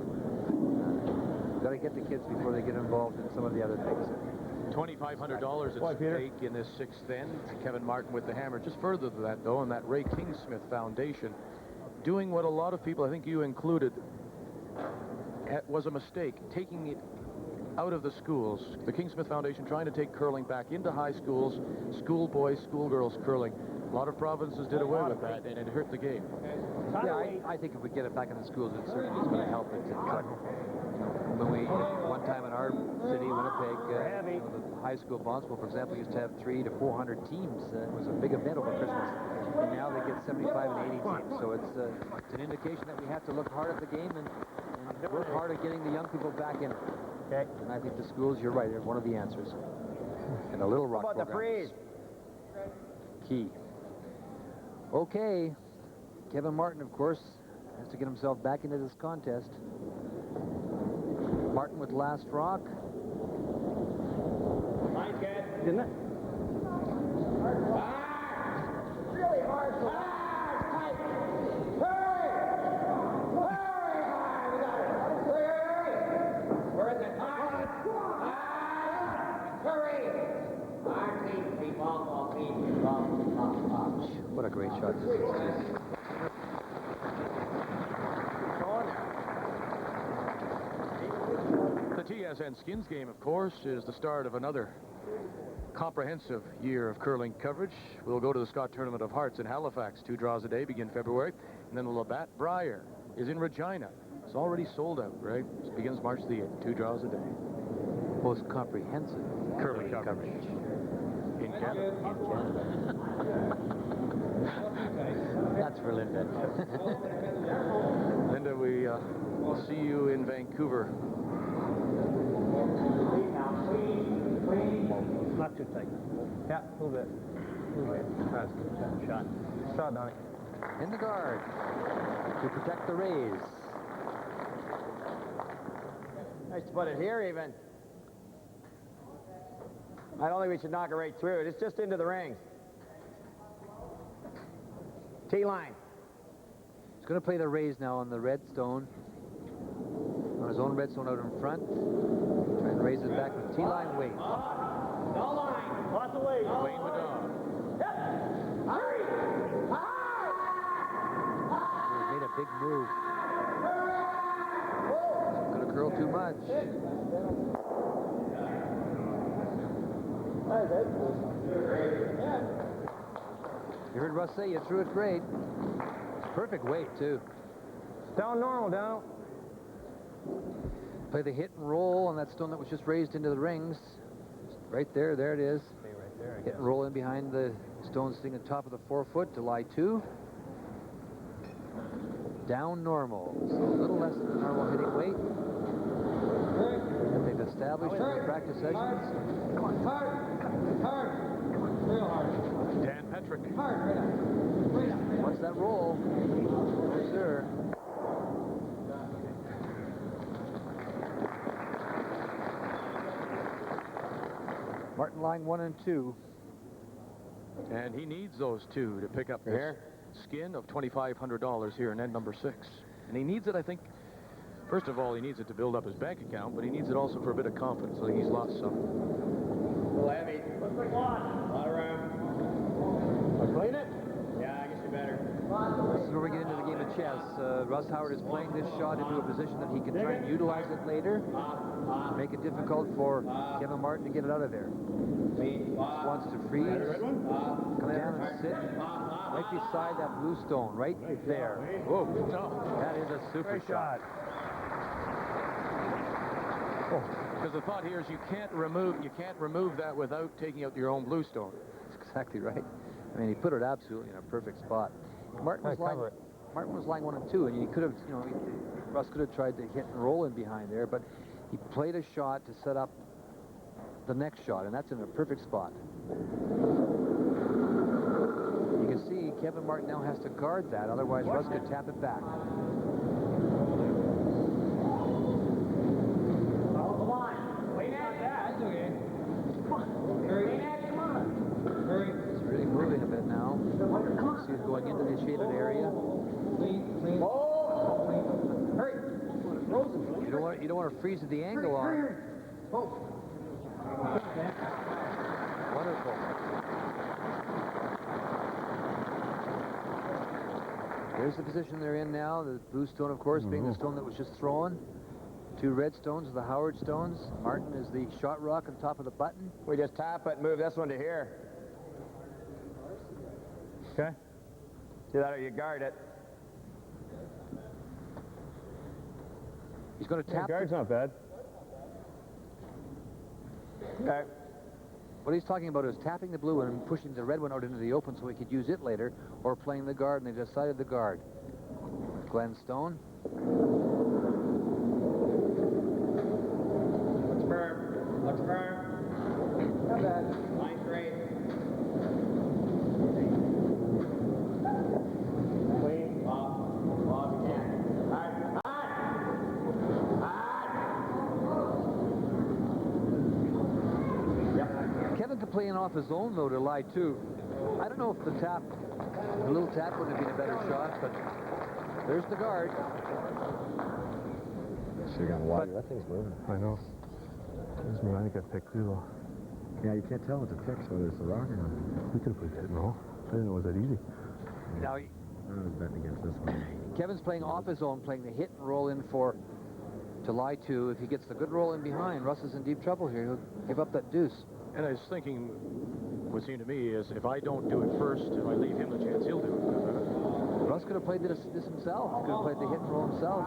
J: Got to get the kids before they get involved in some of the other things.
A: $2,500 at stake in this sixth end. Kevin Martin with the hammer. Just further than that, though, and that Ray Kingsmith Foundation doing what a lot of people, I think you included, was a mistake, taking it out of the schools. The Kingsmith Foundation trying to take curling back into high schools, schoolboys, schoolgirls curling. A lot of provinces did away with that, and it hurt the game.
J: Yeah, I think if we get it back in the schools, it certainly is going to help it. When we, one time in our city, Winnipeg, the high school basketball, for example, used to have 300 to 400 teams. It was a big event over Christmas. And now they get 75 and 80 teams. So it's an indication that we have to look hard at the game and work hard at getting the young people back in it. Okay. And I think the schools, you're right, are one of the answers. And the Little Rock program the freeze? Key. Okay. Kevin Martin, of course, has to get himself back into this contest. Martin with last rock.
M: Nice catch, didn't it? Really hard. Tight. Hurry! Hurry! We got it. Hurry! Where is it? Hurry!
J: What a great shot this is.
A: The TSN Skins game, of course, is the start of another comprehensive year of curling coverage. We'll go to the Scott Tournament of Hearts in Halifax. 2 draws a day begin February. And then the Labatt Brier is in Regina. It's already sold out, right? It begins March the 8th. 2 draws a day.
J: Most comprehensive
A: curling coverage in Canada.
J: That's for Linda.
A: Linda, we'll see you in Vancouver.
M: Not too tight. Yeah, a little bit. That's good. Shot. Shot, Donnie.
J: In the guard to protect the Rays.
M: Nice to put it here, even. I don't think we should knock it right through it. It's just into the ring. T-line.
J: He's going to play the Rays now on the red stone. On his own red stone out in front. Try and raise it back with T-line weight.
M: No line. Lots of weight.
A: Wayne Madonna.
M: Hurry!
J: He's made a big move. Going to curl too much. You heard Russ say you threw it great. Perfect weight, too.
M: Down normal, down.
J: Play the hit and roll on that stone that was just raised into the rings. Right there, there it is.
B: Hit and roll in behind the stone sitting at the top of the forefoot to lie 2. Down normal, so a little less than the normal hitting weight that they've established in the practice sessions.
M: Come on, hard, real hard.
A: Dan Petrick.
M: Hard, right up.
B: What's that roll? No, sir. Martin lying 1 and 2.
A: And he needs those 2 to pick up this skin of $2,500 here in end number 6. And he needs it, I think, first of all, he needs it to build up his bank account, but he needs it also for a bit of confidence. I think he's lost some.
M: A little heavy. Looks like a lot of room.
A: Clean it?
M: Yeah, I guess you better.
B: This is where we get into the game of chess. R.Howard is playing this shot into a position that he can try and utilize it later. Make it difficult for Kevin Martin to get it out of there. Just wants to freeze, come down and sit right beside that blue stone, right there. Whoa, that is a super shot.
A: Because the thought here is you can't remove that without taking out your own blue stone.
B: That's exactly right. I mean, he put it absolutely in a perfect spot. Martin was lying 1 and 2, and he could have, Russ could have tried to hit and roll in behind there, but he played a shot to set up the next shot, and that's in a perfect spot. You can see Kevin Martin now has to guard that, otherwise Russ could tap it back. He's really moving a bit now. See he's going into the shaded area. You don't want to freeze at the angle on. Wonderful. Here's the position they're in now. The blue stone, of course, being the stone that was just thrown. 2 red stones are the Howard stones. Martin is the shot rock on top of the button.
C: We just tap it and move this one to here.
A: Okay.
C: See that, or you guard it.
B: He's going to tap.
A: Guard's not bad.
C: Okay.
B: What he's talking about is tapping the blue one and pushing the red one out into the open so he could use it later, or playing the guard, and they decided the guard. Glenn Stone.
M: Looks firm. Looks firm. Not bad. Line straight. Clean. Off. You can.
B: Kevin could play off his own, though, to lie 2. I don't know if the little tap would have been a better shot, but there's the guard.
C: Should have gone wider. That thing's moving.
D: I know. I think I picked 2, though.
C: Yeah, you can't tell with the fix whether it's a rock or not.
D: We could have played hit and roll. I didn't know it was that easy.
B: Now,
C: I was betting against this one.
B: Kevin's playing off his own, playing the hit and roll in to lie 2. If he gets the good roll in behind, Russ is in deep trouble here. He'll give up that deuce.
A: And I was thinking, what seemed to me is if I don't do it first, if I leave him the chance, he'll do it.
B: Russ could have played this himself. He could have played the hit and roll himself.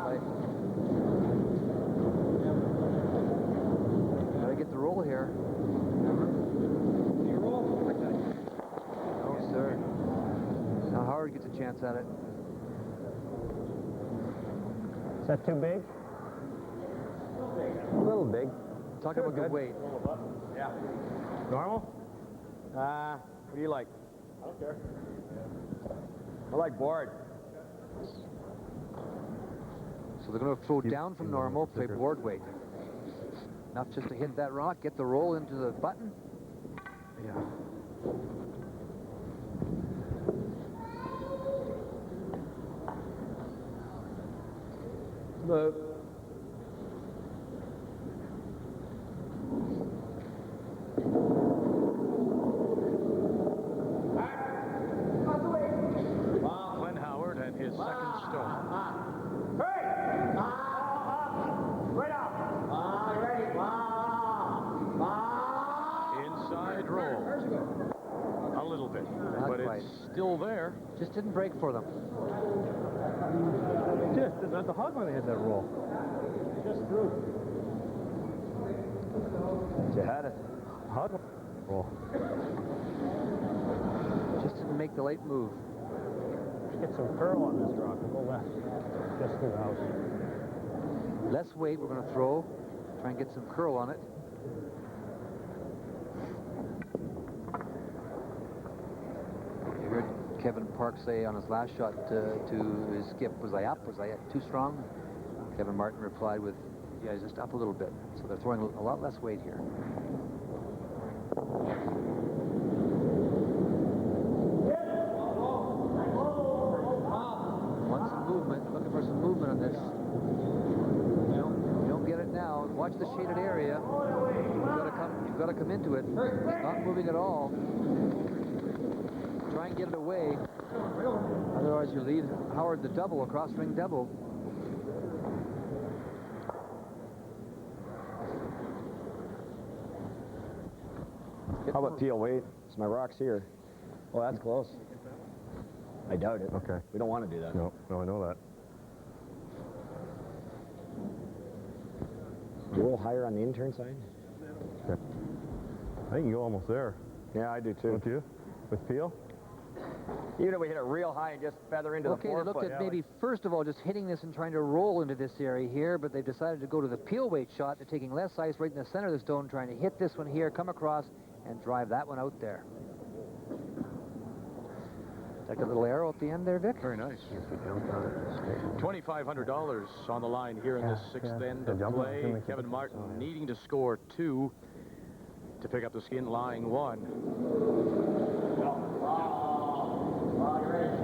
B: Gotta get the roll here. No, sir. Now Howard gets a chance at it.
D: Is that too big?
C: A little big.
B: Talk about good weight.
C: Yeah. Normal? What do you like?
A: I don't care.
C: I like board.
B: So they're going to throw down from normal, play board weight. Enough just to hit that rock, get the roll into the button.
D: Yeah.
C: Move.
A: Glenn Howard and his second stone. Inside roll. A little bit, but it's still there.
B: Just didn't break for them.
D: Just at the hog when they hit that roll.
A: Just through.
C: You had it.
D: Hog roll.
B: light to light move.
K: Get some curl on this rock. Go left. Just to the house.
B: Less weight we're going to throw. Try and get some curl on it. You heard Kevin Park say on his last shot to his skip, was I up? Was I too strong? Kevin Martin replied with, yeah, just up a little bit. So they're throwing a lot less weight here. Want some movement, looking for some movement on this. You don't get it now. Watch the shaded area. You've got to come into it. It's not moving at all. Try and get it away. Otherwise you lead Howard the double, a cross-ring double.
C: How about peel weight? So my rock's here. Oh, that's close. I doubt it.
D: Okay.
C: We don't want to do that.
D: No, I know that.
C: A little higher on the intern side.
D: Okay. I think you go almost there.
C: Yeah, I do too.
D: Don't you? With peel?
C: Even if we hit it real high and just feather into the 4
B: they looked at maybe, first of all, just hitting this and trying to roll into this area here, but they've decided to go to the peel weight shot. They're taking less ice right in the center of the stone, trying to hit this one here, come across, and drive that one out there. Like a little arrow at the end there, Vic?
A: Very nice. $2,500 on the line here in the sixth end of play. Kevin Martin needing to score 2 to pick up the skin, lying 1.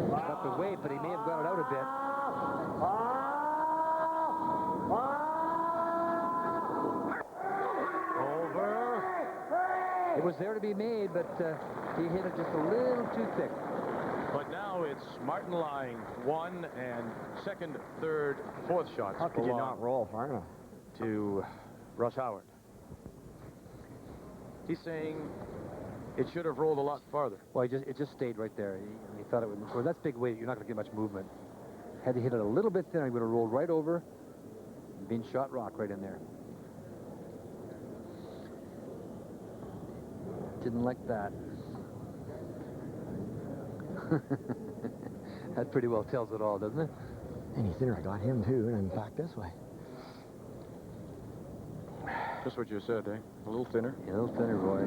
B: Got the weight, but he may have got it out a bit.
A: Over.
B: It was there to be made, but he hit it just a little too thick.
A: But now it's Martin lying 1 and second, third, fourth shots.
C: How could you not roll far enough?
A: To Russ Howard. He's saying it should have rolled a lot farther.
B: Well, it just stayed right there. He thought it would move. That's big weight. You're not going to get much movement. Had to hit it a little bit thinner, he would have rolled right over and been shot rock right in there. Didn't like that. That pretty well tells it all, doesn't it?
C: Any thinner, I got him too, and I'm back this way.
A: Just what you said, eh? A little thinner.
B: Yeah, a little thinner, boy.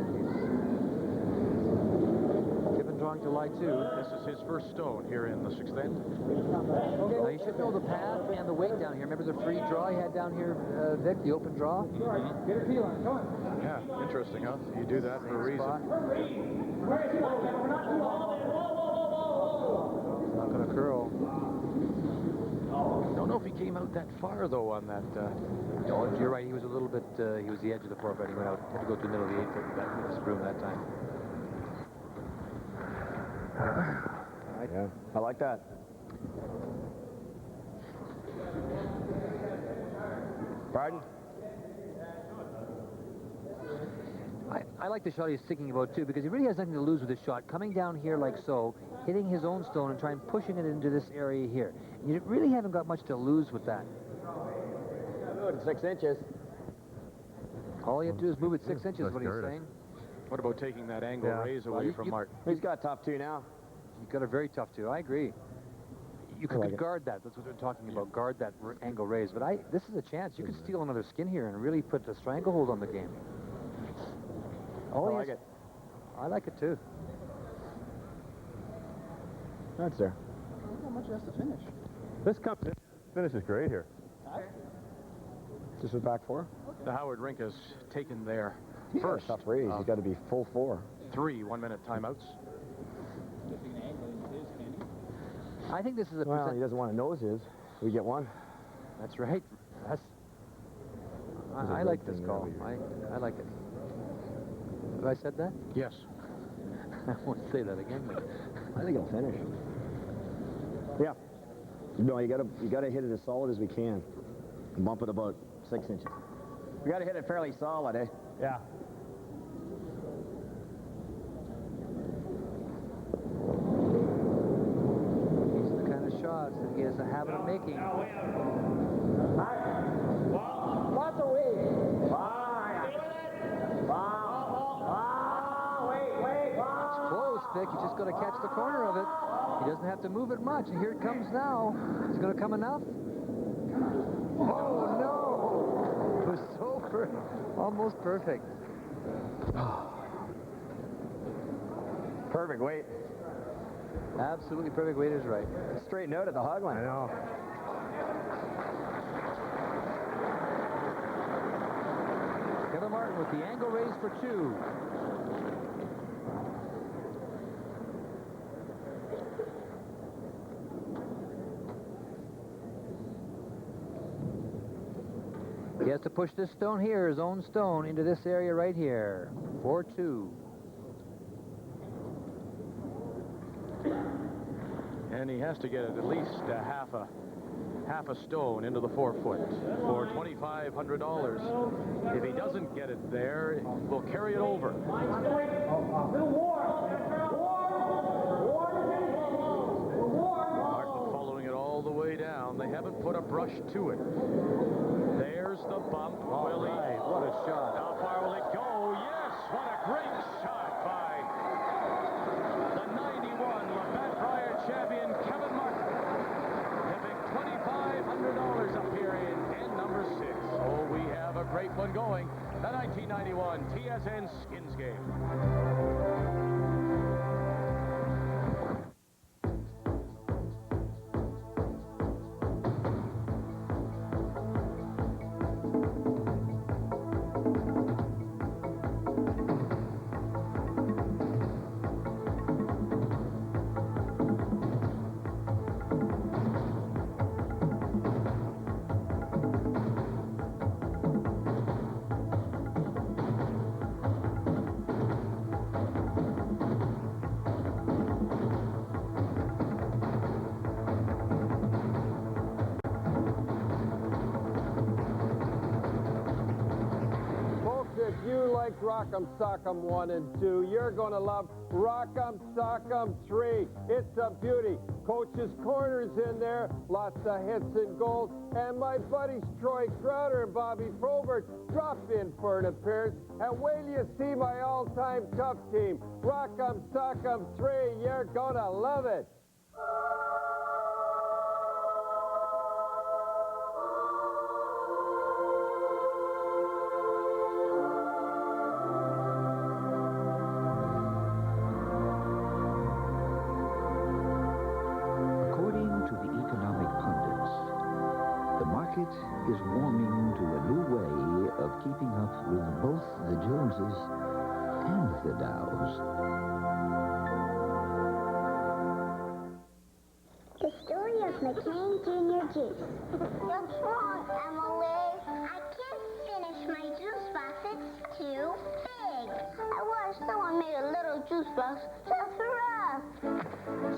B: Kevin drawing to lie 2.
A: This is his first stone here in the sixth end.
B: Now, you should know the path and the weight down here. Remember the free draw he had down here, Vic, the open draw?
A: Mm-hmm.
K: Get her peel on. Come on.
A: Yeah, interesting, huh? You do that for a reason.
B: Not going to curl.
A: Don't know if he came out that far, though, on that.
B: No, you're right. He was a little bit, he was the edge of the 4, but he went out. Had to go to the middle of the 8 with his broom that time.
C: Yeah, I like that. Pardon?
B: I like the shot he's thinking about, too, because he really has nothing to lose with his shot. Coming down here like so, hitting his own stone and trying pushing it into this area here. You really haven't got much to lose with that.
C: Good, 6 inches.
B: All you have to do is move it 6 inches, what he's saying.
A: What about taking that angle raise away from Martin?
C: He's got tough 2 now.
B: You've got a very tough 2. I agree. You could guard that. That's what we're talking about. Guard that angle raise. But this is a chance. You could steal another skin here and really put a stranglehold on the game.
C: I like it.
B: I like it too.
C: That's there.
K: Look how much he has to finish.
D: This finish is great here.
C: This is back 4.
A: The Howard rink has taken their
C: First.
A: first.
C: Tough raise. He's got to be full 4.
A: 3 1-minute timeouts.
B: I think this is a...
C: Well, he doesn't want to nose his. We get 1.
B: That's right. I like this call. I like it. Have I said that?
A: Yes.
B: I won't say that again. But
C: I think he'll finish. Yeah. No, you gotta hit it as solid as we can. And bump it about 6 inches. We gotta hit it fairly solid, eh?
K: Yeah.
B: these are the kind of shots that he has a habit of making.
M: Lots of weight. Wait.
B: It's close, Vic. You just got to catch the corner of it. He doesn't have to move it much. And here it comes now. Is it going to come enough? Oh, no! It was so almost perfect.
C: Perfect weight.
B: Absolutely perfect weight is right.
C: Straightened out at the hog line.
B: I know. Kevin Martin with the angle raised for 2. He has to push this stone here, his own stone, into this area right here. 4-2.
A: And he has to get at least half a stone into the 4 foot for $2,500. If he doesn't get it there, we'll carry it over. Martin following it all the way down. They haven't put a brush to it. There's the bump.
B: All right, what a shot.
A: How far will it go? Yes, what a great shot by the 91 Labatt Brier champion, Kevin Martin. Tipping $2,500 up here in end number 6. Oh, we have a great one going. The 1991 TSN Skins game.
F: If you like Rock'em Sock'em 1 and 2, you're going to love Rock'em Sock'em 3. It's a beauty. Coach's Corner's in there, lots of hits and goals, and my buddies Troy Crowder and Bobby Probert drop in for an appearance. And wait till you see my all-time Cup team, Rock'em Sock'em 3. You're going to love it.
E: Is warming to a new way of keeping up with both the Joneses and the Dows.
O: The story of McCain Jr. Juice. What's wrong, Emily? I can't finish my juice box. It's too big. I wish someone made a little juice box just for us.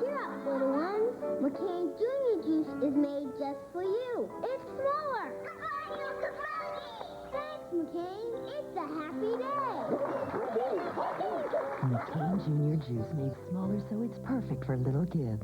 O: Cheer up, little ones. McCain Jr. Juice is made just for you. It's smaller. Thanks, McCain. It's a happy day.
P: McCain Jr. Juice made smaller so it's perfect for little kids.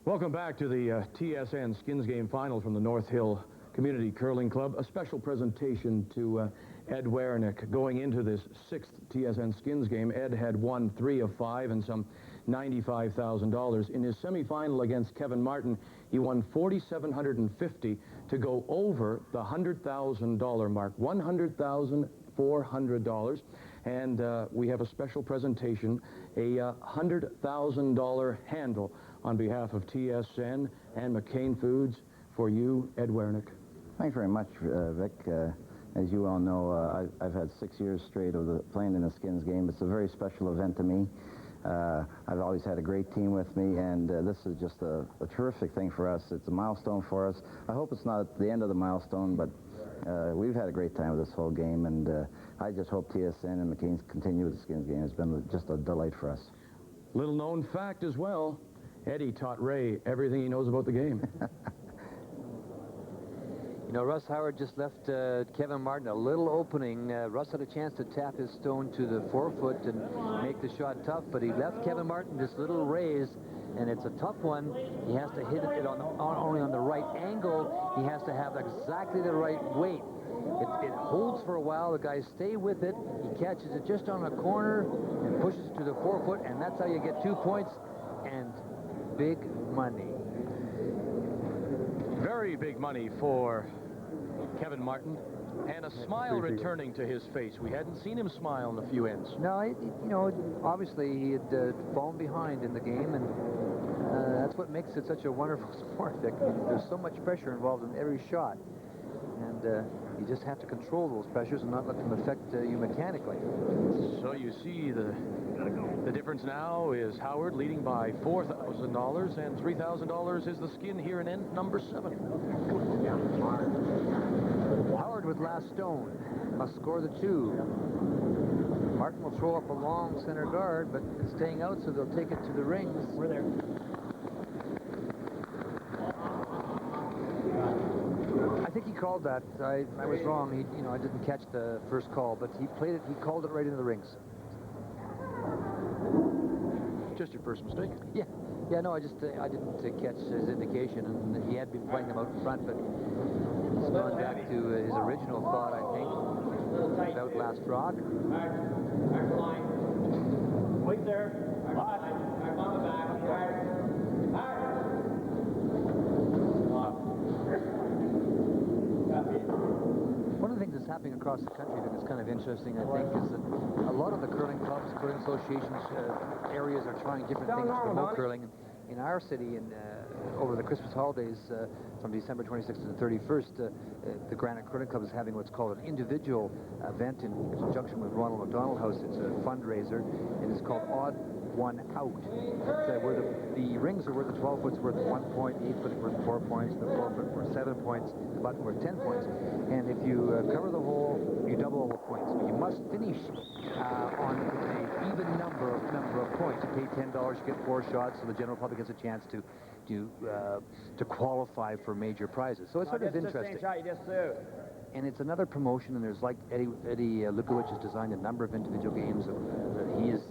A: Welcome back to the TSN Skins Game final from the North Hill Community Curling Club. A special presentation to Ed Wernick. Going into this 6th TSN Skins Game, Ed had won 3 of 5 and some $95,000. In his semifinal against Kevin Martin, he won $4,750 to go over the $100,000 mark, $100,400. And we have a special presentation, a $100,000 handle on behalf of TSN and McCain Foods for you, Ed Wernick.
V: Thanks very much, Vic. As you all know, I've had 6 years straight of playing in the Skins Game. It's a very special event to me. I've always had a great team with me, and this is just a terrific thing for us. It's a milestone for us. I hope it's not the end of the milestone, but we've had a great time with this whole game, and I just hope TSN and McCain's continue with the Skins Game. It's been just a delight for us.
A: Little known fact as well, Eddie taught Ray everything he knows about the game.
B: You know, Russ Howard just left Kevin Martin a little opening. Russ had a chance to tap his stone to the 4 foot and make the shot tough, but he left Kevin Martin this little raise, and it's a tough one. He has to hit it only on the right angle. He has to have exactly the right weight. It holds for a while. The guys stay with it. He catches it just on a corner and pushes it to the 4-foot, and that's how you get 2 points and big money.
A: Very big money for Kevin Martin, and a smile returning to his face. We hadn't seen him smile in a few ends.
B: No, you know, obviously he had fallen behind in the game, and that's what makes it such a wonderful sport, Vic. There's so much pressure involved in every shot, and you just have to control those pressures and not let them affect you mechanically.
A: So you see the difference now is Howard leading by $4,000, and $3,000 is the skin here in end number 7.
B: Howard with last stone must score the 2. Martin will throw up a long center guard, but it's staying out, so they'll take it to the rings.
K: We're there.
B: I think he called that. I was wrong. He, I didn't catch the first call, but he played it. He called it right into the rings.
A: Just your first mistake.
B: Yeah. No, I didn't catch his indication, and he had been playing them out in front, but he's gone back to his original thought, I think, without last rock.
M: Back the line. Wait there. Back on the back.
B: One of the things that's happening across the country that is kind of interesting, I think, is that a lot of the curling clubs, curling associations, areas are trying different things to promote curling. In our city, over the Christmas holidays, from December 26th to the 31st, the Granite Curling Club is having what's called an individual event in conjunction with Ronald McDonald House. It's a fundraiser, and it's called Odd One Out. It's where the rings are worth the 12 foot's worth 1 point, the 8 foot worth 4 points, the 4 foot worth 7 points, the button worth 10 points. And if you cover the hole, you double all the points. But you must finish on an even number of points. You pay $10, you get 4 shots, so the general public gets a chance to qualify for major prizes. So it's sort of interesting. And it's another promotion, and there's like Eddie Lukowicz has designed a number of individual games that he is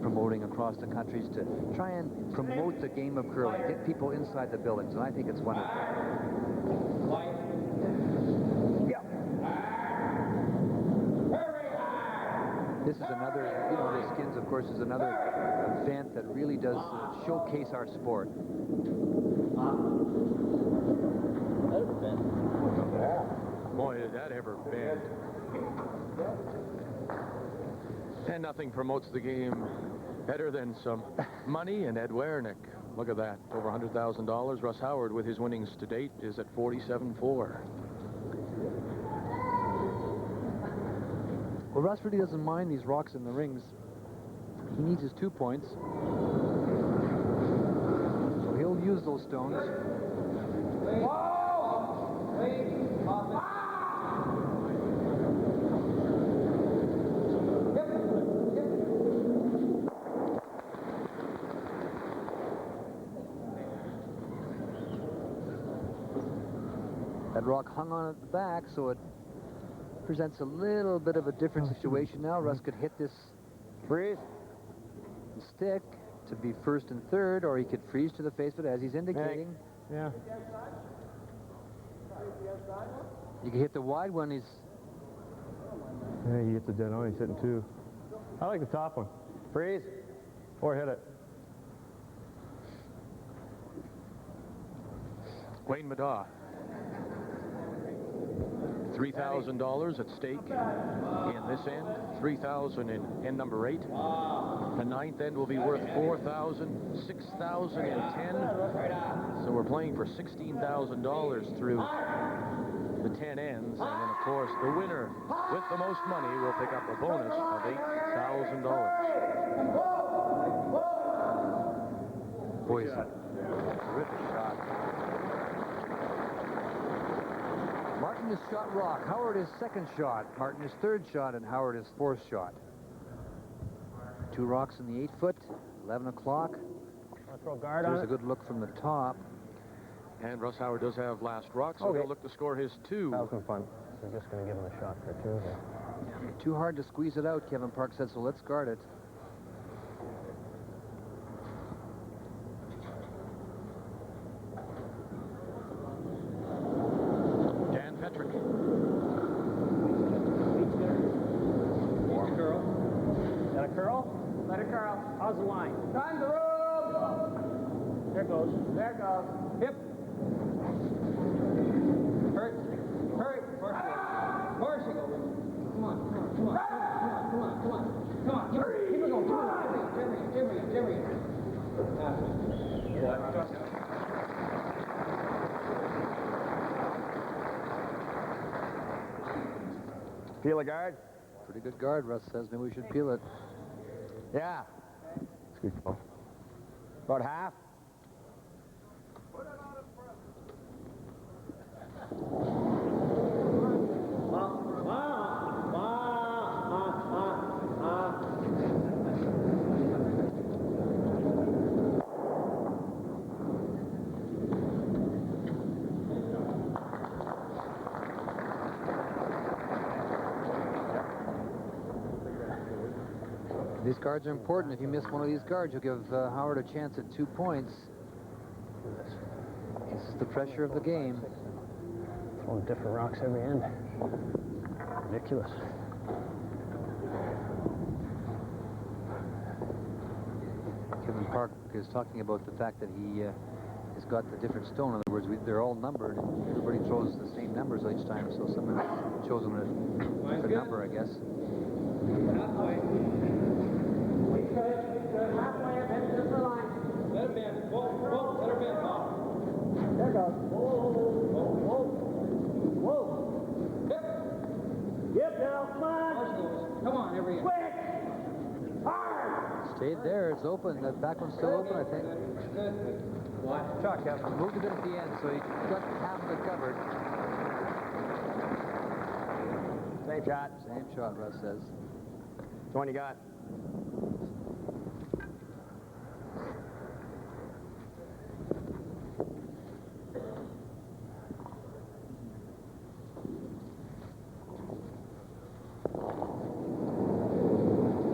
B: promoting across the countries to try and promote the game of curling, get people inside the buildings, and I think it's wonderful. This is another, the skins, of course, is another event that really does showcase our sport.
A: Boy, did that ever bend. And nothing promotes the game better than some money and Ed Wernick. Look at that, over $100,000. Russ Howard, with his winnings to date, is at 47-4.
B: Well, Russ really doesn't mind these rocks in the rings. He needs his 2 points. So he'll use those stones. That rock hung on at the back, so it presents a little bit of a different situation now. Russ could hit this stick to be first and third, or he could freeze to the face, but as he's indicating.
F: Yeah.
B: You can hit the wide one.
F: Yeah, he hits it dead on. He's hitting 2. I like the top one. Freeze. Or hit it.
A: Wayne Madaw. $3,000 at stake in this end, $3,000 in end number 8. The ninth end will be worth $4,000, $6,000 in 10. So we're playing for $16,000 through the 10 ends, and then of course the winner with the most money will pick up a bonus of $8,000.
B: Boy, is that a terrific shot. Martin is shot rock. Howard is second shot. Martin is third shot, and Howard is fourth shot. 2 rocks in the 8 foot, 11 o'clock. There's a good look from the top.
A: And Russ Howard does have last rock, so he'll look to score his 2.
K: That was fun. We're just going to give him a shot for 2.
B: Too hard to squeeze it out, Kevin Park said, so let's guard it.
M: Let it curl. How's the line?
F: Time the road.
M: There goes.
F: There goes.
M: Hip. Hurry. Hurry. More she goes. Come on. Come on. Keep it going. Jimmy.
J: Peel a guard.
B: Pretty good guard, Russ says. Maybe we should peel it.
J: Yeah. It's good call. About half.
B: These guards are important. If you miss one of these guards, you'll give Howard a chance at 2 points. This is the pressure of the game.
K: Throwing different rocks every end. Ridiculous.
B: Kevin Park is talking about the fact that he has got the different stone. In other words, they're all numbered, and everybody throws the same numbers each time, so someone shows them a different number, I guess.
M: Halfway. Halfway, bend to the line. Let her bend. Whoa, let her bend, Bob.
F: There goes. Whoa.
M: Hip.
F: Yep, now, come on.
M: Come on, every end.
F: Quick. Hard.
B: Stayed there. It's open. That back one's still open, I think.
M: Good. What?
B: Shot, Kevin. Moved a bit at the end, so he got half of it covered.
J: Same shot.
B: Same shot, Russ says.
J: Which one you got?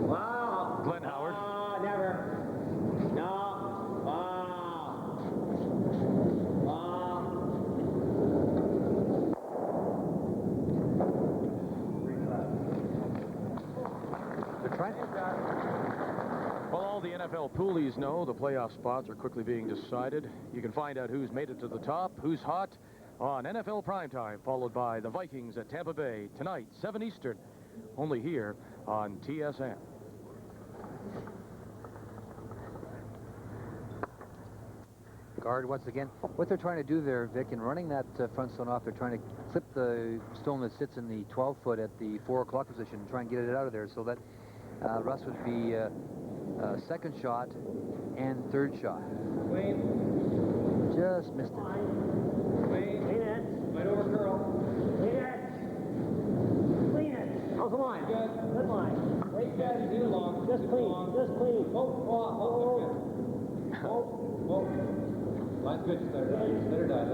M: Wow.
A: Glenn Howard.
M: Never. No. Wow.
B: They're trying to...
A: Well, all the NFL poolies know the playoff spots are quickly being decided. You can find out who's made it to the top, who's hot, on NFL Primetime, followed by the Vikings at Tampa Bay tonight, 7 Eastern, only here on TSN.
B: Guard once again. What they're trying to do there, Vic, in running that front stone off, they're trying to clip the stone that sits in the 12-foot at the 4 o'clock position and try and get it out of there so that Russ would be second shot and third shot.
M: Wayne.
B: Just missed it.
M: Wayne. Clean it. Right over curl. Clean it. Clean it. How's the line? Good. Good line. Wait, guys, do long. Just clean. Just clean. Oh. Line's good. Just let her die. Let her die.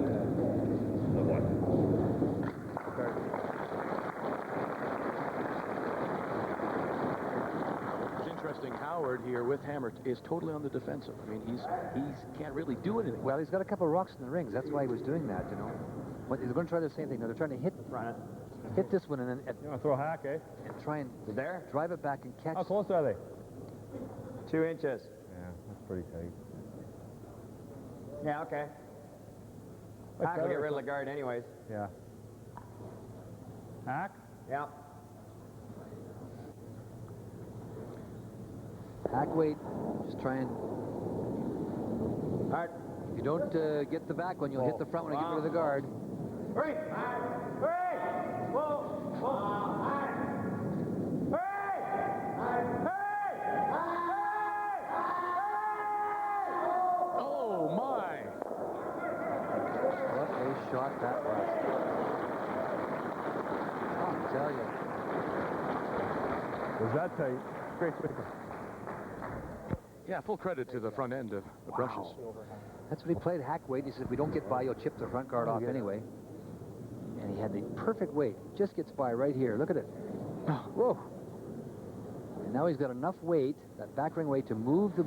A: It's interesting, Howard here with Hammer is totally on the defensive. I mean, he's can't really do anything.
B: Well, he's got a couple of rocks in the rings. That's why he was doing that, you know. But he's going to try the same thing. Now, they're trying to hit this one and then...
Q: You want to throw a hack, eh?
B: And try and
J: there?
B: Drive it back and catch...
Q: How close are they?
J: 2 inches.
Q: Yeah, that's pretty tight.
J: Yeah, okay. Hack will get rid of the guard anyways.
Q: Yeah. Hack?
J: Yeah.
B: Hack weight. Just try and...
J: Hard.
B: If you don't get the back one, you'll hit the front one and get rid of the guard.
F: Hurry. Hurry. Whoa. Hard. Hurry.
A: Oh, my.
B: What a shot that was. I'll tell you.
Q: Was that tight? Great sweeper.
A: Yeah, full credit to the front end of the brushes.
B: That's what he played, hack weight. He said, if we don't get by, you'll chip the front guard off anyway. And he had the perfect weight. Just gets by right here. Look at it. Whoa. And now he's got enough weight, that back ring weight, to move the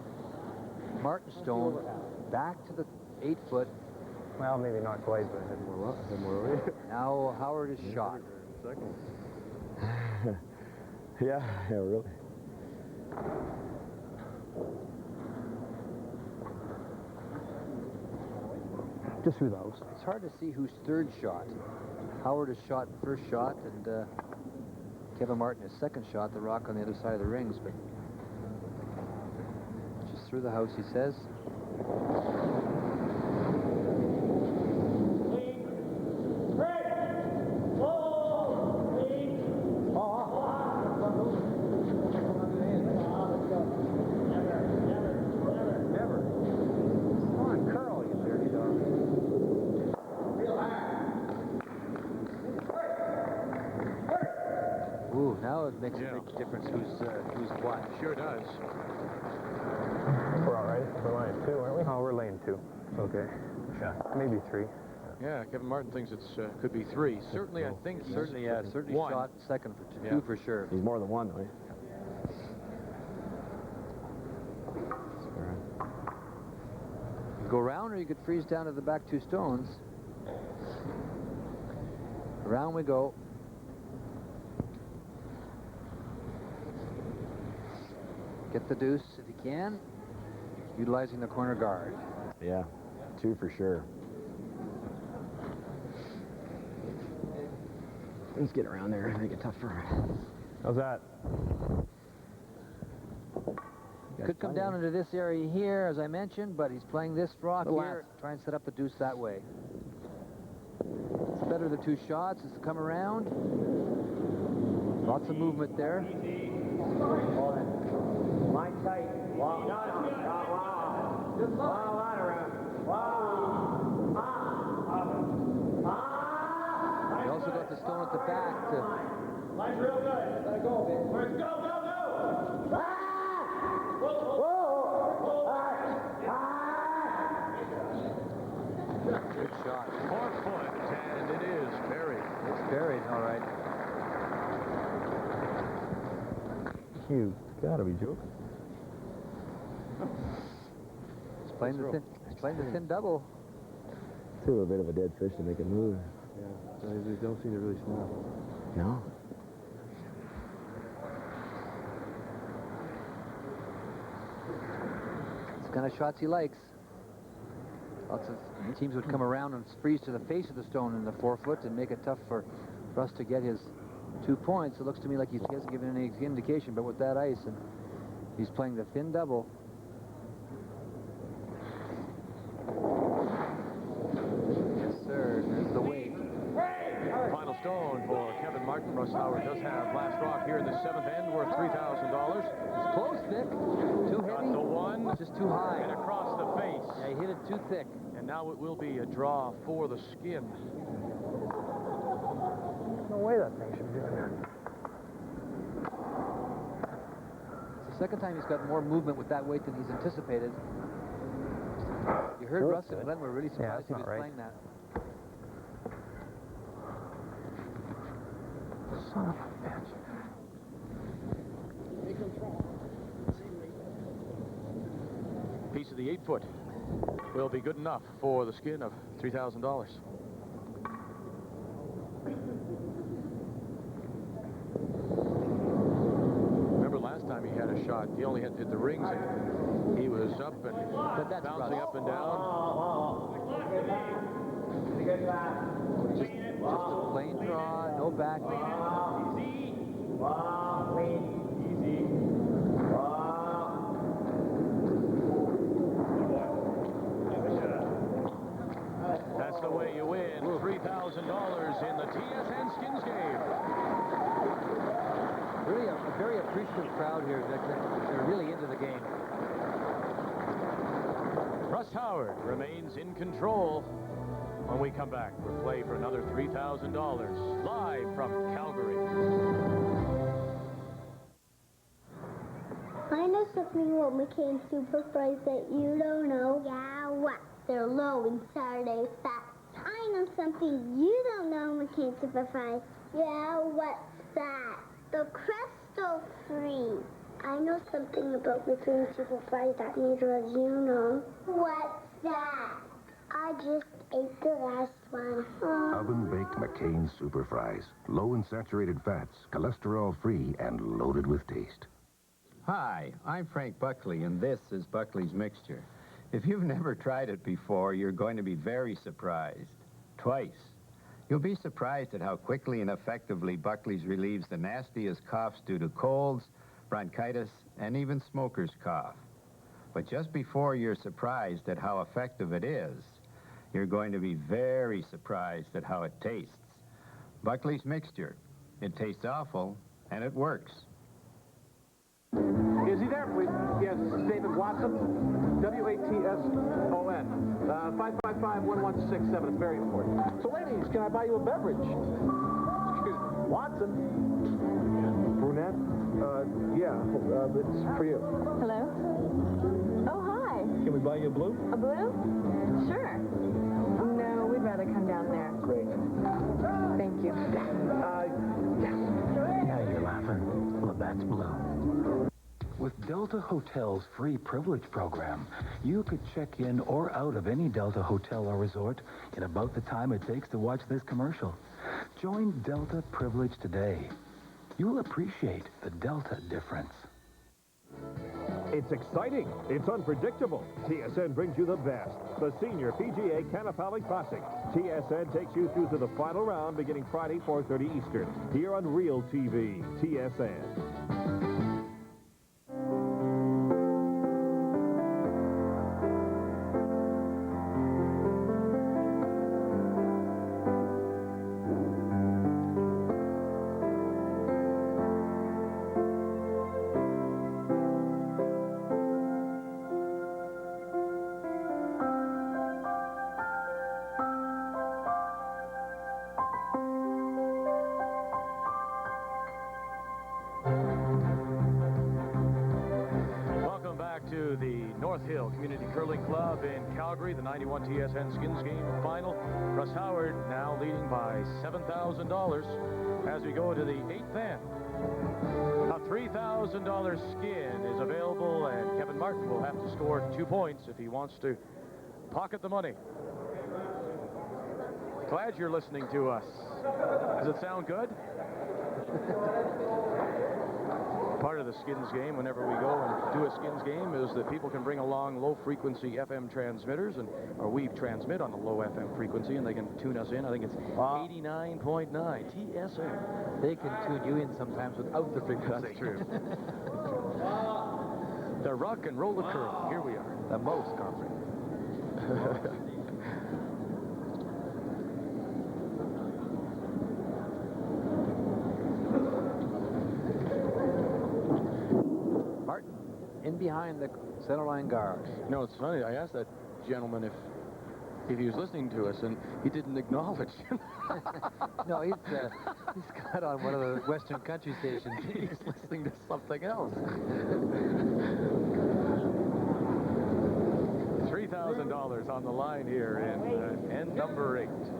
B: Martin stone back to the 8-foot.
J: Well, maybe not quite, but
B: Now Howard is shot.
C: Yeah, really.
J: Just through the house.
B: It's hard to see whose third shot. Howard has shot the first shot, and Kevin Martin his second shot, the rock on the other side of the rings, but just through the house, he says. Ooh, now it makes a big difference who's what.
A: Sure does.
D: We're all right. We're laying 2, aren't we? Oh, we're laying 2. Okay. Yeah. Maybe 3.
A: Yeah, Kevin Martin thinks it's could be 3. Certainly, I think
B: certainly
A: one.
B: shot second for 2 for sure.
C: He's more than 1, though.
B: You could go round, or you could freeze down to the back 2 stones. Around we go. Get the deuce if you can, utilizing the corner guard.
C: Yeah, 2 for sure. Let's get around there and make it tough for him.
D: How's that?
B: Could come down into this area here, as I mentioned, but he's playing this rock here. Try and set up the deuce that way. It's better the 2 shots as to come around. Lots of movement there.
M: Line tight. Wow. Wow. Just wow that around. Wow.
B: He also got the stone at the back to...
M: Line's real good. Let it go, man. Where's go?
B: Good shot.
A: 4 foot, and it is buried.
B: It's buried, all right.
D: You gotta be joking.
B: He's playing the thin double.
C: Too a bit of a dead fish to make it move.
N: Yeah, they don't seem to really snap.
C: No.
B: It's the kind of shots he likes. Lots of teams would come around and freeze to the face of the stone in the 4 foot and make it tough for Russ to get his 2 points. It looks to me like he hasn't given any indication, but with that ice, and he's playing the thin double. Yes, sir. There's the weight.
A: Final stone for Kevin Martin. Russ Howard does have last rock here in the 7th end, worth $3,000.
B: It's close, Vic. Too heavy.
A: Got the 1.
B: Just too high.
A: And across the face.
B: Yeah, he hit it too thick.
A: And now it will be a draw for the skin.
D: No way that thing should be doing that.
B: It's the second time he's got more movement with that weight than he's anticipated. You heard Russ and Glenn were really surprised he was playing that.
D: Son of a bitch.
A: Piece of the 8 foot will be good enough for the skin of $3,000. Remember last time he had a shot, he only hit the rings and he was up and bouncing up and down.
B: Just a plain draw, no backhand.
M: Easy. Wow, clean. Easy.
A: That's the way you win $3,000 in the TSN Skins game.
B: Really a very appreciative crowd here. They're really into the game.
A: Russ Howard remains in control. When we come back, we'll play for another $3,000 live from Calgary.
O: I know something about McCain Super Fries that you don't know. Yeah, what? They're low in Saturday fat. I know something you don't know, McCain Super Fries. Yeah, what's that? The Crystal Free. I know something about McCain Super Fries that neither of you know. What's that? I just ate the last one.
E: Oven-baked McCain Super Fries. Low in saturated fats, cholesterol-free, and loaded with taste.
L: Hi, I'm Frank Buckley, and this is Buckley's Mixture. If you've never tried it before, you're going to be very surprised. Twice. You'll be surprised at how quickly and effectively Buckley's relieves the nastiest coughs due to colds, bronchitis, and even smoker's cough. But just before you're surprised at how effective it is, you're going to be very surprised at how it tastes. Buckley's mixture. It tastes awful, and it works.
S: Is he there, please? Yes, David Watson, W-A-T-S-O-N, 555-1167. It's very important. So, ladies, can I buy you a beverage? Excuse me. Watson. Brunette? Yeah, it's for you.
W: Hello? Oh, hi.
S: Can we buy you a blue?
W: A blue? Sure. No, we'd rather come down there.
S: Great.
W: Thank you.
H: Now you're laughing. Well, that's blue. With Delta Hotel's free privilege program, you could check in or out of any Delta hotel or resort in about the time it takes to watch this commercial. Join Delta Privilege today. You'll appreciate the Delta difference.
Q: It's exciting. It's unpredictable. TSN brings you the best. The Senior PGA Canapali Classic. TSN takes you through to the final round beginning Friday, 4:30 Eastern. Here on Real TV. TSN.
A: To the North Hill Community Curling Club in Calgary, the 91 TSN Skins Game final. Russ Howard now leading by $7,000 as we go to the 8th end. A $3,000 skin is available, and Kevin Martin will have to score 2 points if he wants to pocket the money. Glad you're listening to us. Does it sound good? Part of the Skins game, whenever we go and do a Skins game, is that people can bring along low-frequency FM transmitters, or we transmit on a low FM frequency, and they can tune us in. I think it's 89.9 TSN.
X: They can tune you in sometimes without the frequency.
A: That's true. The rock and roll of curling. Here we are.
X: The most comfortable. In behind the center line guard.
A: You know, it's funny. I asked that gentleman if he was listening to us, and he didn't acknowledge.
X: No, he's got on one of the Western country stations.
A: He's listening to something else. $3,000 on the line here in end number 8. It's a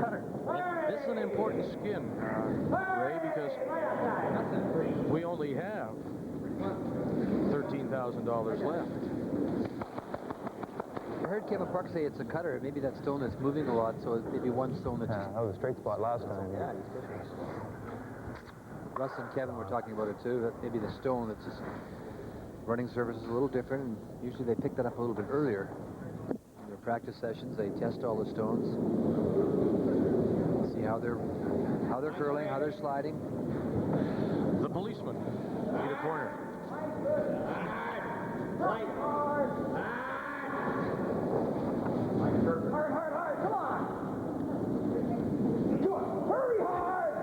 A: cutter. This is an important skin, Ray, because we only have $13,000 left.
X: I heard Kevin Park say it's a cutter. Maybe that stone that's moving a lot, so it's maybe one stone that's
N: that was a straight spot last time.
X: Yeah, he's good. Russ and Kevin were talking about it too, that maybe the stone that's just running surface is a little different, and usually they pick that up a little bit earlier. In their practice sessions, they test all the stones, see how they're curling, how they're sliding.
A: The policeman need a corner.
M: Hard, come on! Do it! Hurry hard!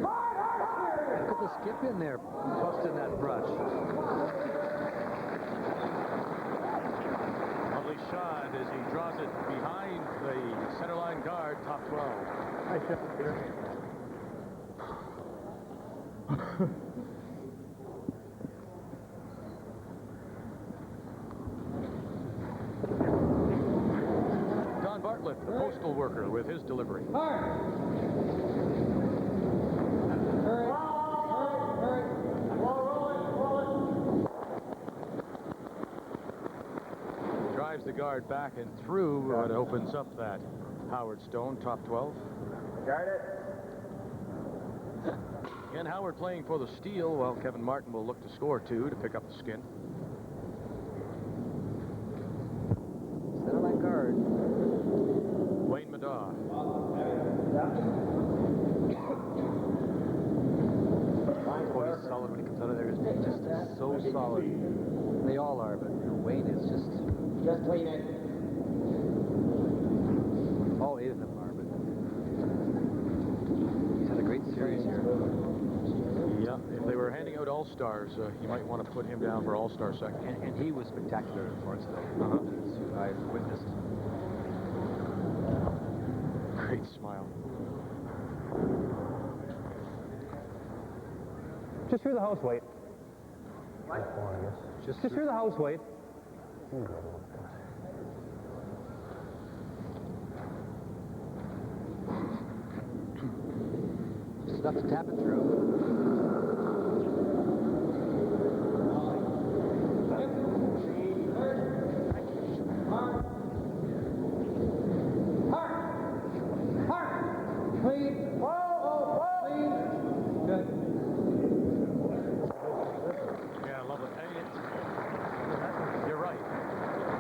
M: Hard!
X: Put the skip in there, busting that brush.
A: Lovely shot as he draws it behind the center line guard, top 12. Nice shot, Peter. Don Bartlett, the postal worker, with his delivery. Drives the guard back and through, but opens up that Howard stone, top 12.
M: Guard it.
A: Ken Howard playing for the steal, while Kevin Martin will look to score 2 to pick up the skin. Canada.
X: Boy, he's solid when he comes out of there. He's just so solid. They all are, but Wayne is just...
M: Just clean it.
X: All 8 of them are, but he's had a great series here.
A: Yeah, if they were handing out All-Stars, you might want to put him down for All-Star second.
X: And he was spectacular at Fortsville. I witnessed.
A: Great smile.
K: Just through the house weight.
X: What?
K: Just through the house weight.
X: Just enough to tap it through.
A: Yeah, lovely. You're right.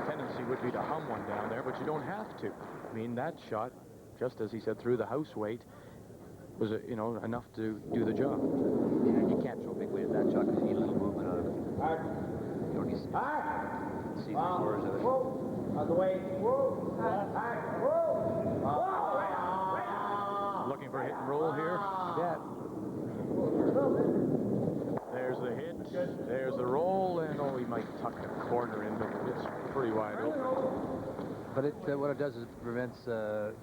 A: The tendency would be to hum one down there, but you don't have to. I mean, that shot, just as he said, through the house weight, was, you know, enough to do the job.
X: Yeah, you can't throw big weight at that shot because you need a little movement out of it. You don't need to see the scores of it.
M: Out the way.
A: Looking for hit and roll here.
X: Yeah.
A: There's the hit. There's the roll, and oh, he might tuck the corner in, but it's pretty wide open.
X: But what it does is it prevents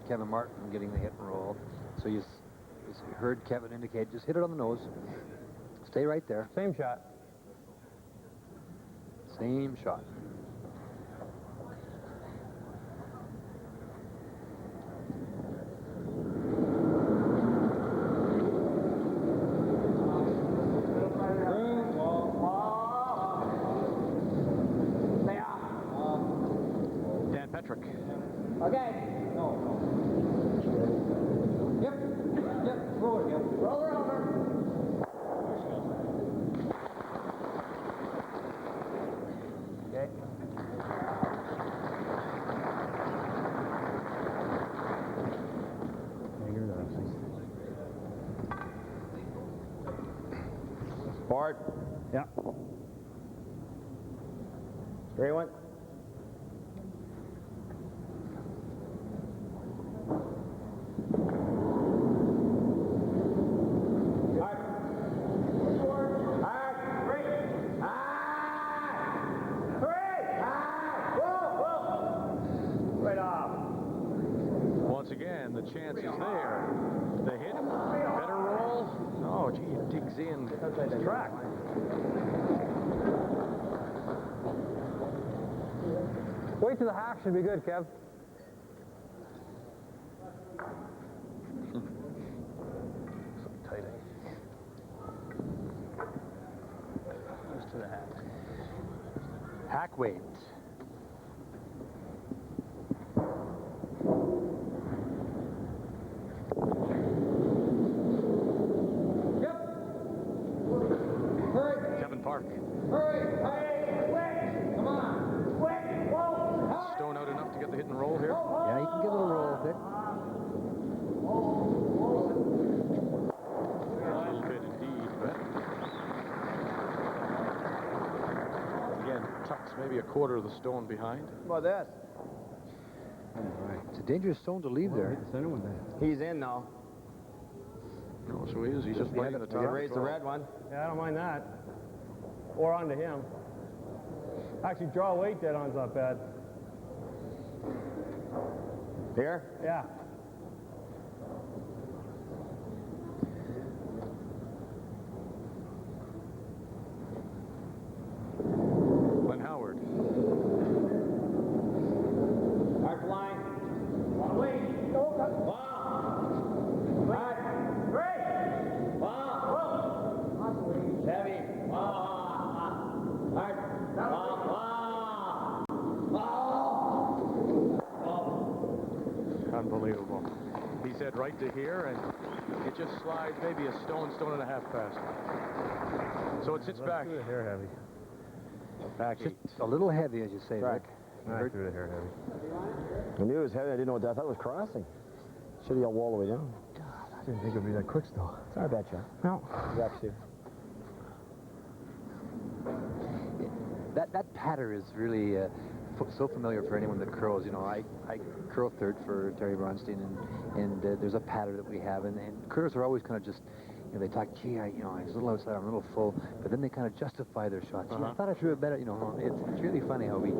X: Kevin Martin from getting the hit and roll. So you heard Kevin indicate, just hit it on the nose. Stay right there.
K: Same shot.
X: Same shot.
A: Dan Petrick.
M: Okay. Yep. Roll it. Roll her over.
X: Okay.
M: Bart.
K: Yeah.
M: Straight one.
A: Once again, the chance is there. The hit, better roll. Oh, gee, it digs in.
K: Outside the track. Wait till the hack should be good, Kev. So tight. Just to the hack.
A: Hack weight. Kevin Park. Stone out enough to get the hit and roll here.
X: Yeah, you can get a little roll with it.
A: A little bit indeed, but again, tucks maybe a quarter of the stone behind.
M: How about that?
X: It's a dangerous stone to leave there.
M: He's in now.
A: No, so he is. He's just playing the
M: We
A: top.
M: can raise the red one.
K: Yeah, I don't mind that. Or onto him. Actually, draw weight dead on's not bad.
M: Here?
K: Yeah.
A: R.Howard.
M: Hard flying. Wait. Wow. Hard. Great. Wow. Heavy. Wow. Hard. Wow.
A: Unbelievable. He said right to here, and it just slides maybe a stone and a half past. So it sits back.
K: Through the hair heavy.
A: Back
X: Just
A: 8.
X: a little heavy, as you say, Rick.
K: Through the hair heavy.
C: I knew it was heavy. I didn't know what that. I thought it was crossing. Should have yelled all the way down.
S: I didn't think it would be that quick still.
C: It's not a bad shot.
S: No.
C: Actually.
X: That patter is really so familiar for anyone that curls. You know, I curl third for Terry Bronstein, and there's a patter that we have, and curlers are always kind of just, you know, they talk, gee, I was a little outside, I'm a little full, but then they kind of justify their shots. I thought I threw it better. You know, it's really funny how we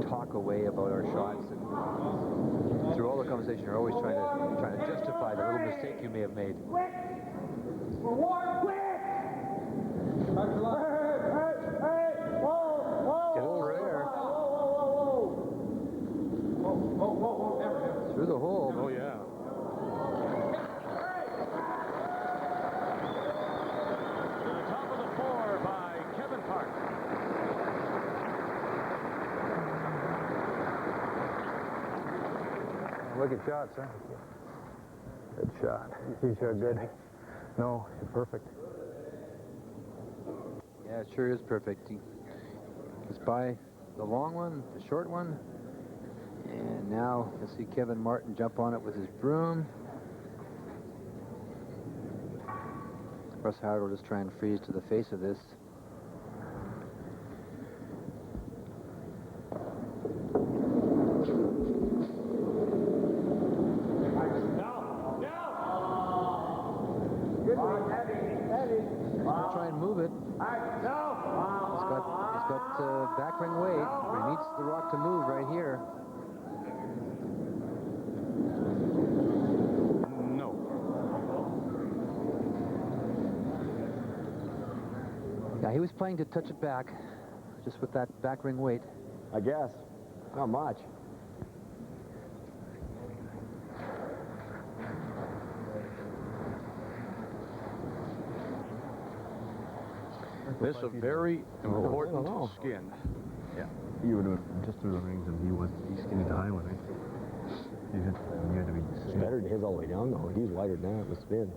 X: talk away about our shots, and through all the conversation, you're always trying to justify the little mistake you may have made.
M: Quick! For war, quick!
X: Through the hole.
A: Oh, yeah. To the top of the four by Kevin Hart.
S: Wicked shot, sir. Good shot. You sure good? No, you're perfect.
X: Yeah, it sure is perfect. It's by the long one, the short one, and now you'll see Kevin Martin jump on it with his broom. Russ Howard will just try and freeze to the face of this. Try and move it. He's got back ring weight, but he needs the rock to move right here.
A: No.
X: Yeah, he was playing to touch it back, just with that back ring weight.
C: I guess. Not much.
A: This a very important skin.
S: Yeah. You would have just through the rings, and he's skinny to high one, right? You had to be.
C: It's better than his all the way down, though. He's wider than that with spin.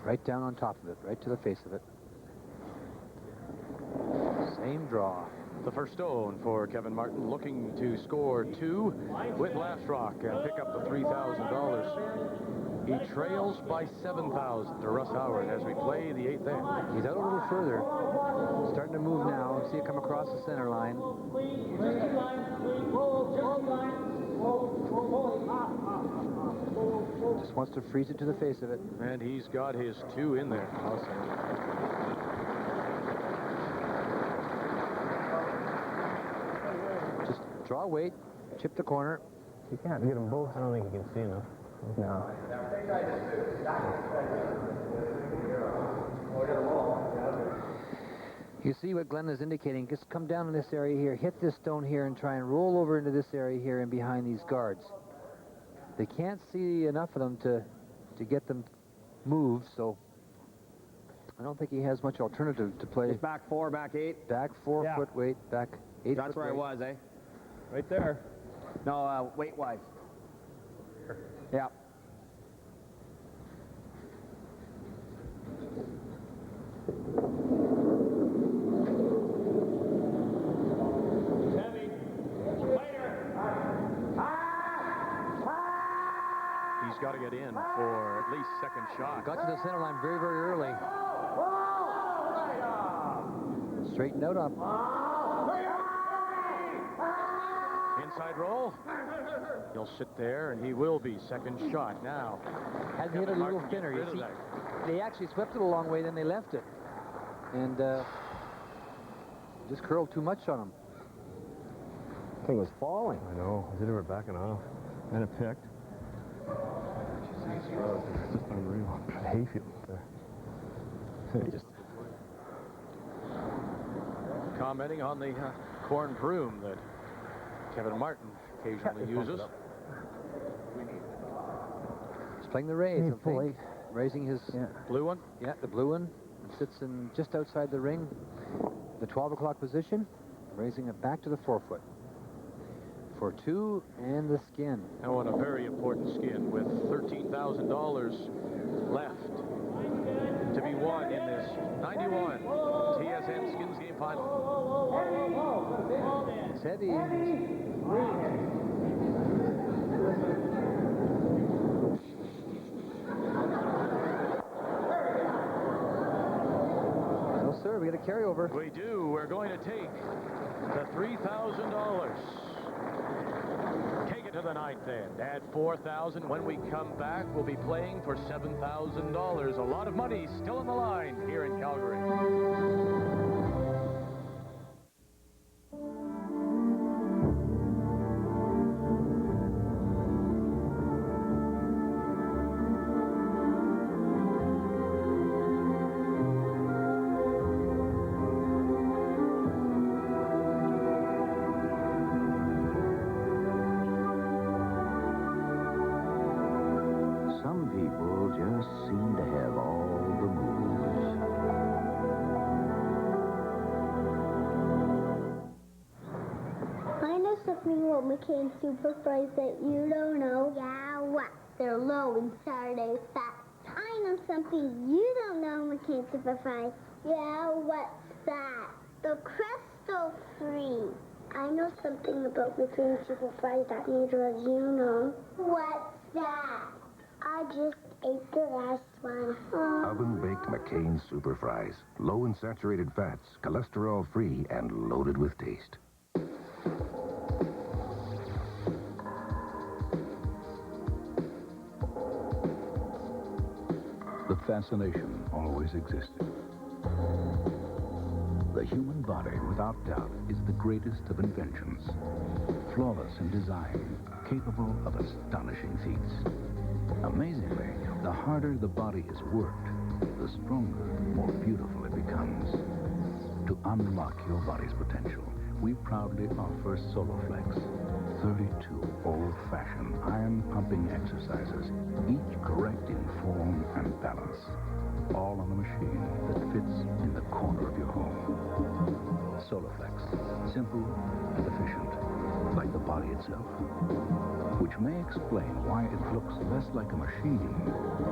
X: Right down on top of it, right to the face of it. Same draw.
A: The first stone for Kevin Martin, looking to score 2 with last rock and pick up the $3,000. He trails by 7,000 to Russ Howard as we play the 8th end.
X: He's out a little further. Starting to move now. See it come across the center line. Just wants to freeze it to the face of it.
A: And he's got his 2 in there.
X: Just draw weight, chip the corner.
S: You can't get them both. I don't think you can see enough. No.
X: You see what Glenn is indicating. Just come down in this area here, hit this stone here, and try and roll over into this area here and behind these guards. They can't see enough of them to get them moved, so I don't think he has much alternative to play.
C: It's back 4, back 8.
X: Back 4 foot weight, back 8
C: That's
X: foot
C: where
X: weight.
C: I was, eh?
K: Right there.
C: No, weight-wise. Yeah.
A: He's got to get in for at least second shot.
X: Got to the center line very, very early. Straightened out up.
A: Inside roll. He'll sit there, and he will be second shot now.
X: Hasn't hit it a little thinner. You see, they actually swept it a long way, then they left it. And just curled too much on him.
C: Thing was falling.
S: I know. As if they were backing off. And it picked. It's just unreal. Hayfield there.
A: Just commenting on the corn broom that Kevin Martin occasionally uses.
X: He's playing the raise, I think. Raising his
A: blue one?
X: Yeah, the blue one. Sits in just outside the ring, the 12 o'clock position, raising it back to the 4 foot. For 2 and the skin.
A: Now on a very important skin with $13,000 left to be won in this 91 TSN Skins Game Final.
X: Teddy. No, sir, we got a carryover.
A: We do. We're going to take the $3,000. Take it to the ninth end. Add $4,000. When we come back, we'll be playing for $7,000. A lot of money still on the line here in Calgary.
E: Some people just seem to have all the moves.
O: I know something about McCain Super Fries that you don't know. Yeah, what? They're low in Saturday fat. I know something you don't know, McCain Super Fries. Yeah, what's that? The Crystal Free. I know something about McCain Super Fries that neither of you know. What's that? I just ate the last one.
E: Oven-baked McCain Super Fries. Low in saturated fats, cholesterol-free, and loaded with taste. The fascination always existed. The human body, without doubt, is the greatest of inventions. Flawless in design, capable of astonishing feats. Amazingly, the harder the body is worked, the stronger, more beautiful it becomes. To unlock your body's potential, we proudly offer SoloFlex. 32 old-fashioned iron-pumping exercises, each correct in form and balance. All on a machine that fits in the corner of your home. SoloFlex. Simple and efficient, like the body itself. Which may explain why it looks less like a machine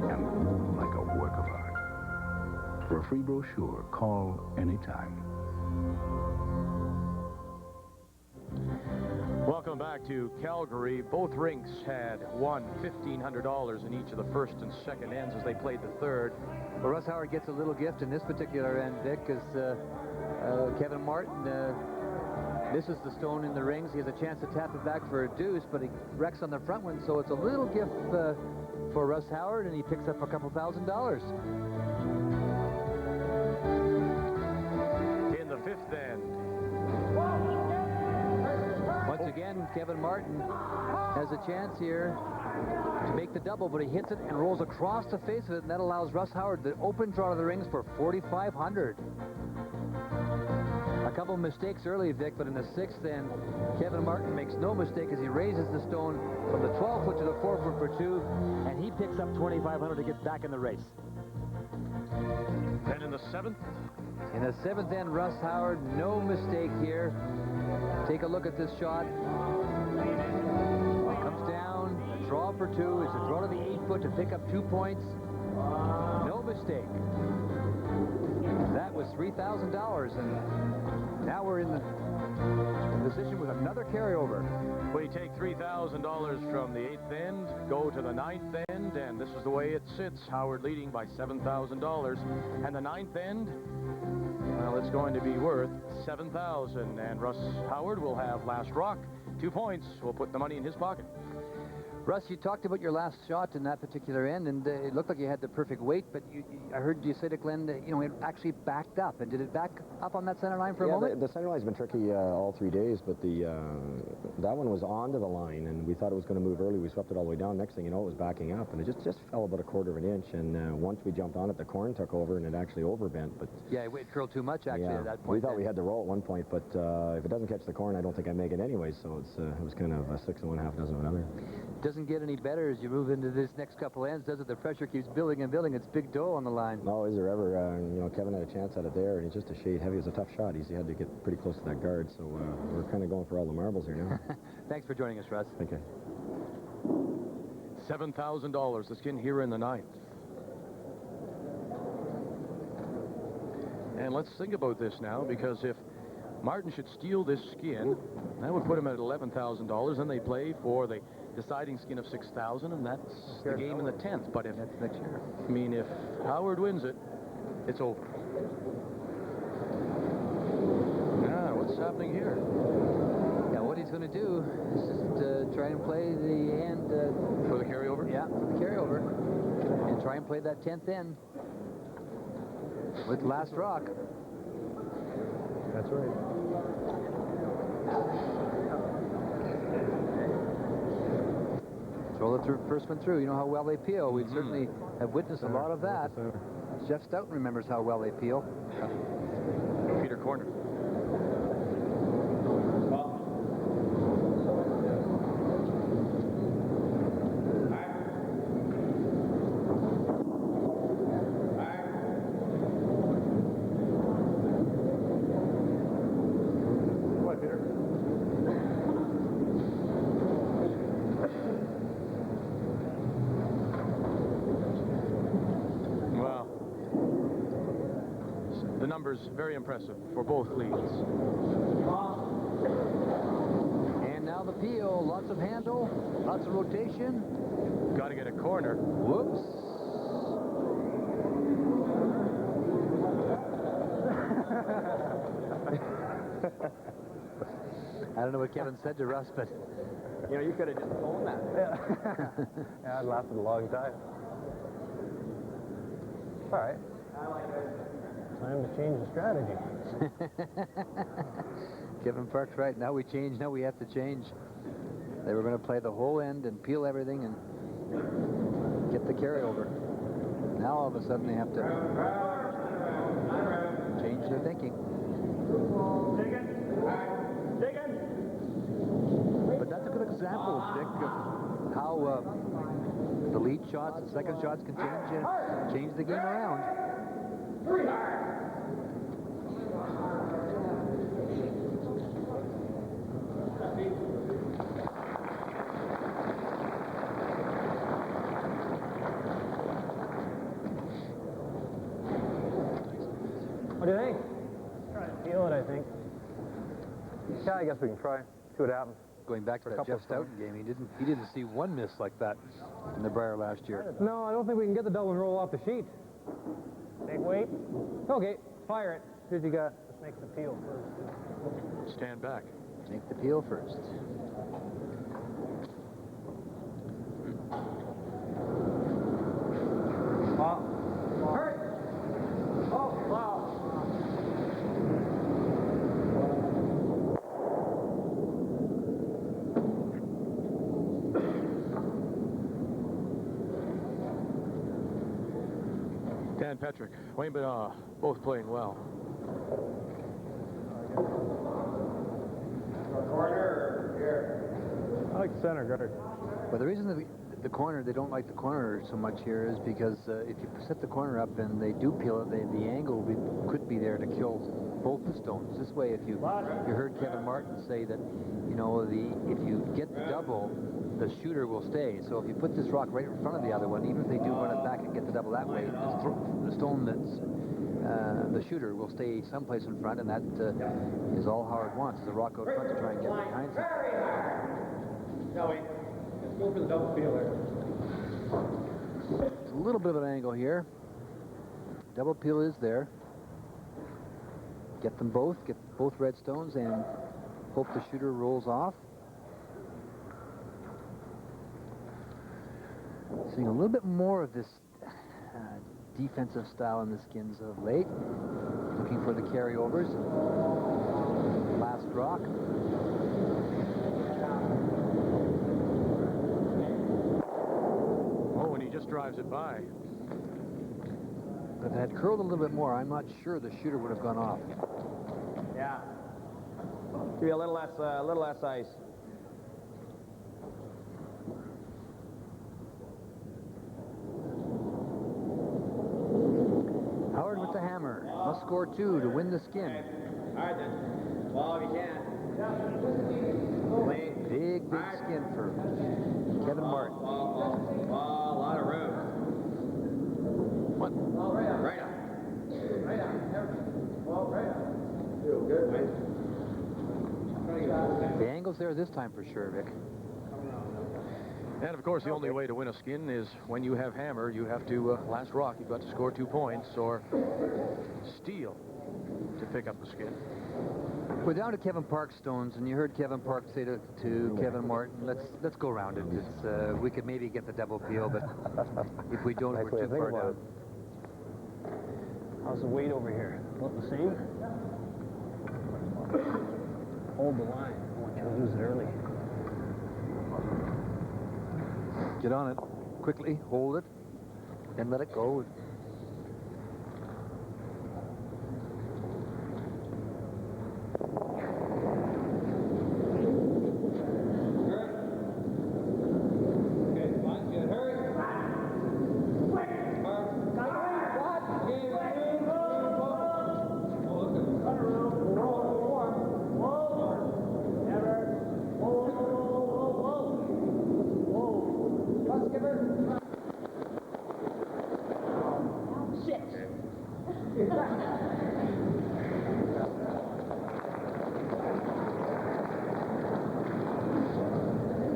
E: and more like a work of art. For a free brochure, call anytime.
A: Welcome back to Calgary. Both rinks had won $1,500 in each of the first and second ends as they played the third.
X: Well, Russ Howard gets a little gift in this particular end, Vic, because Kevin Martin misses the stone in the rings. He has a chance to tap it back for a deuce, but he wrecks on the front one, so it's a little gift for Russ Howard, and he picks up a couple $1,000.
A: In the fifth end.
X: Once again, Kevin Martin has a chance here to make the double, but he hits it and rolls across the face of it, and that allows Russ Howard the open draw to the rings for $4,500. A couple mistakes early, Vic, but in the sixth end, Kevin Martin makes no mistake as he raises the stone from the 12-foot to the 4-foot for two, and he picks up $2,500 to get back in the race.
A: Then in the seventh?
X: In the seventh end, Russ Howard, no mistake here. Take a look at this shot. Comes down, a draw for two. It's a draw to the 8-foot to pick up 2 points. No mistake. That was $3,000, and now we're in the position with another carryover.
A: We take $3,000 from the 8th end, go to the 9th end, and this is the way it sits. Howard leading by $7,000. And the 9th end, well, it's going to be worth $7,000. And Russ Howard will have last rock, 2 points. We'll put the money in his pocket.
X: Russ, you talked about your last shot in that particular end, and it looked like you had the perfect weight, but I heard you say to Glenn that, you know, it actually backed up. And did it back up on that center line for a moment?
C: The center line's been tricky all 3 days, but that one was onto the line, and we thought it was going to move early. We swept it all the way down. Next thing you know, it was backing up, and it just fell about a quarter of an inch. And once we jumped on it, the corn took over, and it actually overbent. But
X: yeah, it curled too much, actually, at that point.
C: We thought we had the roll at one point, but if it doesn't catch the corn, I don't think I make it anyway. So it was kind of a 6 and 1/2 dozen of another.
X: Doesn't get any better as you move into this next couple ends, does it? The pressure keeps building and building. It's big dough on the line.
C: No, is there ever? You know, Kevin had a chance at it there, and it's just a shade heavy. It was a tough shot. He had to get pretty close to that guard, so we're kind of going for all the marbles here now.
X: Thanks for joining us, Russ.
C: Thank you.
A: $7,000, the skin here in the 9th. And let's think about this now, because if Martin should steal this skin, that would put him at $11,000. Then they play for the deciding skin of $6,000, and that's the game in the 10th. But if
X: that's next year.
A: I mean, if Howard wins it, it's over. Now, what's happening here?
X: Yeah, what he's going to do is just try and play the hand
A: for the carryover.
X: Yeah, for the carryover, and try and play that 10th end with last rock.
D: That's right.
X: Throw the first one through. You know how well they peel. We certainly have witnessed a lot of that. Jeff Stoughton remembers how well they peel.
A: Peter Corner. Very impressive for both leads.
X: And now the peel. Lots of handle, lots of rotation.
A: Got to get a corner.
X: Whoops. I don't know what Kevin said to Russ, but
D: you know, you could have just told that. Yeah, it lasted a long time. All right. Time to change the strategy.
X: Kevin Park's right. Now we change. Now we have to change. They were going to play the whole end and peel everything and get the carryover. Now all of a sudden they have to change their thinking. But that's a good example, Dick, of how the lead shots and second shots can change the game around.
D: What do you think? Try to feel it, I think. Yeah, I guess we can try. See what happens.
X: Going back to that Jeff Stoughton game, he didn't see one miss like that in the Brier last year.
K: No, I don't think we can get the double and roll off the sheet. Take weight. Okay, fire it. Here's you got. Let's make the peel first.
A: Stand back.
X: Make the peel first.
K: Hurt. Oh, wow.
A: Dan Petrick, Wayne Benoit, both playing well.
K: Corner here.
D: I like center guard.
X: Well, the reason that the corner, they don't like the corner so much here is because if you set the corner up and they do peel it, the angle could be there to kill both the stones. This way, if you heard Kevin Martin say that, you know, if you get the double, the shooter will stay. So if you put this rock right in front of the other one, even if they do run it back and get the double that way, the stone that's the shooter will stay someplace in front, and that is all Howard wants, is a rock out front to try and get behind something.
K: No, wait. Let's go for the double peeler.
X: It's a little bit of an angle here. Double peel is there. Get them both, get both red stones, and hope the shooter rolls off. Seeing a little bit more of this defensive style in the skins of late. Looking for the carryovers. Last rock.
A: Oh, and he just drives it by.
X: If it had curled a little bit more, I'm not sure the shooter would have gone off.
K: Yeah. Give you a little less ice.
X: Howard with the hammer. Must score 2 to win the skin.
K: All right, then. Well, if you can.
X: Big skin for Kevin Martin.
K: A lot of room.
A: What?
K: Right up. Right up.
X: The angle's there this time for sure, Vic.
A: And, of course, the only way to win a skin is when you have hammer, you have to, last rock, you've got to score 2 points or steal to pick up the skin.
X: We're down to Kevin Park stones, and you heard Kevin Park say to Kevin Martin, let's go around it. It's, we could maybe get the double peel, but if we don't, we're too far down.
K: How's the weight over here? About the same? Hold the line. I want you to lose it early.
X: Get on it quickly, hold it, then let it go.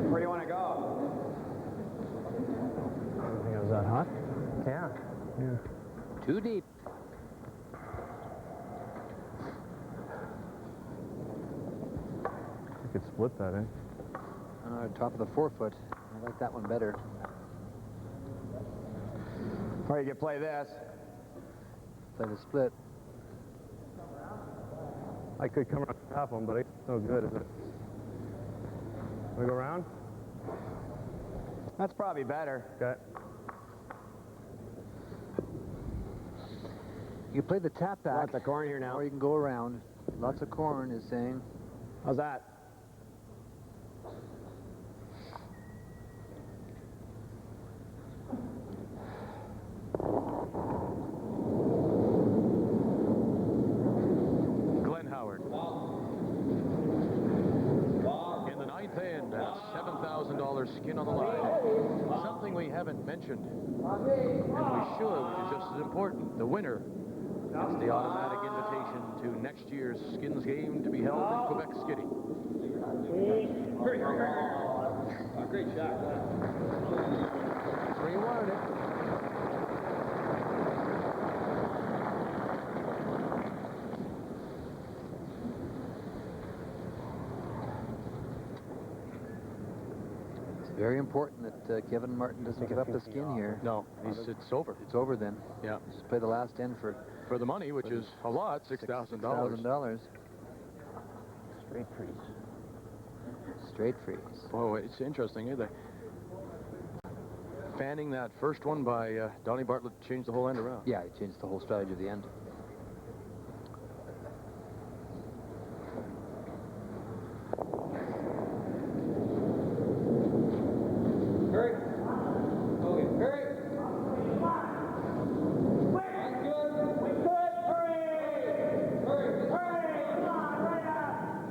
M: Where do you want to go?
K: I don't think it was that hot. Yeah.
X: Too deep.
D: You could split that, eh?
X: Top of the 4-foot. I like that one better.
M: Or you can play this.
X: Play the split.
D: I could come around the top one, but it's no good, is it? Want to go around?
M: That's probably better.
D: Okay.
X: You play the tap back.
M: Lots of corn here now.
X: Or you can go around. Lots of corn is saying.
M: How's that?
A: Howard. In the 9th end, at $7,000 skin on the line. Something we haven't mentioned, and we should, which is just as important. The winner gets the automatic invitation to next year's skins game to be held in Quebec City.
M: Great shot.
X: That's where you wanted it. Very important that Kevin Martin doesn't give up the skin here.
A: No, it's over.
X: It's over then.
A: Yeah.
X: Just play the last end for
A: the money, which is a lot, $6,000.
X: $6,000.
K: Straight freeze.
X: Straight freeze.
A: Oh, it's interesting, eh? Fanning that first one by Donnie Bartlett changed the whole end around.
X: Yeah, he changed the whole strategy of the end.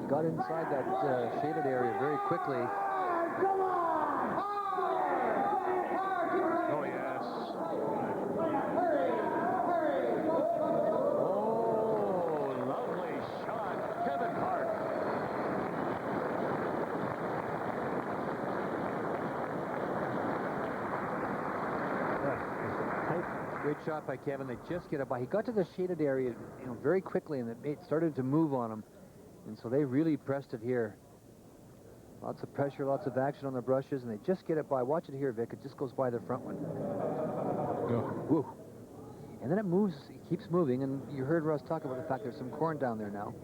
X: Got inside that shaded area very quickly.
A: Oh, yes. Oh, lovely shot. Kevin Park.
X: Great shot by Kevin. They just get it by. He got to the shaded area, very quickly, and it started to move on him. And so they really pressed it here. Lots of pressure, lots of action on the brushes, and they just get it by. Watch it here, Vic. It just goes by the front one. Woo. And then it moves, it keeps moving, and you heard Russ talk about the fact there's some corn down there now.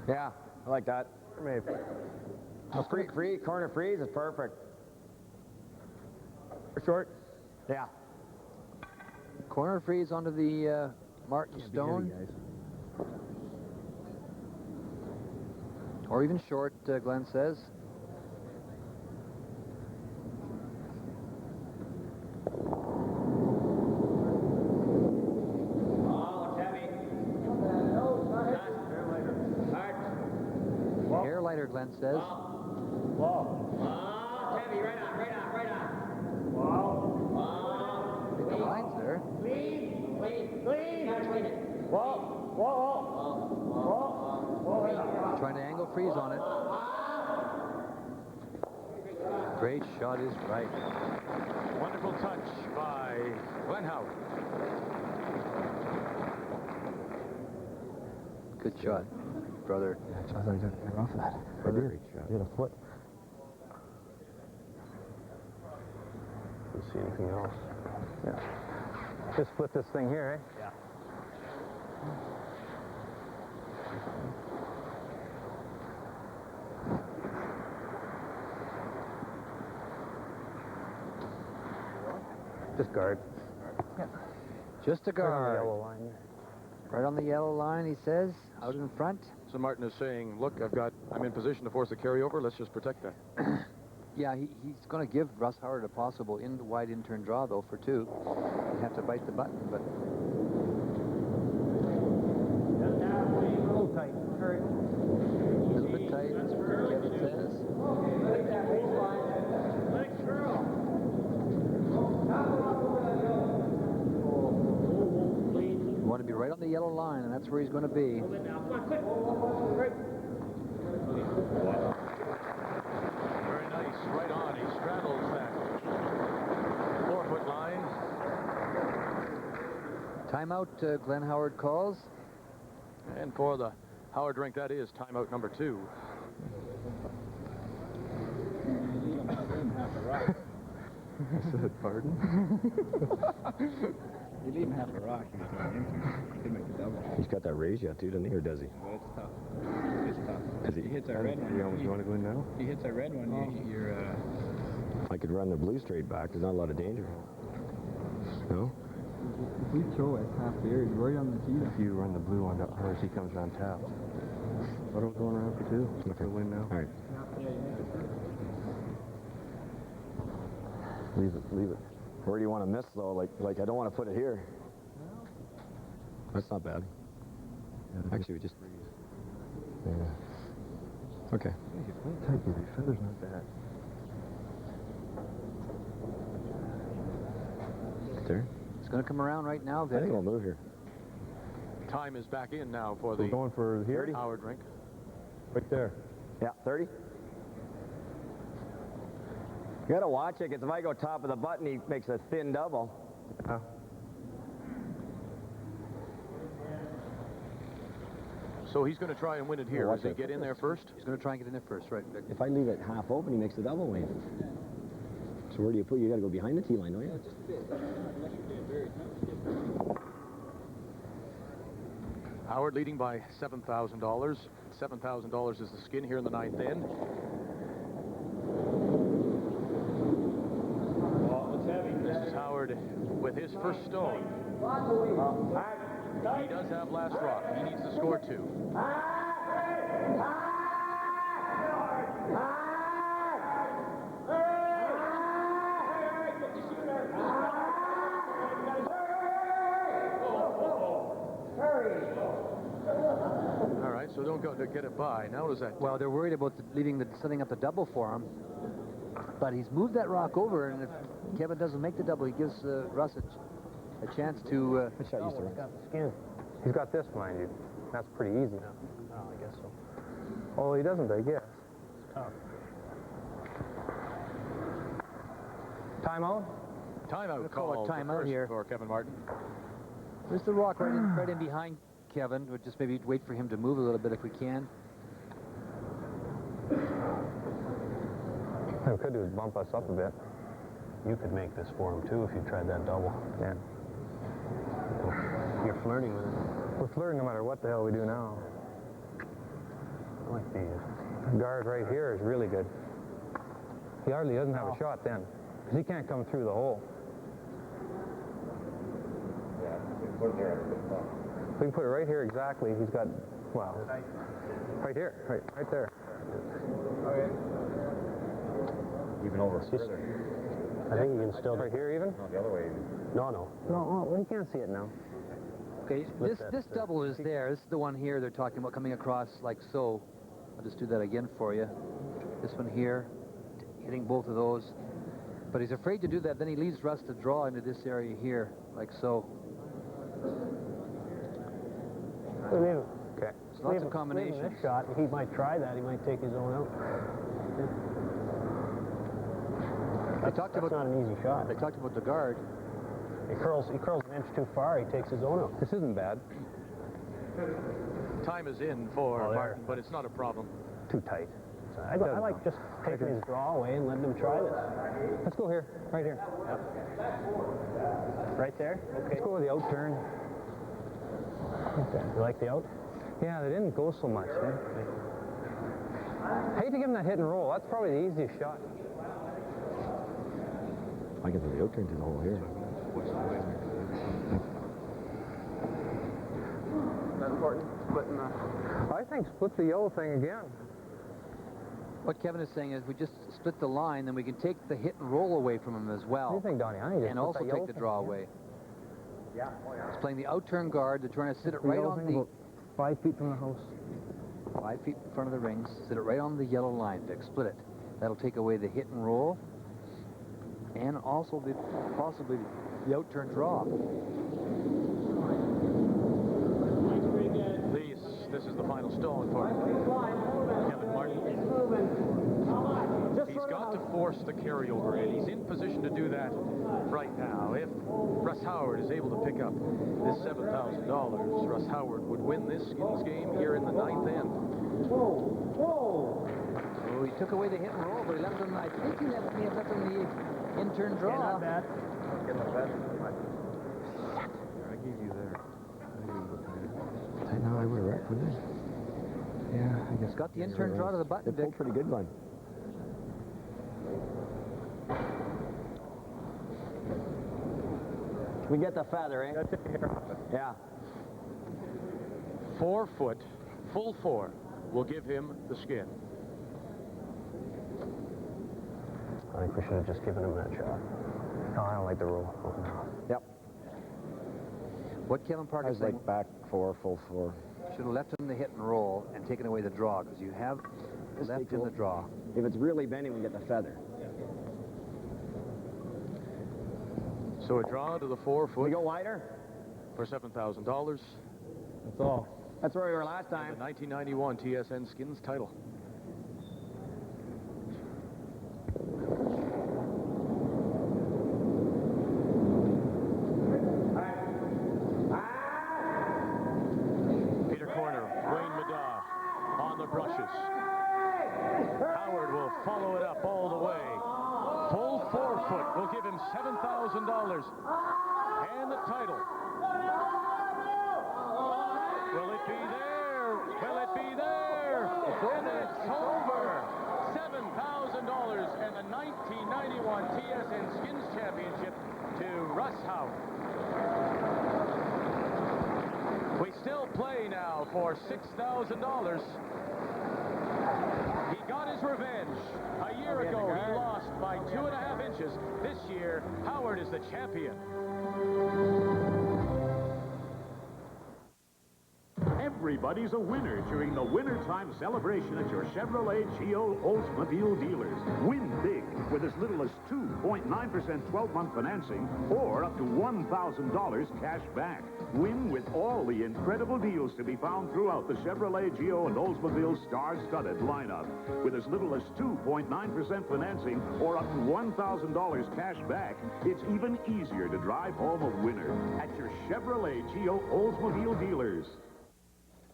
M: Yeah, I like that. Free corner freeze is perfect.
D: Short?
M: Yeah.
X: Corner freeze onto the Martin Stone. Or even short, Glenn says. Hair lighter, Glenn says.
M: Heavy, right on.
X: The line's there. Trying to angle freeze on it. Great shot is right.
A: Wonderful touch by R.Howard.
X: Good shot, brother.
N: I thought he got off of that.
X: Great shot.
D: He had a foot. Let's see anything else. Yeah. Just flip this thing here, eh?
K: Yeah.
D: Just guard.
X: Yeah. Just a guard.
D: Right on the yellow line there.
X: Right on the yellow line, he says, out in front.
A: So Martin is saying, look, I'm in position to force a carryover. Let's just protect that.
X: Yeah, he's going to give Russ Howard a possible wide in-turn draw, though, for 2. He'd have to bite the button, but...
K: A little tight. Hurry.
X: A little bit tight, that's what Kevin says. You want to be right on the yellow line, and that's where he's going to be.
A: Very nice. Right on. He straddles that 4-foot line.
X: Timeout, Glenn Howard calls.
A: And for the Howard rink, that is timeout number 2.
D: I said, pardon?
L: You leave him half a rock, he's going into. He could make a double.
C: He's got that raise yet, too, doesn't he? Or does he?
L: Well, it's tough. It's tough.
C: Is he?
L: He hits that red one.
D: You want to go in now?
L: He hits that red one, you're...
C: I could run the blue straight back. There's not a lot of danger. No?
J: If we throw it half there, he's right on the tee.
D: If you run the blue one up hers, he comes around tap. Why don't we go around for 2?
C: Okay.
D: We'll win now.
C: All right.
D: Leave it, leave it.
C: Where do you want to miss, though? Like I don't want to put it here. That's not bad. Actually, we just... Yeah. Okay.
D: Hey, play tight, your feather's not bad.
C: There.
X: It's going to come around right now, Vic.
C: I think we'll move here.
A: Time is back in now for
D: We're
A: the
D: going for here?
A: Howard rink.
D: Right there.
C: Yeah, 30. You got to watch it, because if I go top of the button, he makes a thin double.
A: So he's going to try and win it here. Does he get in there first?
X: He's going to try and get in there first, right, Vic?
C: If I leave it half open, he makes a double wave. So where do you put? You got to go behind the tee line, don't you?
A: Howard leading by $7,000. $7,000 is the skin here in the 9th end. This is Howard with his first stone. He does have last rock. He needs to score 2. All right, so don't go to get it by. Now what does that do?
X: Well, they're worried about setting up the double for him. But he's moved that rock over, and if Kevin doesn't make the double, he gives Russ a chance to...
D: He's got the skin. He's got this, mind you. That's pretty easy.
K: Oh, I guess so.
D: Oh, he doesn't, I guess.
K: It's tough.
D: Timeout?
A: Timeout
X: call
A: call
X: it timeout here
A: for Kevin Martin.
X: There's the rock right in behind Kevin. We'll just maybe wait for him to move a little bit if we can.
D: What we could do is bump us up a bit. You could make this for him, too, if you tried that double. Yeah. You're flirting with it. We're flirting no matter what the hell we do now. I like these. The guard right here is really good. He hardly doesn't have a shot then, because he can't come through the hole. Yeah, we put it there. We can put it right here exactly. He's got, well, right here, right there. Okay.
C: Even over
D: further. I think you can still... Right here even?
C: No, the other way.
D: No, well, you can't see it now.
X: Okay, this double is there. This is the one here they're talking about coming across like so. I'll just do that again for you. This one here, hitting both of those. But he's afraid to do that. Then he leaves Russ to draw into this area here, like so.
K: Leave him.
X: Okay. There's lots of
K: Leave him
X: combinations.
K: this shot. He might try that. He might take his own out. That's not an easy shot.
X: They talked about the guard.
K: He curls an inch too far. He takes his own out.
X: This isn't bad.
A: Time is in for Martin, but it's not a problem.
K: Too tight. I like just taking his draw away and letting him try this.
X: Let's go here. Right here.
K: Yep. Right there? Okay.
X: Let's go with the out turn.
K: Okay. You like the out?
X: Yeah, they didn't go so much. Eh? I hate to give him that hit and roll. That's probably the easiest shot.
C: I can throw the out turn to the hole here.
X: That important? Splitting I think split the yellow thing again. What Kevin is saying is we just split the line, then we can take the hit and roll away from him as well.
K: What do you think, Donnie? I think
X: and also take the draw away.
K: Yeah.
X: He's playing the out turn guard. They're trying to sit it right on the...
K: 5 feet from the house.
X: 5 feet in front of the rings. Sit it right on the yellow line, Vic. Split it. That'll take away the hit and roll. And also possibly the out turn draw.
A: This is the final stone for Kevin Martin. He's got to force the carryover, and he's in position to do that right now. If Russ Howard is able to pick up this $7,000, Russ Howard would win this skins game here in the 9th end.
X: Oh, he took away the hit and roll, but he left him, I think he left him the in-turn draw.
K: Yeah, not bad.
X: I gave you there.
C: I know, I would have wrecked with it.
X: Yeah, I guess. Got the in-turn draw to the button,
C: They pulled pretty good line.
J: We get the feather, eh? Yeah.
A: 4 foot, full 4, will give him the skin.
K: I think we should have just given him that shot. No, I don't like the rule.
J: Yep.
X: What Kevin Parker
C: is like back 4, full 4.
X: Should have left him the hit and roll and taken away the draw, because you have left him the draw.
J: If it's really bending, we get the feather.
A: So a draw to the 4 foot.
J: We go wider?
A: For $7,000.
K: That's all.
J: That's where we were last time.
A: The 1991 TSN Skins title. Peter Corner, Wayne Maddaw on the brushes. Howard will follow it up all the way. Full 4 foot will give him $7,000 and the title. Will it be there? Will it be there? And it's over. $7,000 and the 1991 TSN Skins Championship to Russ Howard. We still play now for $6,000. He got his revenge. A year ago, he lost by 2.5 inches. This year, Howard is the champion.
I: Everybody's a winner during the wintertime celebration at your Chevrolet Geo Oldsmobile dealers. Win big with as little as 2.9% 12-month financing or up to $1,000 cash back. Win with all the incredible deals to be found throughout the Chevrolet Geo and Oldsmobile star-studded lineup. With as little as 2.9% financing or up to $1,000 cash back, it's even easier to drive home a winner at your Chevrolet Geo Oldsmobile dealers.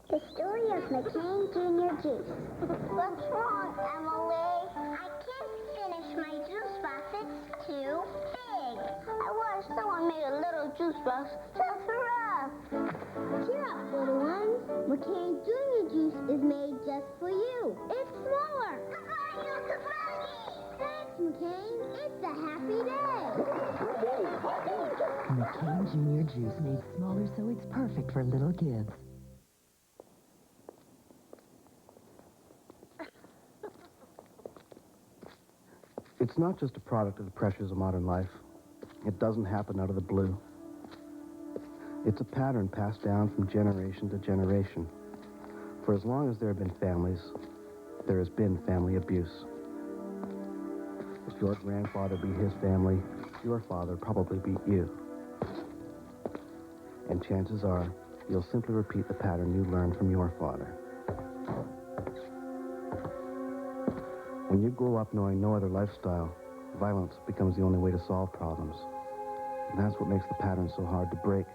O: The story of McCain Jr. Juice. What's wrong, Emily? I can't finish my juice box. It's too big. I wish someone made a little juice box just for us. Cheer up, little ones. McCain Jr. Juice is made just for you. It's smaller. Thanks, McCain. It's a happy day.
P: McCain Jr. Juice made smaller so it's perfect for little kids.
N: It's not just a product of the pressures of modern life. It doesn't happen out of the blue. It's a pattern passed down from generation to generation. For as long as there have been families, there has been family abuse. If your grandfather beat his family, your father probably beat you. And chances are, you'll simply repeat the pattern you learned from your father. When you grow up knowing no other lifestyle, violence becomes the only way to solve problems. And that's what makes the pattern so hard to break.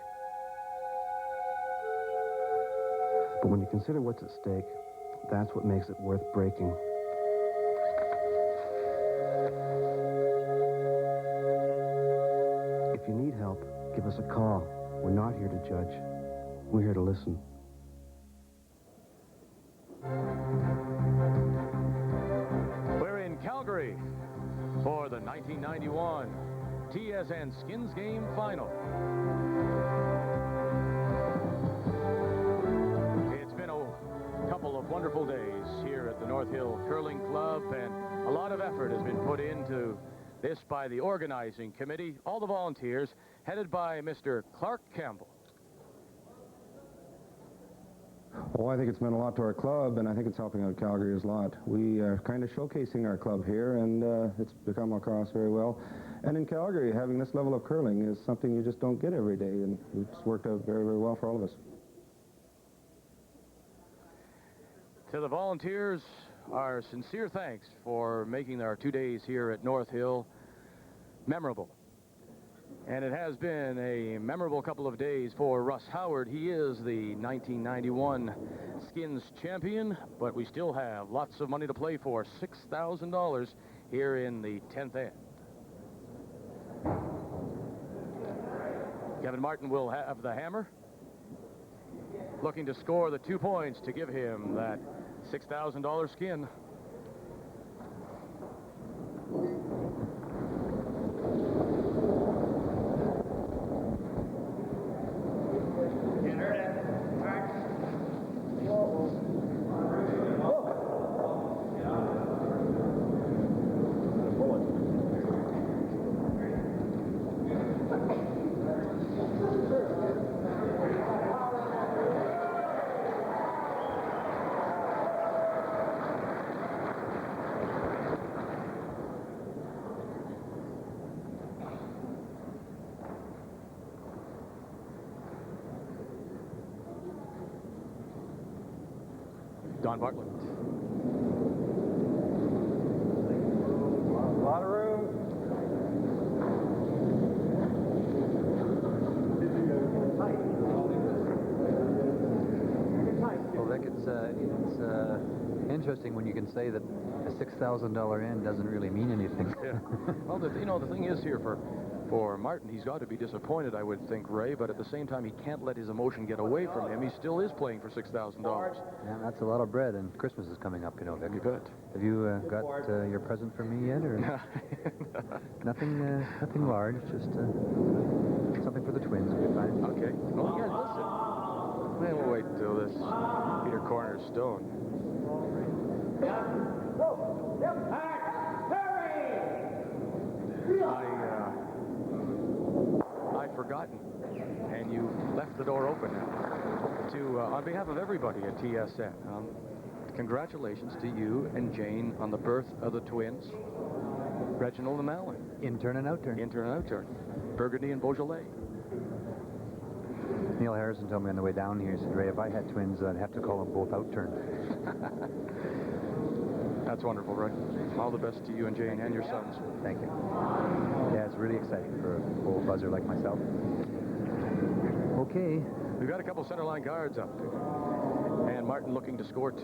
N: But when you consider what's at stake, that's what makes it worth breaking. If you need help, give us a call. We're not here to judge. We're here to listen.
A: We're in Calgary for the 1991 TSN Skins Game Final. It's been a couple of wonderful days here at the North Hill Curling Club, and a lot of effort has been put into this by the organizing committee, all the volunteers, headed by Mr. Clark Campbell.
G: Well, I think it's meant a lot to our club, and I think it's helping out Calgary a lot. We are kind of showcasing our club here, and it's become across very well. And in Calgary, having this level of curling is something you just don't get every day, and it's worked out very, very well for all of us.
A: To the volunteers, our sincere thanks for making our 2 days here at North Hill memorable. And it has been a memorable couple of days for Russ Howard. He is the 1991 Skins champion, but we still have lots of money to play for, $6,000 here in the 10th end. Kevin Martin will have the hammer, looking to score the 2 points to give him that $6,000 skin. Don Bartlett.
F: A lot of room.
X: Well, Vic, it's interesting when you can say that a $6,000 end doesn't really mean anything.
A: Yeah. Well, the thing is here for Martin, he's got to be disappointed, I would think, Ray, but at the same time, he can't let his emotion get away from him. He still is playing for $6,000.
X: Yeah, that's a lot of bread, and Christmas is coming up, you know, Vic.
A: You bet.
X: Have you got your present for me yet, or nothing large, just something for the twins will be fine.
A: Okay. Well, yeah, listen. Man, we'll wait until this Peter Corner's stone. I'd forgotten, and you left the door open to, on behalf of everybody at TSN, congratulations to you and Jane on the birth of the twins, Reginald and Malin.
X: Intern and outturn.
A: Intern and outturn. Burgundy and Beaujolais.
X: Neil Harrison told me on the way down here, he said, Ray, if I had twins, I'd have to call them both outturn.
A: That's wonderful, Ray. All the best to you and Jane and your sons.
X: Thank you. Yeah, it's really exciting for a old buzzer like myself. Okay.
A: We've got a couple center line guards up. And Martin looking to score 2.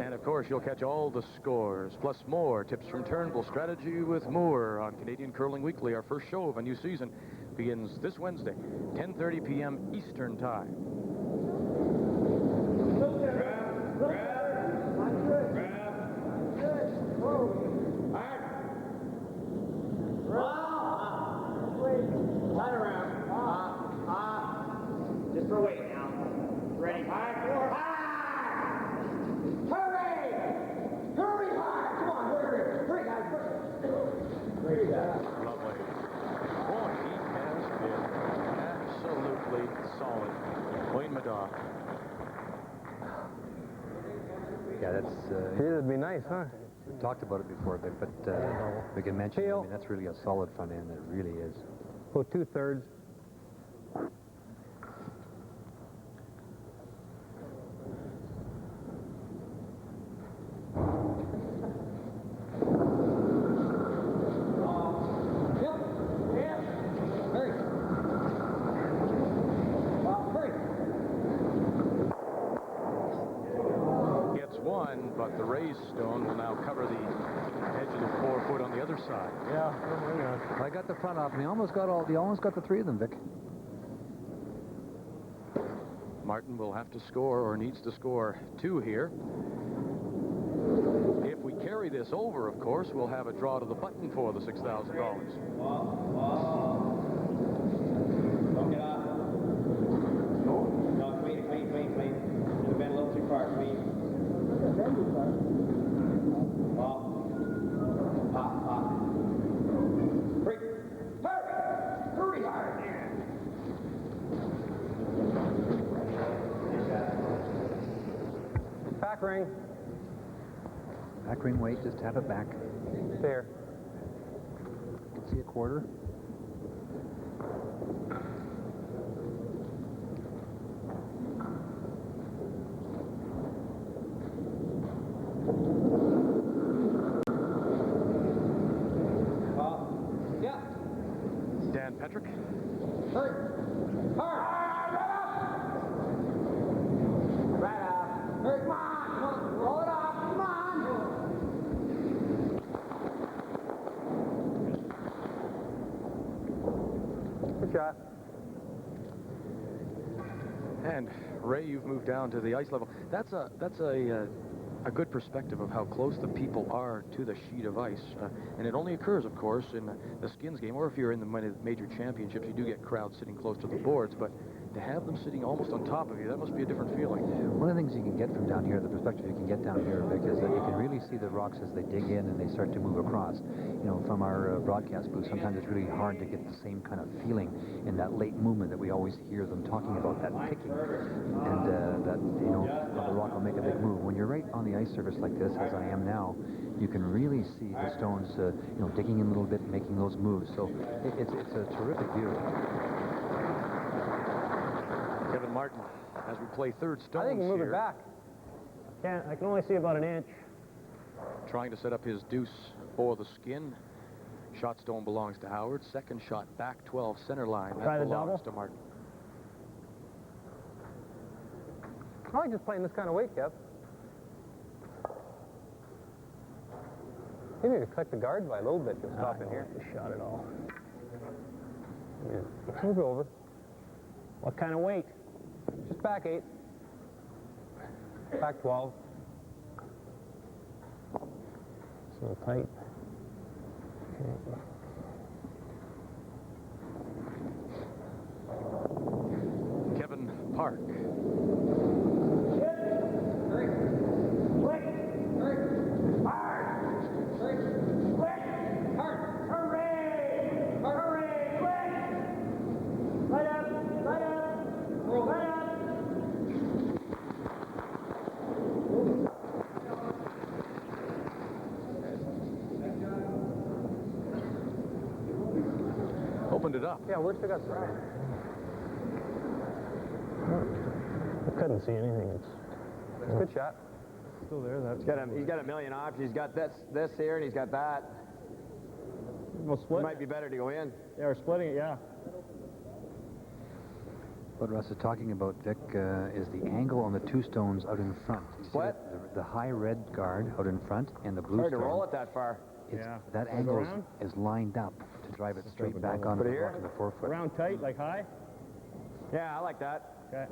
A: And of course, you'll catch all the scores, plus more tips from Turnbull, strategy with Moore on Canadian Curling Weekly. Our first show of a new season begins this Wednesday, 10:30 p.m. Eastern Time.
M: Turn around. Just for weight now. Ready? 5, 4, hurry! Hurry hard! Come on, hurry! Hurry, guys! Great job.
A: Lovely. Boy, he has been absolutely solid. Wayne Madoff.
X: Yeah, Yeah, that's...
D: It'd be nice, huh?
X: We've talked about it before, but we can mention it. I mean, that's really a solid front end. It really is.
K: Go 2/3.
A: One, but the raised stone will now cover the edge of the 4 foot on the other side.
K: Yeah,
X: I got the front off, and he almost got the 3 of them, Vic.
A: Martin will have to score, or needs to score 2 here. If we carry this over, of course, we'll have a draw to the button for the $6,000.
M: Don't get off. No, clean. You've been a little too far, clean. Hurry hard.
K: Back ring.
X: Back ring weight, just have it back.
K: There.
X: You can see a quarter.
A: Dan Patrick.
M: Hurry. Right up. Hurry, come on. Roll it off. Come on.
K: Good shot.
A: And Ray, you've moved down to the ice level. That's a good perspective of how close the people are to the sheet of ice. And it only occurs, of course, in the skins game, or if you're in the major championships, you do get crowds sitting close to the boards. But to have them sitting almost on top of you, that must be a different feeling.
X: One of the things you can get from down here, the perspective you can get down here, Vic, is that you can really see the rocks as they dig in and they start to move across. You know, from our broadcast booth, sometimes it's really hard to get the same kind of feeling in that late movement that we always hear them talking about, that picking, and that, you know, how the rock will make a big move. When you're right on the ice surface like this, as I am now, you can really see the stones, you know, digging in a little bit, making those moves. So it's a terrific view.
A: Kevin Martin, as we play third stones
K: I think you move
A: here,
K: it back. I can only see about an inch.
A: trying to set up his deuce for the skin. Shot stone belongs to Howard. Second shot back 12 center line. That
K: Try the
A: belongs
K: double.
A: to Martin.
K: I like just playing this kind of weight, Kev. Maybe you click the guard by a little bit. You'll stop in here. Just shot it all. Yeah. Move it over. What kind of weight? Just back 8. Back 12. It's a little tight.
A: Okay. Kevin Park. Opened it up.
K: Yeah, where's the guts? I couldn't see anything. It's a good shot. Still there.
C: He's got a million options. He's got this here, and he's got that.
K: We'll split.
C: It might be better to go in.
K: Yeah, we're splitting it, yeah.
X: What Russ is talking about, Vic, is the angle on the 2 stones out in front. You see
C: What?
X: The high red guard out in front and the blue
C: Hard
X: stone.
C: to roll it that far.
X: That angle is lined up to drive it straight back onto the rock in the 4 foot.
K: Around tight, like high?
C: Yeah, I like that.
K: Okay.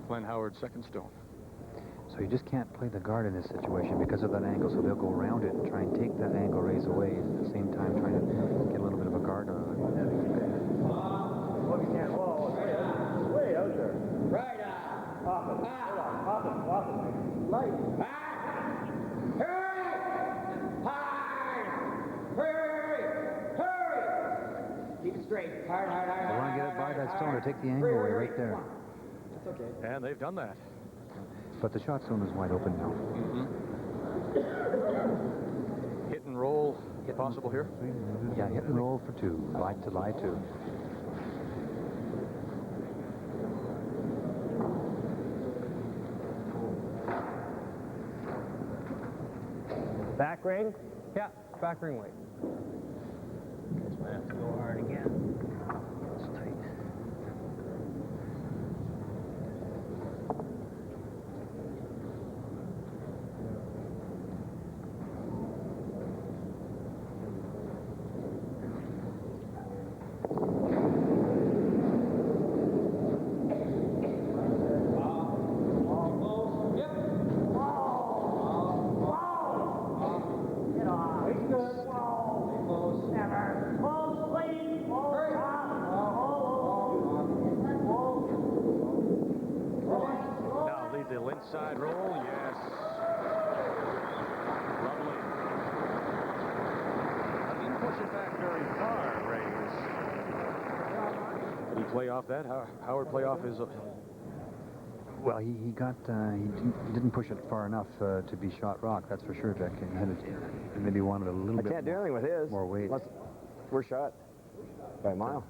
A: Glenn Howard, second stone.
X: So you just can't play the guard in this situation because of that angle, so they'll go around it and try and take that angle raise away, at the same time trying to get a little bit of a guard on it.
M: Look again. Whoa, it's way out there. Right on. Off it. Off it. Light. Back. Hurry. High. Hurry. Hurry. Keep it straight. Hard, hard, hard.
B: I want to get it by that stone to take the angle away right there.
M: It's okay.
A: And they've done that.
B: But the shot zone is wide open now.
A: Hit and roll possible here?
B: Yeah, hit and roll for 2. Lie to lie 2.
K: Back ring? Yeah, back ring weight. Guess I have to go hard again. It's tight.
A: Side roll, yes. Lovely. I didn't push it back very far, Ray. Did he play off that? Howard play off his...
B: Well, he didn't push it far enough to be shot rock, that's for sure, Vic. And maybe wanted a little bit
C: can't do anything with his.
B: More weight.
C: We're shot by a mile.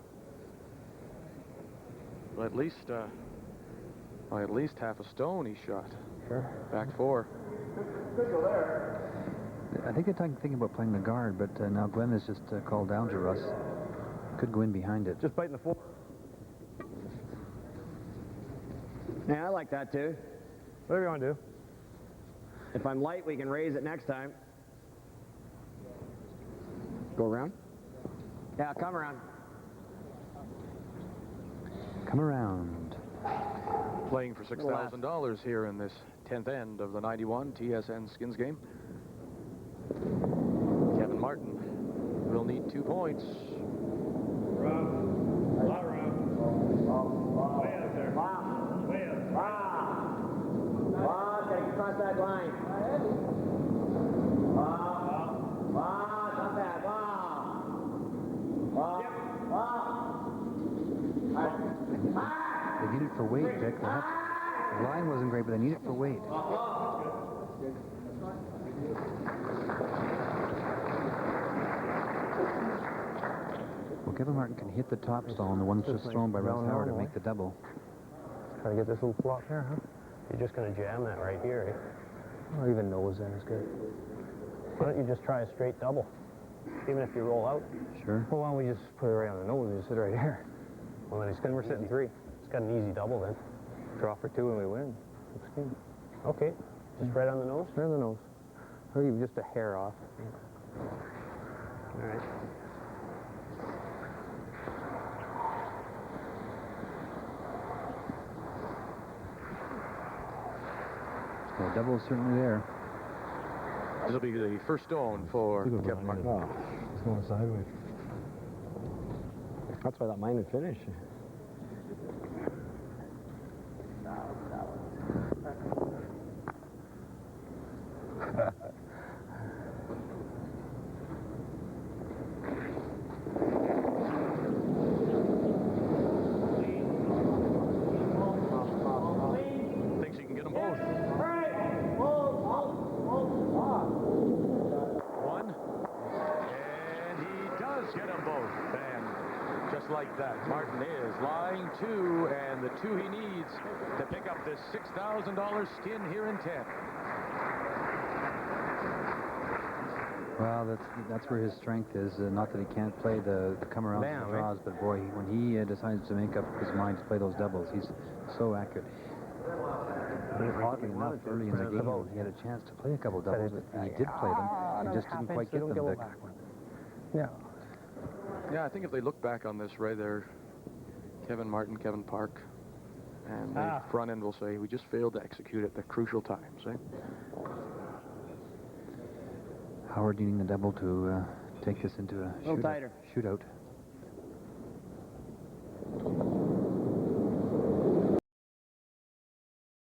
A: Well, at least half a stone he shot.
B: Sure.
A: Back 4.
M: Good go there.
B: I think they're thinking about playing the guard, but now Glenn has just called down to Russ. Could go in behind it.
C: Just biting the 4. Yeah, I like that too.
K: Whatever you want to do.
C: If I'm light, we can raise it next time. Go around? Yeah, come around.
B: Come around.
A: Playing for $6,000 here in this 10th end of the 91 TSN Skins game. Kevin Martin will need 2 points.
M: Cross that line. Not bad.
B: They need it for weight, Vic. The line wasn't great, but they need it for weight. Well, Kevin Martin can hit the top stone, the one that's just thrown by Russ Howard, to make the double.
K: Trying to get this little flop here, huh? You're just going to jam that right here, eh? Or even nose in is good. Why don't you just try a straight double? Even if you roll out.
B: Sure.
K: Well, why don't we just put it right on the nose and just sit right here? Well, then we're sitting 3. It's got an easy double then. Draw for 2 and we win. Looks good. Okay. Just right on the nose? Right on the nose. Or even just a hair off. All right.
B: The double is certainly there.
A: This will be the first stone for Kevin Martin.
C: Oh.
K: It's going sideways.
C: That's why that mine would finish.
A: Thinks he can get them both. One. And he does get them both. And just like that, Martin is lying 2, and the 2 he needs to pick up this $6,000 skin here in 10.
B: Well, that's where his strength is. Not that he can't play the come-arounds and draws, but boy, when he decides to make up his mind to play those doubles, he's so accurate. Oddly enough, early in the game, he had a chance to play a couple doubles, and he did play them. He just didn't quite get them, Vic.
K: Yeah.
A: Yeah, I think if they look back on this, Ray, they're Kevin Martin, Kevin Park, and the front end will say, we just failed to execute at the crucial times, eh?
B: Howard needing the double to take this into a shootout.